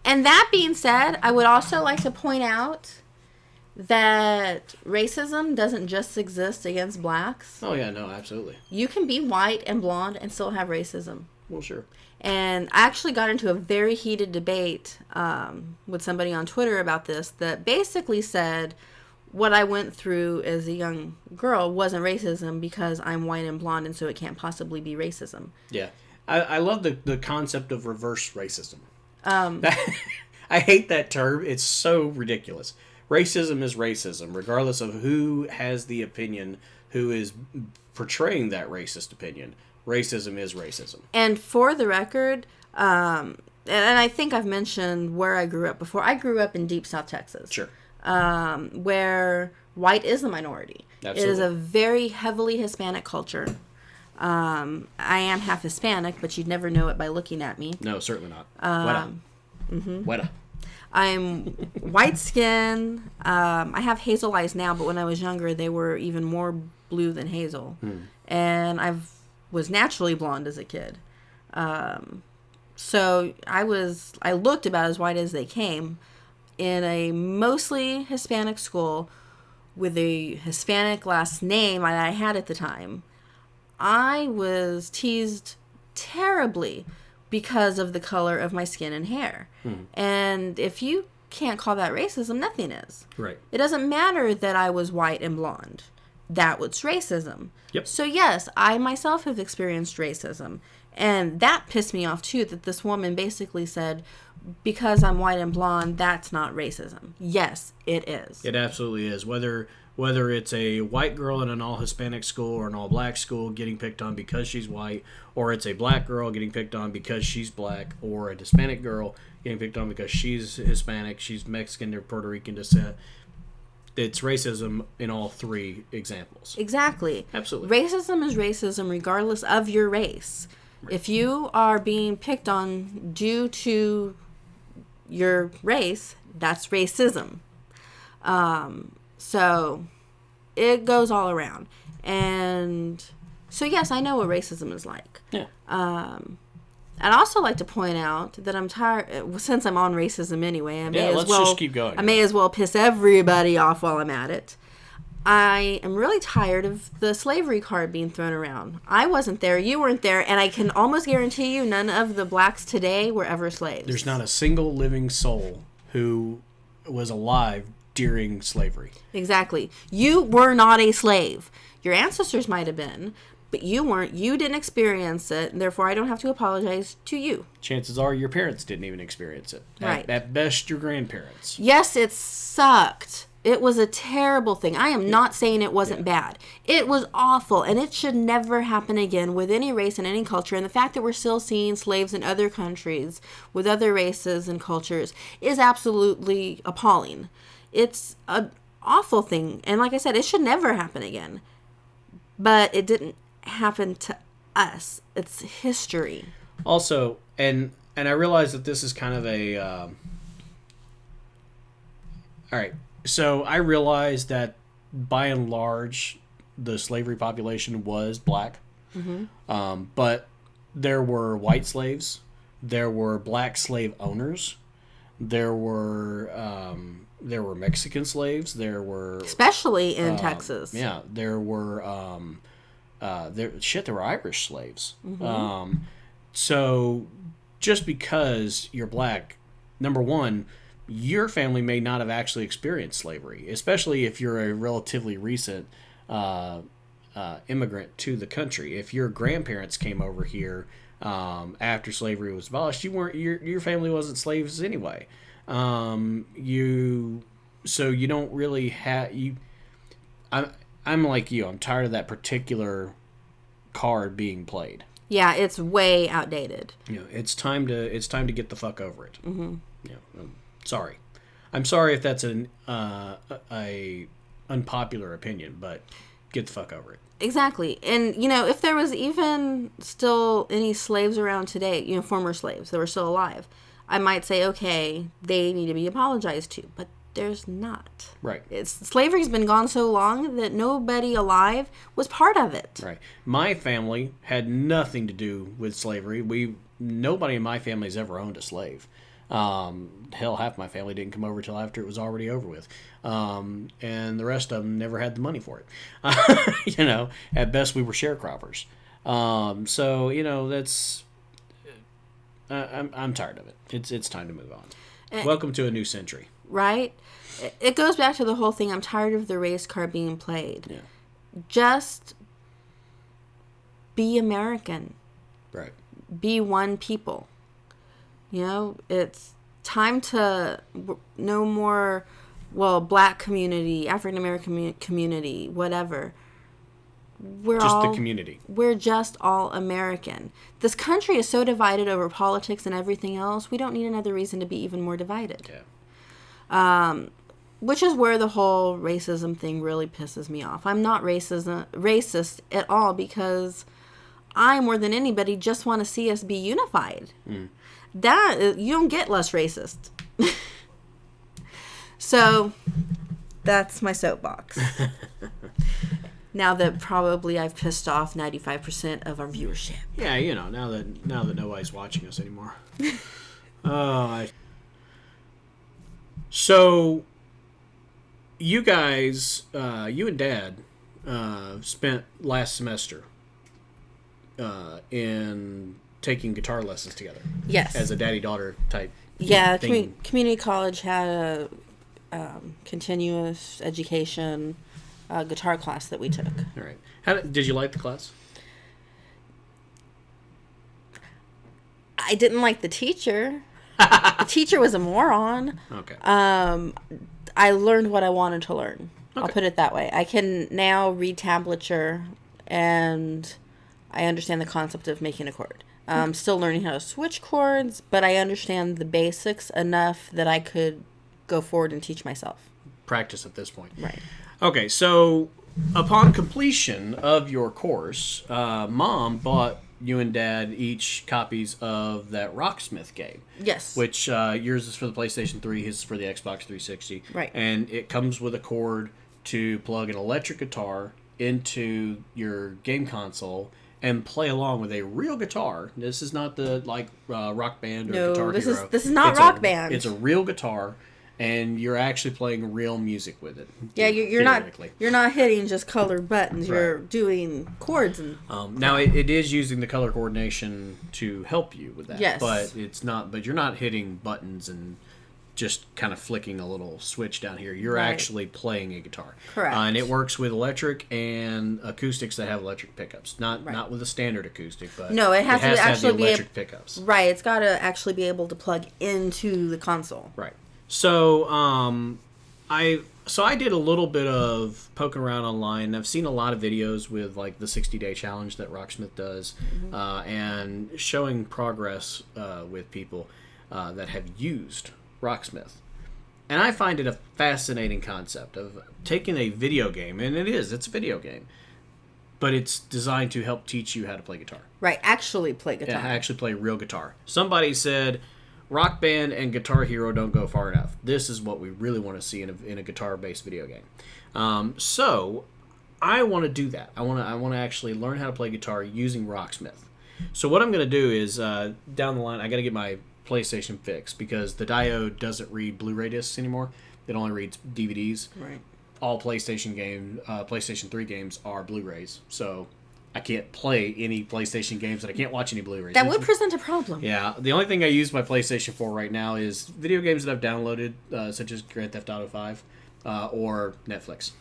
that being said, I would also like to point out that racism doesn't just exist against blacks. Oh, yeah, no, absolutely. You can be white and blonde and still have racism. Well, sure. And I actually got into a very heated debate with somebody on Twitter about this that basically said what I went through as a young girl wasn't racism because I'm white and blonde and so it can't possibly be racism. Yeah. I love the concept of reverse racism. I hate that term. It's so ridiculous. Racism is racism, regardless of who has the opinion, who is portraying that racist opinion. Racism is racism. And for the record, and I think I've mentioned where I grew up before. I grew up in deep South Texas. Sure. Where white is the minority. Absolutely. It is a very heavily Hispanic culture. I am half Hispanic, but you'd never know it by looking at me. No, certainly not. Weta. Weta. I'm white skin. I have hazel eyes now, but when I was younger, they were even more blue than hazel. And I was naturally blonde as a kid. So I looked about as white as they came in a mostly Hispanic school with a Hispanic last name that I had at the time. I was teased terribly because of the color of my skin and hair. And if you can't call that racism, nothing is. Right. It doesn't matter that I was white and blonde. That was racism. Yep. So yes, I myself have experienced racism. And that pissed me off too, that this woman basically said, because I'm white and blonde, that's not racism. Yes, it is. It absolutely is. Whether it's a white girl in an all-Hispanic school or an all-black school getting picked on because she's white, or it's a black girl getting picked on because she's black, or a Hispanic girl getting picked on because she's Hispanic, she's Mexican or Puerto Rican descent, it's racism in all three examples. Exactly. Absolutely. Racism is racism regardless of your race. Right. If you are being picked on due to your race, that's racism. So it goes all around. And so, yes, I know what racism is like. Yeah. I'd also like to point out that I'm tired, since I'm on racism anyway, let's just keep going. I may as well piss everybody off while I'm at it. I am really tired of the slavery card being thrown around. I wasn't there, you weren't there, and I can almost guarantee you none of the blacks today were ever slaves. There's not a single living soul who was alive during slavery. Exactly. You were not a slave. Your ancestors might have been, but you weren't. You didn't experience it, and therefore I don't have to apologize to you. Chances are your parents didn't even experience it. Right. At best, your grandparents. Yes, it sucked. It was a terrible thing. I am not saying it wasn't bad. It was awful, and it should never happen again with any race and any culture. And the fact that we're still seeing slaves in other countries with other races and cultures is absolutely appalling. It's an awful thing. And like I said, it should never happen again. But it didn't happen to us. It's history. Also, and I realize that this is kind of a... all right. So I realize that by and large, the slavery population was black. Mm-hmm. But there were white slaves. There were black slave owners. There were Mexican slaves. There were... Especially in Texas. Yeah. There were... there were Irish slaves. Mm-hmm. So just because you're black, number one, your family may not have actually experienced slavery, especially if you're a relatively recent immigrant to the country. If your grandparents came over here after slavery was abolished, your family wasn't slaves anyway. So you don't really have you. I'm like you. I'm tired of that particular card being played. Yeah, it's way outdated. It's time to get the fuck over it. Mm-hmm. Sorry. I'm sorry if that's a unpopular opinion, but get the fuck over it. Exactly. And, if there was even still any slaves around today, former slaves that were still alive, I might say, okay, they need to be apologized to. But there's not. Right. Slavery's been gone so long that nobody alive was part of it. Right. My family had nothing to do with slavery. Nobody in my family has ever owned a slave. Hell, half my family didn't come over till after it was already over with. And the rest of them never had the money for it. At best we were sharecroppers. So, that's, I'm tired of it. It's time to move on. Welcome to a new century. Right? It goes back to the whole thing. I'm tired of the race card being played. Yeah. Just be American. Right. Be one people. It's time to no more, black community, African American community, whatever. The community. We're just all American. This country is so divided over politics and everything else. We don't need another reason to be even more divided. Yeah. Which is where the whole racism thing really pisses me off. I'm not racist at all because I, more than anybody, just want to see us be unified. Mm. You don't get less racist. So that's my soapbox. Now that probably I've pissed off 95% of our viewership. Yeah, now that nobody's watching us anymore. So you guys, you and Dad, spent last semester in taking guitar lessons together. Yes. As a daddy-daughter type thing. Community college had a continuous education guitar class that we took. All right. Did you like the class? I didn't like the teacher. The teacher was a moron. Okay. I learned what I wanted to learn. Okay. I'll put it that way. I can now read tablature, and I understand the concept of making a chord. I'm still learning how to switch chords, but I understand the basics enough that I could go forward and teach myself. Practice at this point. Right. Okay, so upon completion of your course, Mom bought you and Dad each copies of that RockSmith game. Yes. Which yours is for the PlayStation 3, his is for the Xbox 360. Right. And it comes with a cord to plug an electric guitar into your game console and play along with a real guitar. This is not the Rock Band or Guitar Hero. This is not Rock Band. It's a real guitar, and you're actually playing real music with it. Yeah, you're not hitting just colored buttons. You're doing chords and. Now it is using the color coordination to help you with that. Yes. But it's not. But you're not hitting buttons and just kind of flicking a little switch down here. You're actually playing a guitar. Correct. And it works with electric and acoustics that have electric pickups. Not with a standard acoustic, but no, it has to have actually the electric pickups. Right. It's got to actually be able to plug into the console. Right. So I did a little bit of poking around online. I've seen a lot of videos with like the 60-day challenge that RockSmith does, and showing progress with people that have used RockSmith. And I find it a fascinating concept of taking a video game, and it's a video game, but it's designed to help teach you how to play guitar. Right, actually play guitar. Yeah, actually play real guitar. Somebody said, Rock Band and Guitar Hero don't go far enough. This is what we really want to see in a guitar-based video game. So I want to do that. I want to actually learn how to play guitar using RockSmith. So what I'm going to do is down the line, I got to get my PlayStation fixed because the diode doesn't read Blu-ray discs anymore. It only reads DVDs. Right. All PlayStation 3 games are Blu-rays. So I can't play any PlayStation games and I can't watch any Blu-rays. That would present a problem. Yeah. The only thing I use my PlayStation for right now is video games that I've downloaded, such as Grand Theft Auto 5 or Netflix.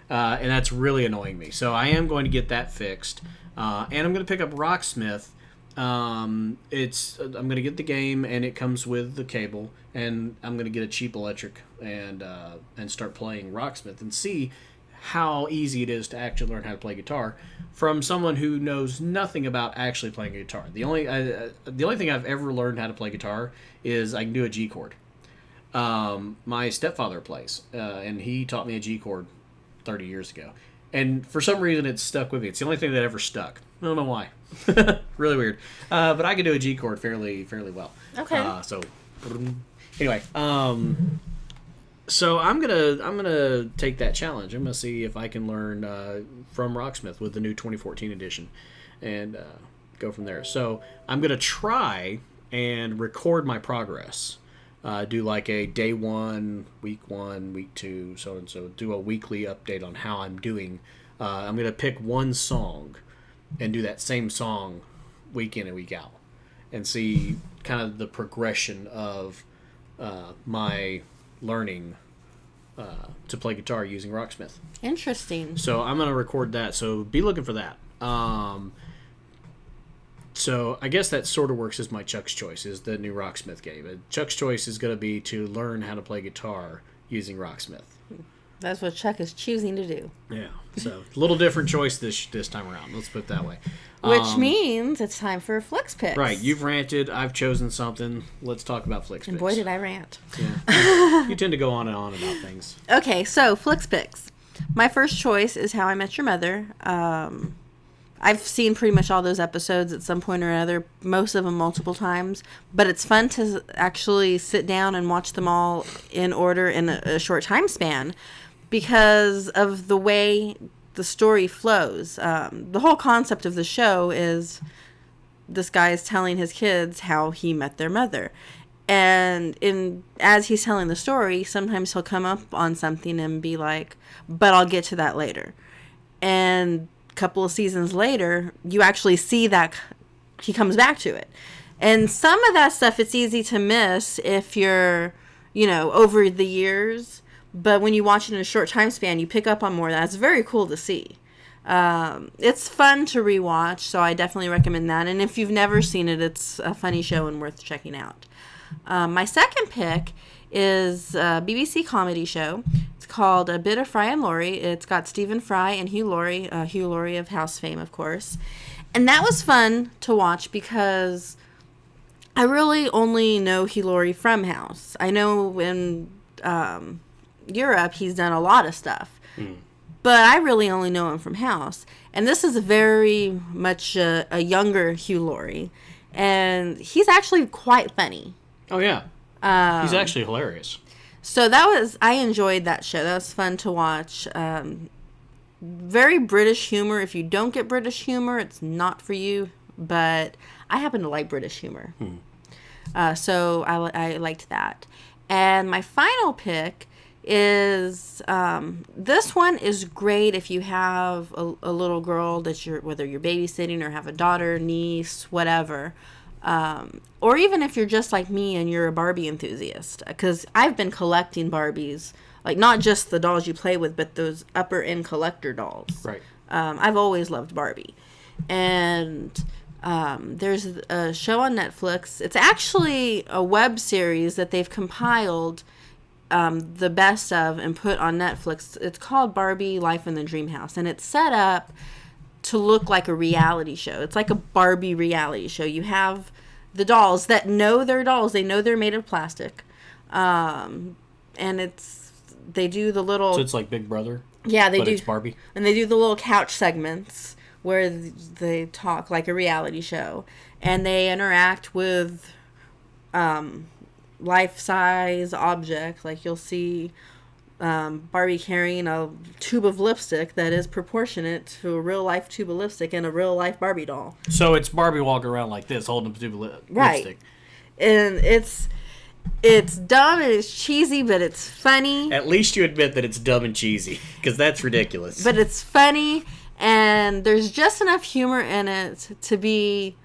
And that's really annoying me. So I am going to get that fixed. And I'm going to pick up RockSmith. I'm going to get the game, and it comes with the cable, and I'm going to get a cheap electric and start playing RockSmith and see how easy it is to actually learn how to play guitar from someone who knows nothing about actually playing a guitar. The only thing I've ever learned how to play guitar is I can do a G chord. My stepfather plays, and he taught me a G chord 30 years ago. And for some reason, it's stuck with me. It's the only thing that ever stuck. I don't know why. Really weird. But I can do a G chord fairly well. Okay. So anyway, so I'm gonna take that challenge. I'm gonna see if I can learn from RockSmith with the new 2014 edition, and go from there. So I'm gonna try and record my progress. Do like a day 1, week 1, week 2, so and so. Do a weekly update on how I'm doing. I'm going to pick one song and do that same song week in and week out and see kind of the progression of my learning to play guitar using RockSmith. Interesting. So I'm going to record that. So be looking for that. So I guess that sort of works as my Chuck's Choice, is the new RockSmith game. Chuck's Choice is going to be to learn how to play guitar using RockSmith. That's what Chuck is choosing to do. Yeah, so a little different choice this time around. Let's put it that way. Which means it's time for Flix Pix. Right, you've ranted. I've chosen something. Let's talk about Flix Pix. And boy, did I rant. Yeah. You tend to go on and on about things. Okay, so Flix Pix. My first choice is How I Met Your Mother. I've seen pretty much all those episodes at some point or another, most of them multiple times, but it's fun to actually sit down and watch them all in order in a short time span because of the way the story flows. The whole concept of the show is this guy is telling his kids how he met their mother. And as he's telling the story, sometimes he'll come up on something and be like, but I'll get to that later. And couple of seasons later, you actually see that he comes back to it. And some of that stuff, it's easy to miss if you're, over the years. But when you watch it in a short time span, you pick up on more of that. It's very cool to see. It's fun to rewatch, so I definitely recommend that. And if you've never seen it, it's a funny show and worth checking out. My second pick is a BBC comedy show. It's called A Bit of Fry and Laurie. It's got Stephen Fry and Hugh Laurie of House fame, of course. And that was fun to watch because I really only know Hugh Laurie from House. I know in Europe he's done a lot of stuff. But I really only know him from House. And this is very much a younger Hugh Laurie. And he's actually quite funny. Oh, yeah. He's actually hilarious. So I enjoyed that show. That was fun to watch. Very British humor. If you don't get British humor, it's not for you. But I happen to like British humor. So I liked that. And my final pick is this one is great if you have a little girl that whether you're babysitting or have a daughter, niece, whatever. Or even if you're just like me and you're a Barbie enthusiast. Because I've been collecting Barbies, like not just the dolls you play with, but those upper end collector dolls. Right. I've always loved Barbie. And there's a show on Netflix. It's actually a web series that they've compiled the best of and put on Netflix. It's called Barbie Life in the Dream House. And it's set up to look like a reality show. It's like a Barbie reality show. You have the dolls that know they're dolls. They know they're made of plastic. And they do the little... So it's like Big Brother? Yeah, they do. But it's Barbie? And they do the little couch segments where they talk like a reality show. And they interact with life-size objects. Like you'll see Barbie carrying a tube of lipstick that is proportionate to a real-life tube of lipstick and a real-life Barbie doll. So it's Barbie walking around like this, holding a tube of lipstick. Right. And it's dumb and it's cheesy, but it's funny. At least you admit that it's dumb and cheesy, because that's ridiculous. But it's funny, and there's just enough humor in it to be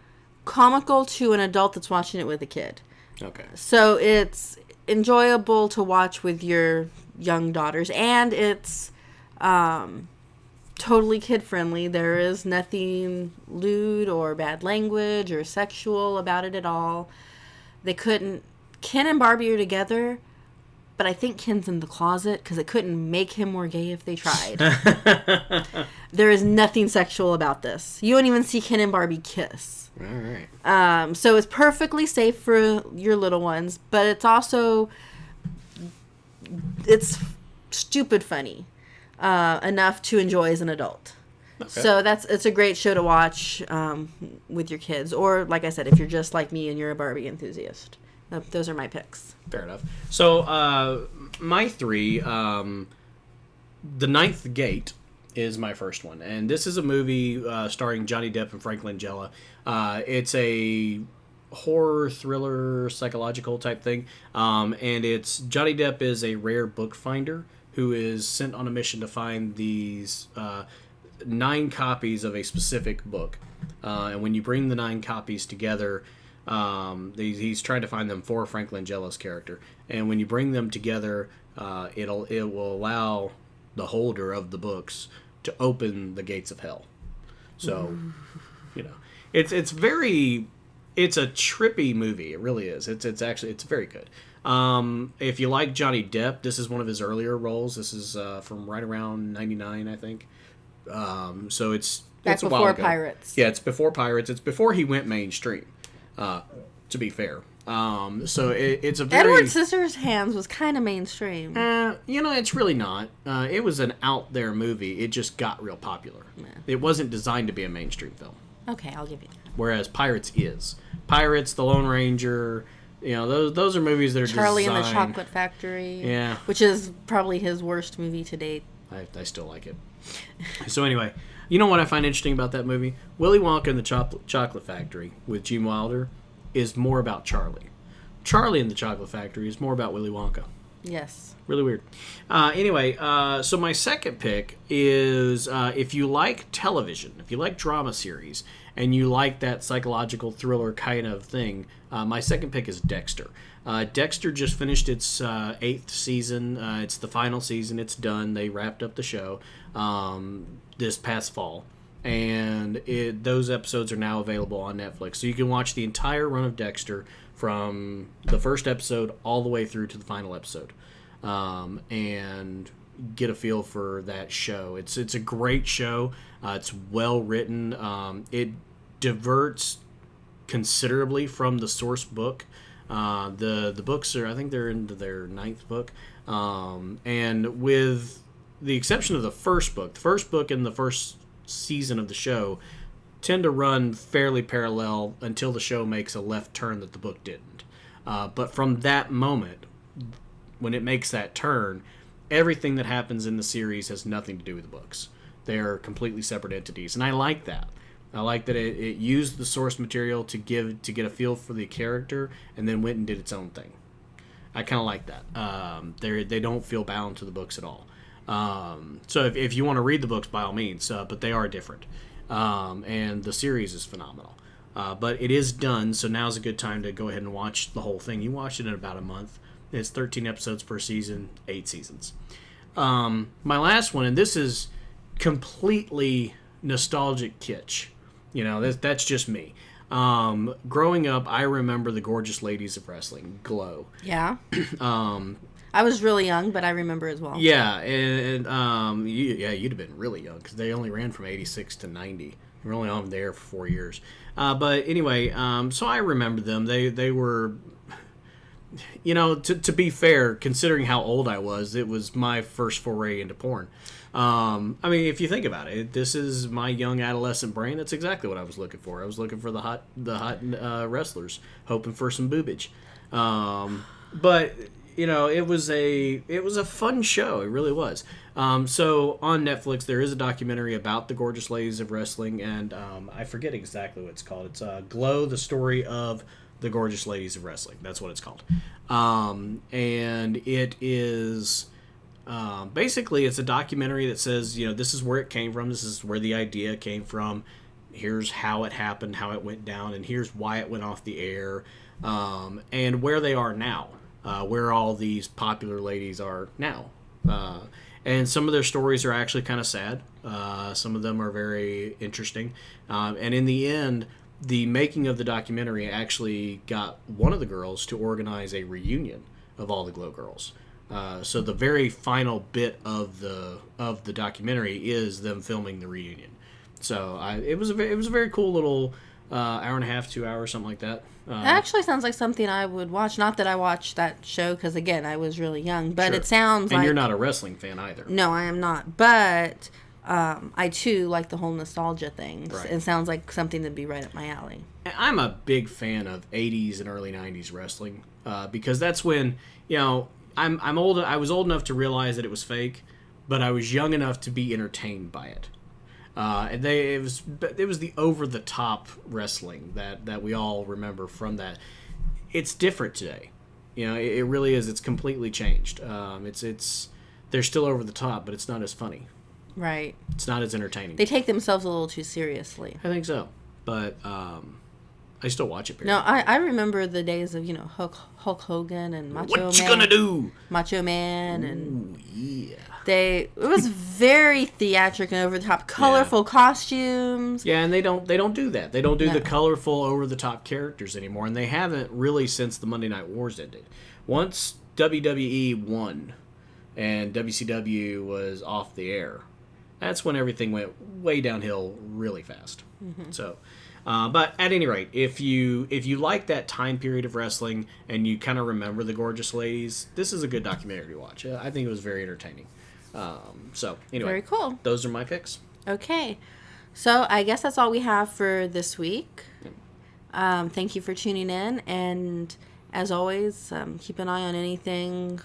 comical to an adult that's watching it with a kid. Okay. So it's enjoyable to watch with your young daughters, and it's totally kid-friendly. There is nothing lewd or bad language or sexual about it at all. Ken and Barbie are together, but I think Ken's in the closet because it couldn't make him more gay if they tried. There is nothing sexual about this. You won't even see Ken and Barbie kiss. All right. So it's perfectly safe for your little ones, but it's also... It's stupid funny enough to enjoy as an adult. Okay. So it's a great show to watch with your kids. Or, like I said, if you're just like me and you're a Barbie enthusiast. Those are my picks. Fair enough. So, my three, The Ninth Gate is my first one. And this is a movie starring Johnny Depp and Frank Langella. It's a horror, thriller, psychological type thing. And it's Johnny Depp is a rare book finder who is sent on a mission to find these 9 copies of a specific book. And when you bring the 9 copies together... he's trying to find them for Frank Langella's character, and when you bring them together, it will allow the holder of the books to open the gates of hell. So, it's a trippy movie. It really is. It's very good. If you like Johnny Depp, this is one of his earlier roles. This is from right around '99, I think. So it's a while ago. Pirates. Yeah, it's before Pirates. It's before he went mainstream. To be fair. So it's a very... Edward Scissorhands was kind of mainstream. It's really not. It was an out there movie. It just got real popular. Yeah. It wasn't designed to be a mainstream film. Okay, I'll give you that. Whereas Pirates is. Pirates, The Lone Ranger, those are movies that are Charlie designed... and the Chocolate Factory. Yeah. Which is probably his worst movie to date. I still like it. So anyway, you know what I find interesting about that movie? Willy Wonka and the Chocolate Factory with Gene Wilder is more about Charlie. Charlie and the Chocolate Factory is more about Willy Wonka. Yes. Really weird. Anyway, so my second pick is if you like television, if you like drama series, and you like that psychological thriller kind of thing, my second pick is Dexter. Dexter just finished its 8th season. It's the final season. It's done. They wrapped up the show this past fall. And those episodes are now available on Netflix. So you can watch the entire run of Dexter from the first episode all the way through to the final episode. And get a feel for that show. It's a great show. It's well written. It diverts considerably from the source book. The books I think they're into their 9th book. And with the exception of the first book and the first season of the show tend to run fairly parallel until the show makes a left turn that the book didn't. But from that moment, when it makes that turn, everything that happens in the series has nothing to do with the books. They're completely separate entities, and I like that. I like that it used the source material to get a feel for the character, and then went and did its own thing. I kind of like that. They don't feel bound to the books at all. So if you want to read the books, by all means, but they are different. And the series is phenomenal. But it is done, so now's a good time to go ahead and watch the whole thing. You watch it in about a month. It's 13 episodes per season, 8 seasons. My last one, and this is completely nostalgic kitsch. You know, that's just me. Growing up, I remember the Gorgeous Ladies of Wrestling, Glow. Yeah. I was really young, but I remember as well. Yeah, and you'd have been really young because they only ran from 86 to 90. They were only on there for 4 years. But anyway, so I remember them. They were, you know, to be fair, considering how old I was, it was my first foray into porn. I mean, if you think about it, this is my young adolescent brain. That's exactly what I was looking for. I was looking for the hot wrestlers, hoping for some boobage. But you know, it was a fun show. It really was. So on Netflix, there is a documentary about the Gorgeous Ladies of Wrestling, and I forget exactly what it's called. It's Glow: The Story of the Gorgeous Ladies of Wrestling. That's what it's called. And it is. Basically, it's a documentary that says, you know, this is where it came from, this is where the idea came from, here's how it happened, how it went down, and here's why it went off the air, and where they are now, where all these popular ladies are now. And some of their stories are actually kind of sad. Some of them are very interesting. And in the end, the making of the documentary actually got one of the girls to organize a reunion of all the Glow girls. So the very final bit of the documentary is them filming the reunion. So it was a very cool little hour and a half, 2 hours, something like that. That actually sounds like something I would watch. Not that I watched that show because, again, I was really young. But Sure. It sounds like... And you're not a wrestling fan either. No, I am not. But I, too, like the whole nostalgia things. Right. It sounds like something that'd be right up my alley. I'm a big fan of 80s and early 90s wrestling because that's when, you know... I'm old. I was old enough to realize that it was fake, but I was young enough to be entertained by it. And it was the over the top wrestling that we all remember from that. It's different today. You know, it really is. It's completely changed. They're still over the top, but it's not as funny. Right. It's not as entertaining. They take themselves a little too seriously. I think so, but I still watch it. No, I remember the days of, you know, Hulk Hogan and Macho Man. What you gonna do? Macho Man and... Ooh, yeah. It was very theatric and over the top, colorful costumes. Yeah, and they don't do that. They don't do the colorful over the top characters anymore, and they haven't really since the Monday Night Wars ended. Once WWE won and WCW was off the air, that's when everything went way downhill really fast. Mm-hmm. So, but at any rate, if you like that time period of wrestling and you kind of remember the Gorgeous Ladies, this is a good documentary to watch. I think it was very entertaining. So anyway, Very cool. Those are my picks. Okay, so I guess that's all we have for this week. Thank you for tuning in, and as always, keep an eye on anything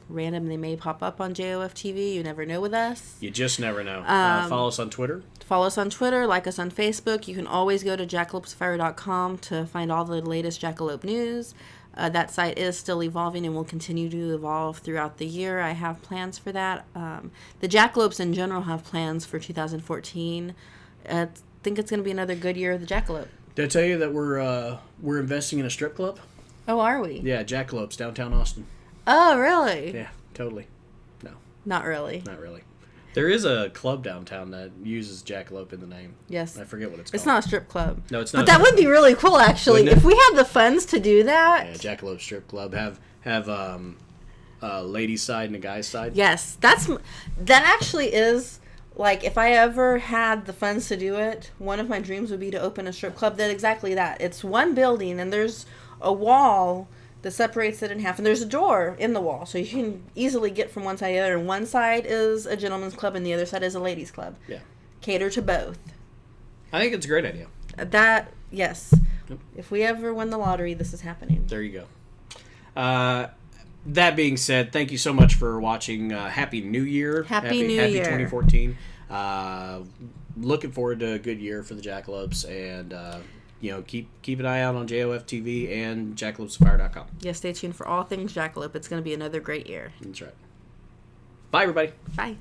random they may pop up on JoF TV. You never know with us. You just never know. Follow us on Twitter. Follow us on Twitter, like us on Facebook. You can always go to jackalopesfire.com to find all the latest Jackalope news. That site is still evolving and will continue to evolve throughout the year. I have plans for that. The Jackalopes in general have plans for 2014. I think it's going to be another good year of the Jackalope. Did I tell you that we're investing in a strip club? Oh, are we? Yeah, Jackalopes, downtown Austin. Oh, really? Yeah, totally. No. Not really. Not really. There is a club downtown that uses Jackalope in the name. Yes. I forget what it's called. It's not a strip club. No, it's not. But that would be really cool, actually. If we had the funds to do that. Yeah, Jackalope Strip Club. Have a ladies' side and a guy's side. Yes. That actually is, like, if I ever had the funds to do it, one of my dreams would be to open a strip club that exactly that. It's one building, and there's a wall that separates it in half, and there's a door in the wall, so you can easily get from one side to the other. And one side is a gentleman's club, and the other side is a ladies' club. Yeah. Cater to both. I think it's a great idea. Yes. Yep. If we ever win the lottery, this is happening. There you go. That being said, thank you so much for watching. Happy New Year. Happy New Year. Happy 2014. Looking forward to a good year for the Jackalopes, and keep an eye out on JoF TV and JackalopesFire.com. Yeah, stay tuned for all things Jackalope. It's going to be another great year. That's right. Bye, everybody. Bye.